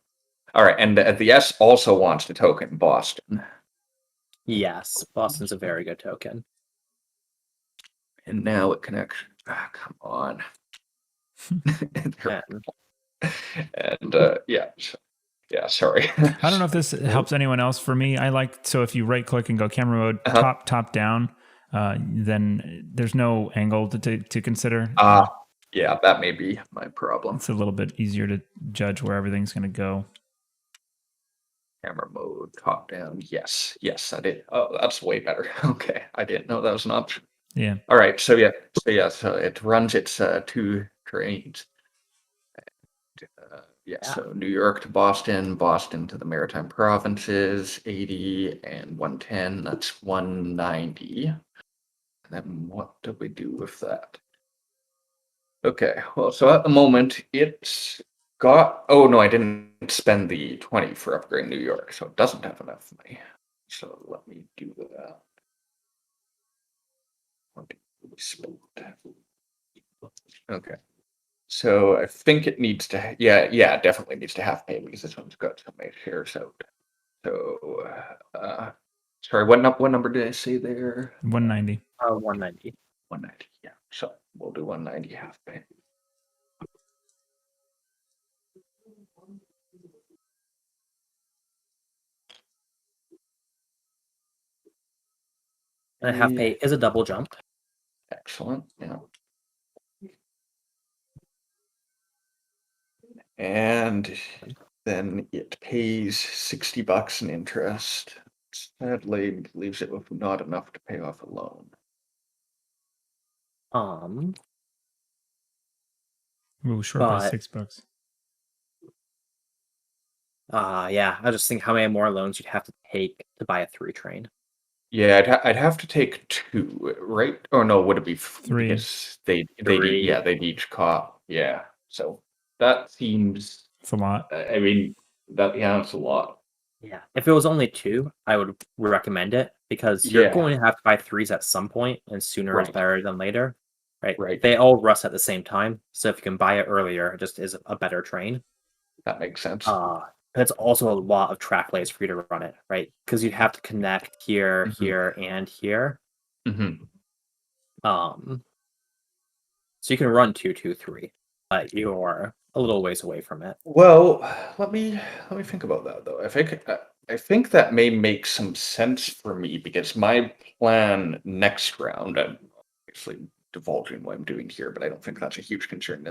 C: All right, and the S also wants to token Boston.
B: Yes, Boston's a very good token.
C: And now it connects. Come on. Yeah, sorry.
A: I don't know if this helps anyone else. For me, so if you right click and go camera mode, top down, then there's no angle to consider.
C: Yeah, that may be my problem.
A: It's a little bit easier to judge where everything's going to go.
C: Camera mode, top down. Yes, I did. Oh, that's way better. Okay, I didn't know that was an option.
A: Yeah.
C: All right. So it runs its 2 trains. So New York to Boston, Boston to the Maritime Provinces, 80 and 110. That's 190. And then what do we do with that? Okay. Well, so at the moment it's got. Oh no, I didn't spend the 20 for upgrading New York, so it doesn't have enough money. So let me do that. Okay. So I think it needs to, it definitely needs to half pay because this one's got so many shares out. So, sorry, what number did I say there?
A: 190.
B: 190.
C: 190, yeah. So we'll do 190 half pay.
B: And half pay is a double jump.
C: Excellent, yeah. And then it pays $60 in interest. Sadly, leaves it with not enough to pay off a loan.
A: Ooh, short by $6.
B: Yeah. I just think how many more loans you'd have to take to buy a 3 train.
C: Yeah, I'd have to take 2, right? Or no, would it be
A: 3?
C: Because they'd each cop. Yeah, so that seems.
A: It's a lot.
C: I mean, that's a lot.
B: Yeah, if it was only 2, I would recommend it because you're going to have to buy 3s at some point, and sooner is better than later. Right. They all rust at the same time, so if you can buy it earlier, it just is a better train.
C: That makes sense.
B: It's also a lot of track lays for you to run it, right? Because you'd have to connect here, here, and here.
C: Mm-hmm.
B: So you can run 2, 2, 3, but you're a little ways away from it.
C: Well, let me think about that though. I think that may make some sense for me because my plan next round, I'm obviously divulging what I'm doing here, but I don't think that's a huge concern.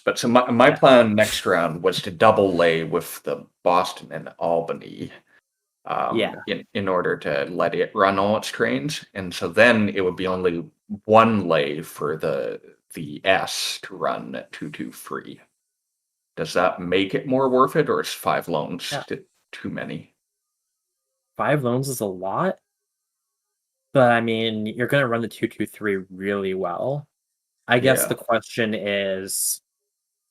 C: But so my plan next round was to double lay with the Boston and Albany, in order to let it run all its trains, and so then it would be only 1 lay for the S to run at 2 free. Does that make it more worth it, or is 5 loans too many?
B: 5 loans is a lot. But I mean, you're going to run the 2, 2, 3 really well. I guess the question is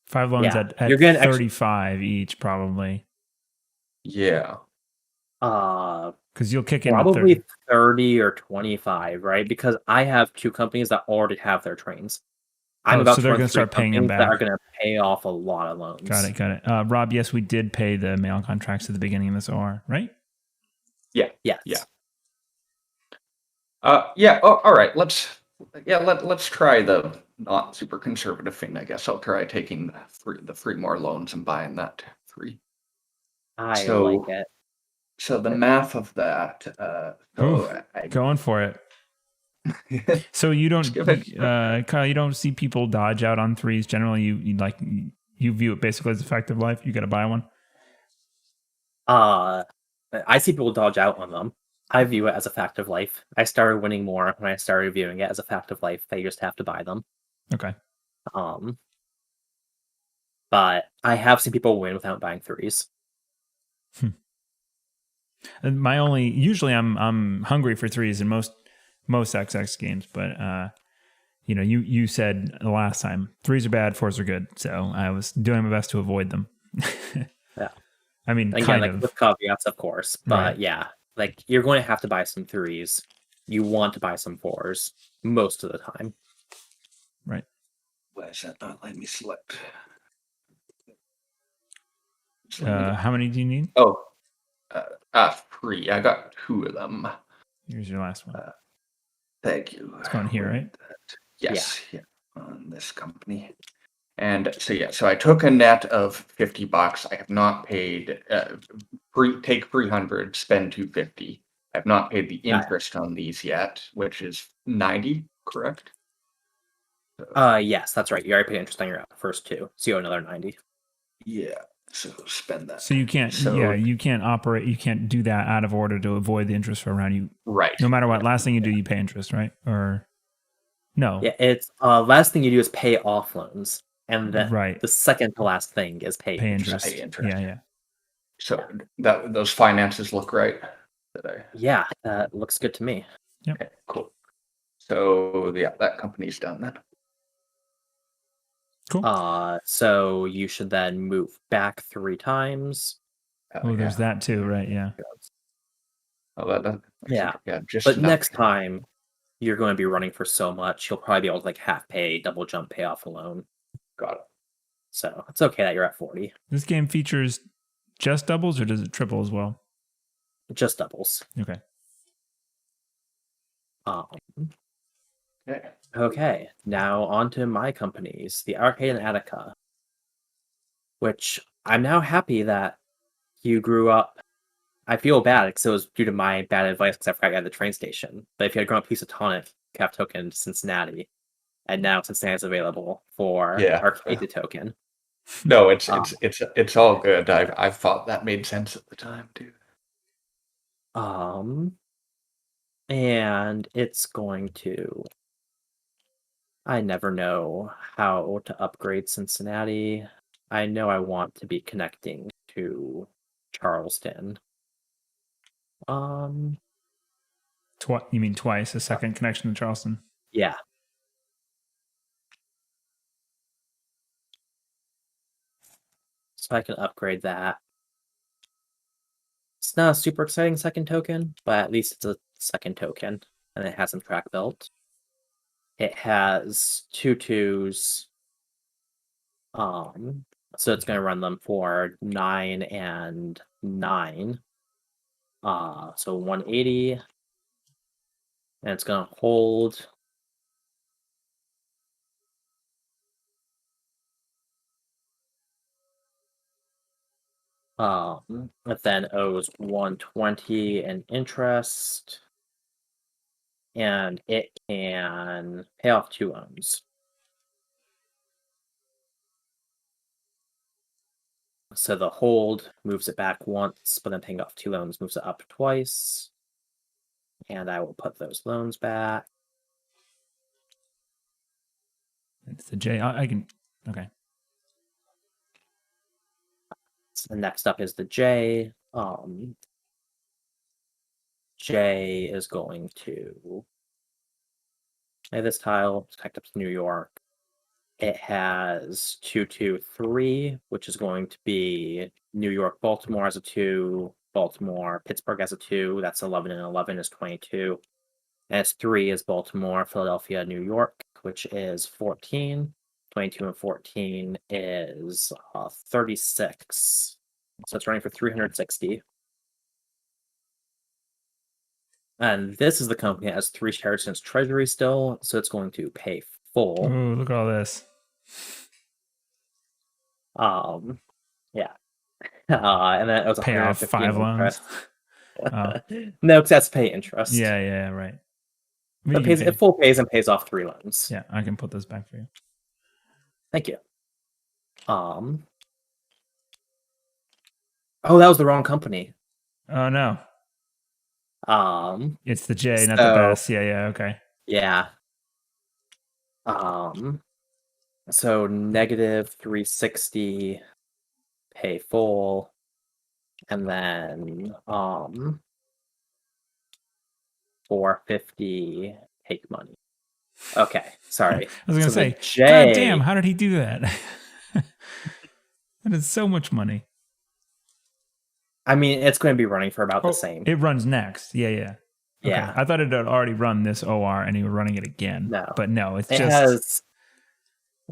A: 5 loans at you're 35 each, probably.
C: Yeah.
A: Because you'll kick in
B: probably 30 or 25, right? Because I have 2 companies that already have their trains. I'm about
A: so they're going to start paying them back.
B: That are going to pay off a lot of loans.
A: Got it. Rob, yes, we did pay the mail contracts at the beginning of this OR, right?
C: Yeah.
B: Yes.
C: Yeah. All right. Let's try the not super conservative thing. I guess I'll try taking the 3 more loans and buying that 3.
B: I like it.
C: So the math of that.
A: Going for it. So you don't, Kyle, you don't see people dodge out on 3s. Generally, you view it basically as a fact of life. You got to buy one.
B: I see people dodge out on them. I view it as a fact of life. I started winning more when I started viewing it as a fact of life. They just have to buy them.
A: Okay.
B: but I have seen people win without buying 3s.
A: And usually I'm hungry for 3s in most XX games, but you said the last time 3s are bad, 4s are good, so I was doing my best to avoid them.
B: Yeah.
A: I mean,
B: Again,
A: kind
B: like
A: of
B: with caveats, of course, but
A: Right.
B: yeah, like you're going to have to buy some 3s. You want to buy some 4s most of the time.
A: Right.
D: Why is that not letting me select?
A: How many do you need?
C: Oh, 3. I got 2 of them.
A: Here's your last one.
D: Thank you.
A: It's going here, right?
C: Yes, yeah, on this company. And so I took a net of $50. I have not paid take 300, spend 250. I have not paid the interest on these yet, which is 90, correct?
B: Yes, that's right. You already paid interest on your first 2, so you owe another 90.
D: Yeah. So spend that.
A: So you can't. You can't operate. You can't do that out of order to avoid the interest for around you.
C: Right.
A: No matter what. Last thing you do, you pay interest, right? Or no?
B: Yeah, it's last thing you do is pay off loans, and then
A: Right.
B: the second to last thing is pay interest.
C: Pay interest.
A: Yeah.
C: So those finances look right.
B: Yeah, that looks good to me.
A: Yep.
C: Okay, cool. So yeah, that company's done then.
A: Cool.
B: So you should then move back 3 times.
A: Oh, there's that too, right? Yeah.
C: Oh, that doesn't.
B: Yeah.
C: Just
B: But
C: enough.
B: next time you're going to be running for so much, you'll probably be able to like half pay, double jump, pay off a loan.
C: Got it.
B: So it's okay that you're at 40.
A: This game features just doubles, or does it triple as well?
B: Just doubles.
A: Okay.
B: Okay, now on to my companies, the Arcane Attica, which I'm now happy that you grew up. I feel bad because it was due to my bad advice because I forgot you had the train station. But if you had grown up Pusatonic, you have token to Cincinnati, and now Cincinnati's available for Arcade token.
C: No, it's all good. I thought that made sense at the time too.
B: And it's going to. I never know how to upgrade Cincinnati. I know I want to be connecting to Charleston.
A: You mean twice? A second connection to Charleston?
B: Yeah. So I can upgrade that. It's not a super exciting second token, but at least it's a second token, and it has some track built. It has 2 2s. So it's going to run them for 9 and 9. So 180. And it's going to hold. It then owes 120 in interest. And it can pay off 2 loans. So the hold moves it back once, but then paying off 2 loans moves it up twice. And I will put those loans back.
A: It's the J. I can. Okay.
B: So next up is the J. J is going to play this tile. It's connected up to New York. It has 2 2 3, which is going to be New York, Baltimore as a 2, Baltimore, Pittsburgh as a 2. That's 11 and 11 is 22. And its 3 is Baltimore, Philadelphia, New York, which is 14. 22 and 14 is 36. So it's running for 360. And this is the company that has 3 shares in its treasury still, so it's going to pay full.
A: Ooh, look at all this.
B: Yeah. And then it was
A: pay off 5 loans.
B: No, because that's pay interest.
A: Yeah, right.
B: It full pays and pays off 3 loans.
A: Yeah, I can put those back for you.
B: Thank you. Oh, that was the wrong company.
A: Oh no. It's the J, not the best. Yeah, okay.
B: Yeah. So negative 360 pay full, and then 450 take money. Okay, sorry.
A: I was gonna
B: So the
A: say,
B: J,
A: God damn, how did he do that? That is so much money.
B: I mean, it's going to be running for about the same.
A: It runs next. Yeah. Okay.
B: Yeah.
A: I thought it had already run this OR and he was running it again.
B: No.
A: But no, it's
B: It
A: just
B: has,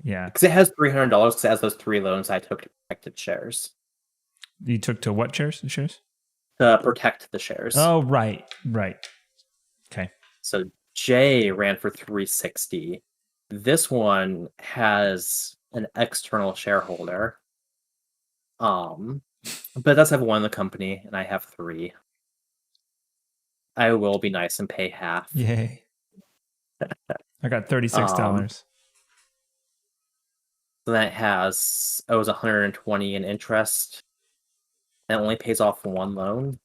A: yeah.
B: because it has $300 because it has those 3 loans I took to protect its shares.
A: You took to what shares? The shares?
B: To protect the shares.
A: Oh, right. Okay.
B: So J ran for 360. This one has an external shareholder. But it does have 1 in the company, and I have 3. I will be nice and pay half.
A: Yay. I got $36.
B: So that owes 120 in interest. And it only pays off 1 loan.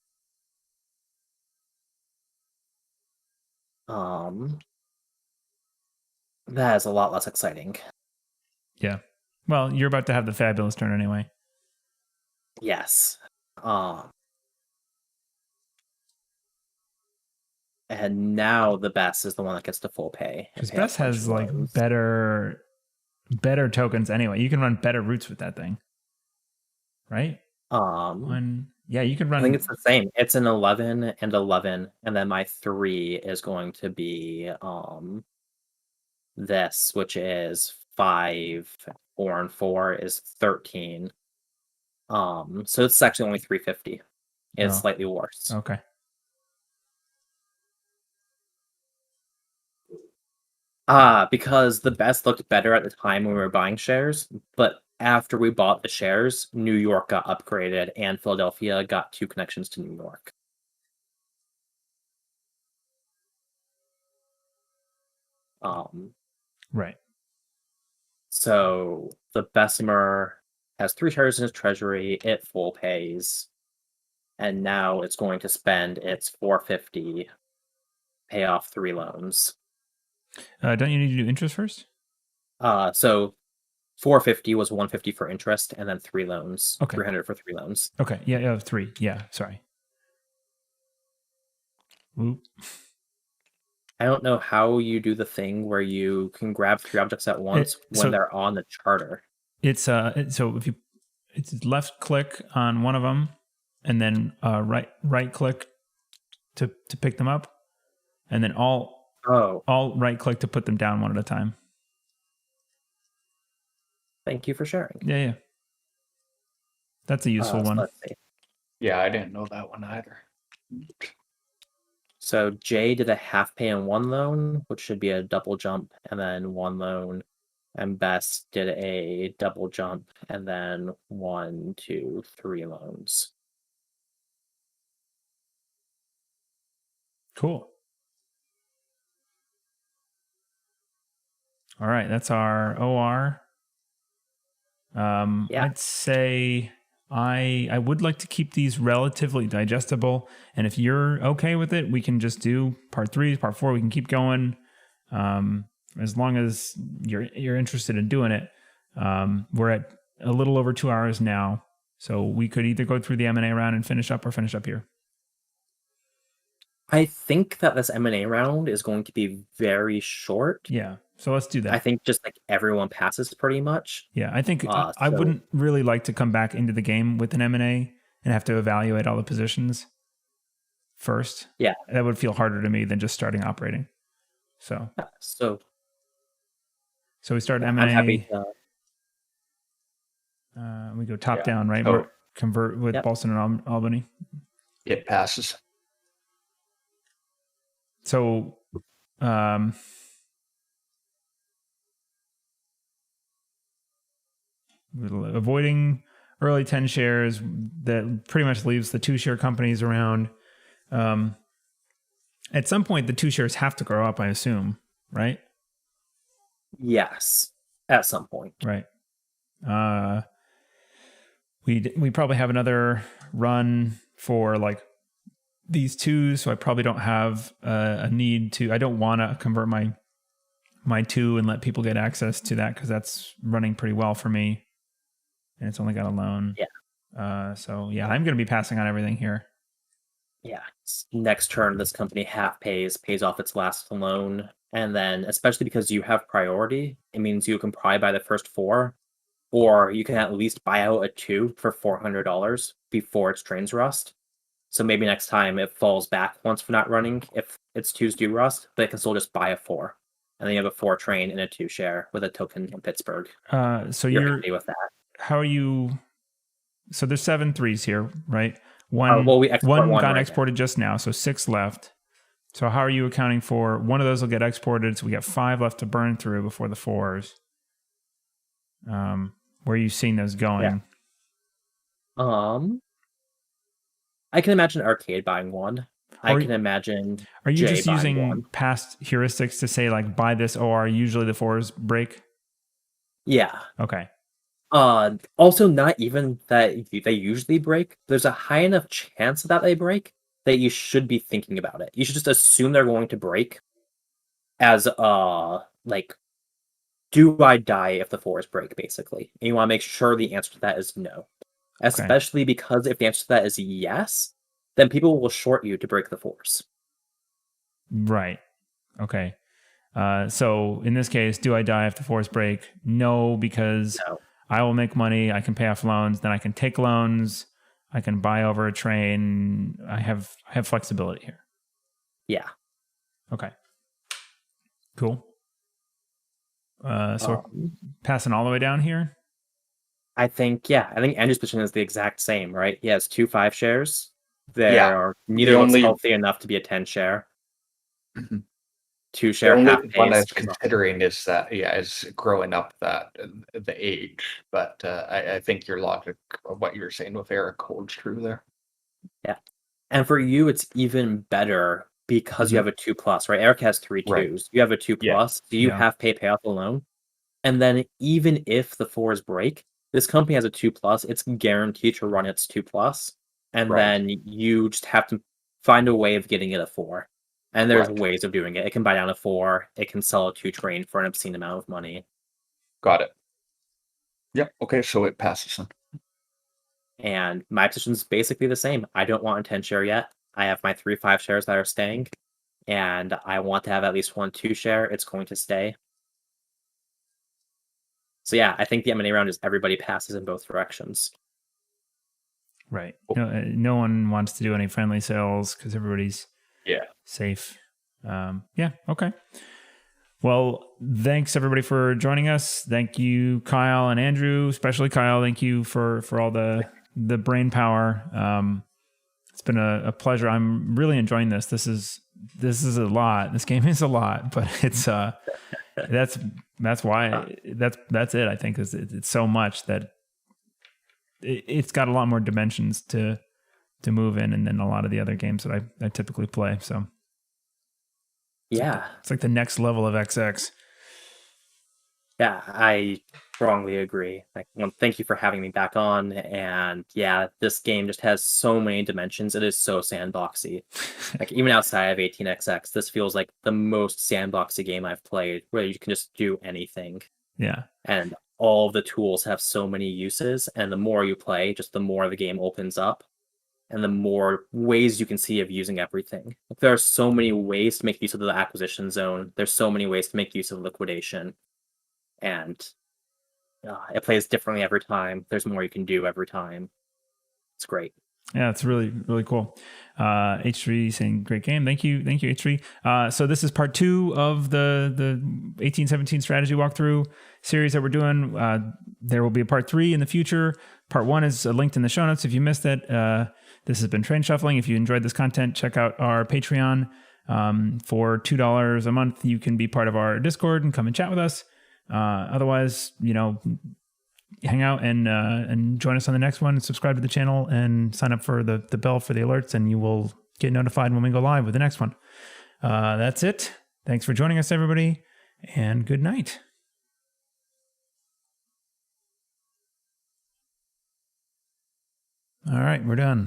B: That is a lot less exciting.
A: Yeah. Well, you're about to have the fabulous turn anyway.
B: Yes. And now the Bess is the one that gets to full pay.
A: Because Bess has like better tokens anyway. You can run better routes with that thing. Right? Yeah, you can run.
B: I think it's the same. It's an 11 and 11, and then my 3 is going to be this, which is 5, 4, and 4 is 13. So it's actually only 350. It's slightly worse.
A: Okay.
B: Because the Best looked better at the time when we were buying shares, but after we bought the shares, New York got upgraded and Philadelphia got 2 connections to New York.
A: Right.
B: So the Bessemer has 3 shares in his treasury, it full pays, and now it's going to spend its 450, pay off 3 loans.
A: Don't you need to do interest first?
B: So 450 was 150 for interest, and then 3 loans.
A: Okay.
B: 300 for 3 loans.
A: Okay. Yeah, 3. Yeah, sorry. Oop.
B: I don't know how you do the thing where you can grab 3 objects at once when they're on the charter.
A: It's so if it's left click on one of them, and then right click to pick them up, and then all right click to put them down one at a time.
B: Thank you for sharing.
A: Yeah. That's a useful one.
B: Let's see.
C: Yeah, I didn't know that one either.
B: So J did a half pay and 1 loan, which should be a double jump, and then 1 loan. And Bess did a double jump, and then 1, 2, 3 loans.
A: Cool. All right, that's our OR. I'd say I would like to keep these relatively digestible, and if you're okay with it, we can just do part 3, part 4. We can keep going, as long as you're interested in doing it. We're at a little over 2 hours now, so we could either go through the M&A round and finish up here.
B: I think that this M&A round is going to be very short.
A: Yeah, so let's do that.
B: I think just like everyone passes pretty much.
A: Yeah, I think I wouldn't really like to come back into the game with an M&A and have to evaluate all the positions first.
B: Yeah.
A: That would feel harder to me than just starting operating. So we start M&A.
B: I'm happy to...
A: we go top down, right?
C: Oh.
A: Convert with Boston and Albany.
C: It passes.
A: So avoiding early 10 shares, that pretty much leaves the 2 share companies around. At some point, the 2 shares have to grow up, I assume, right?
B: Yes, at some point.
A: Right. We probably have another run for like these 2, so I probably don't have a need to. I don't want to convert my my 2 and let people get access to that because that's running pretty well for me. And it's only got a loan.
B: Yeah.
A: So yeah, I'm going to be passing on everything here.
B: Yeah. Next turn, this company pays off its last loan. And then, especially because you have priority, it means you can probably buy the first 4, or you can at least buy out a 2 for $400 before its trains rust. So maybe next time it falls back once for not running if its 2s do rust, but it can still just buy a 4. And then you have a 4 train and a 2 share with a token in Pittsburgh.
A: So
B: you're happy with that.
A: How are you? So there's 7 3s here, right? One
B: we export one
A: got
B: right
A: exported just now, so 6 left. So how are you accounting for one of those will get exported? So we got 5 left to burn through before the 4s. Where are you seeing those going?
B: Yeah. I can imagine Arcade buying one. I can imagine.
A: Are you
B: Jay
A: just
B: buying
A: using
B: one.
A: past heuristics to say like buy this OR? Usually the 4s break.
B: Yeah.
A: Okay.
B: Also, not even that they usually break. There's a high enough chance that they break that you should be thinking about it. You should just assume they're going to break as like, do I die if the 4s break, basically? And you want to make sure the answer to that is no. Especially because if the answer to that is yes, then people will short you to break the 4s.
A: Right. Okay. So in this case, do I die if the 4s break? No, because I will make money. I can pay off loans. Then I can take loans. I can buy over a train. I have flexibility here.
B: Yeah.
A: Okay. Cool. So we're passing all the way down here?
B: I think Andrew's position is the exact same, right? He has 2 5 shares. Neither looks healthy enough to be a 10 share. 2 share half pays.
C: The one I was considering is that is growing up the age, but I think your logic of what you're saying with Eric holds true there.
B: Yeah, and for you, it's even better because you have a 2+, right? Eric has 3 2s. You have a 2+. Do you have pay off the loan? And then even if the 4s break, this company has a 2+. It's guaranteed to run its 2+, and then you just have to find a way of getting it a 4. And there's ways of doing it. It can buy down a 4. It can sell a 2 train for an obscene amount of money.
C: Got it. Yep. Okay, so it passes then.
B: And my position's basically the same. I don't want a 10 share yet. I have my 3 5 shares that are staying, and I want to have at least 1 2 share. It's going to stay. So yeah, I think the M&A round is everybody passes in both directions.
A: Right. No one wants to do any friendly sales because everybody's safe. Okay. Well, thanks everybody for joining us. Thank you, Kyle and Andrew, especially Kyle. Thank you for all the brain power. It's been a pleasure. I'm really enjoying this. This is a lot. This game is a lot, but it's that's why that's it. I think is it's so much that it's got a lot more dimensions to move in, and then a lot of the other games that I typically play. So it's like the next level of XX.
B: Yeah, I strongly agree. Thank you for having me back on. And yeah, this game just has so many dimensions. It is so sandboxy. Even outside of 18XX, this feels like the most sandboxy game I've played, where you can just do anything.
A: Yeah.
B: And all of the tools have so many uses, and the more you play, just the more the game opens up, and the more ways you can see of using everything. There are so many ways to make use of the acquisition zone. There's so many ways to make use of liquidation. And it plays differently every time. There's more you can do every time. It's great.
A: Yeah, it's really, really cool. H3 saying great game. Thank you, H3. So this is part 2 of the 1817 strategy walkthrough series that we're doing. There will be a part 3 in the future. Part 1 is linked in the show notes if you missed it. This has been Train Shuffling. If you enjoyed this content, check out our Patreon. For $2 a month, you can be part of our Discord and come and chat with us. Otherwise, hang out and join us on the next one. Subscribe to the channel and sign up for the bell for the alerts, and you will get notified when we go live with the next one. That's it. Thanks for joining us, everybody, and good night. All right, we're done.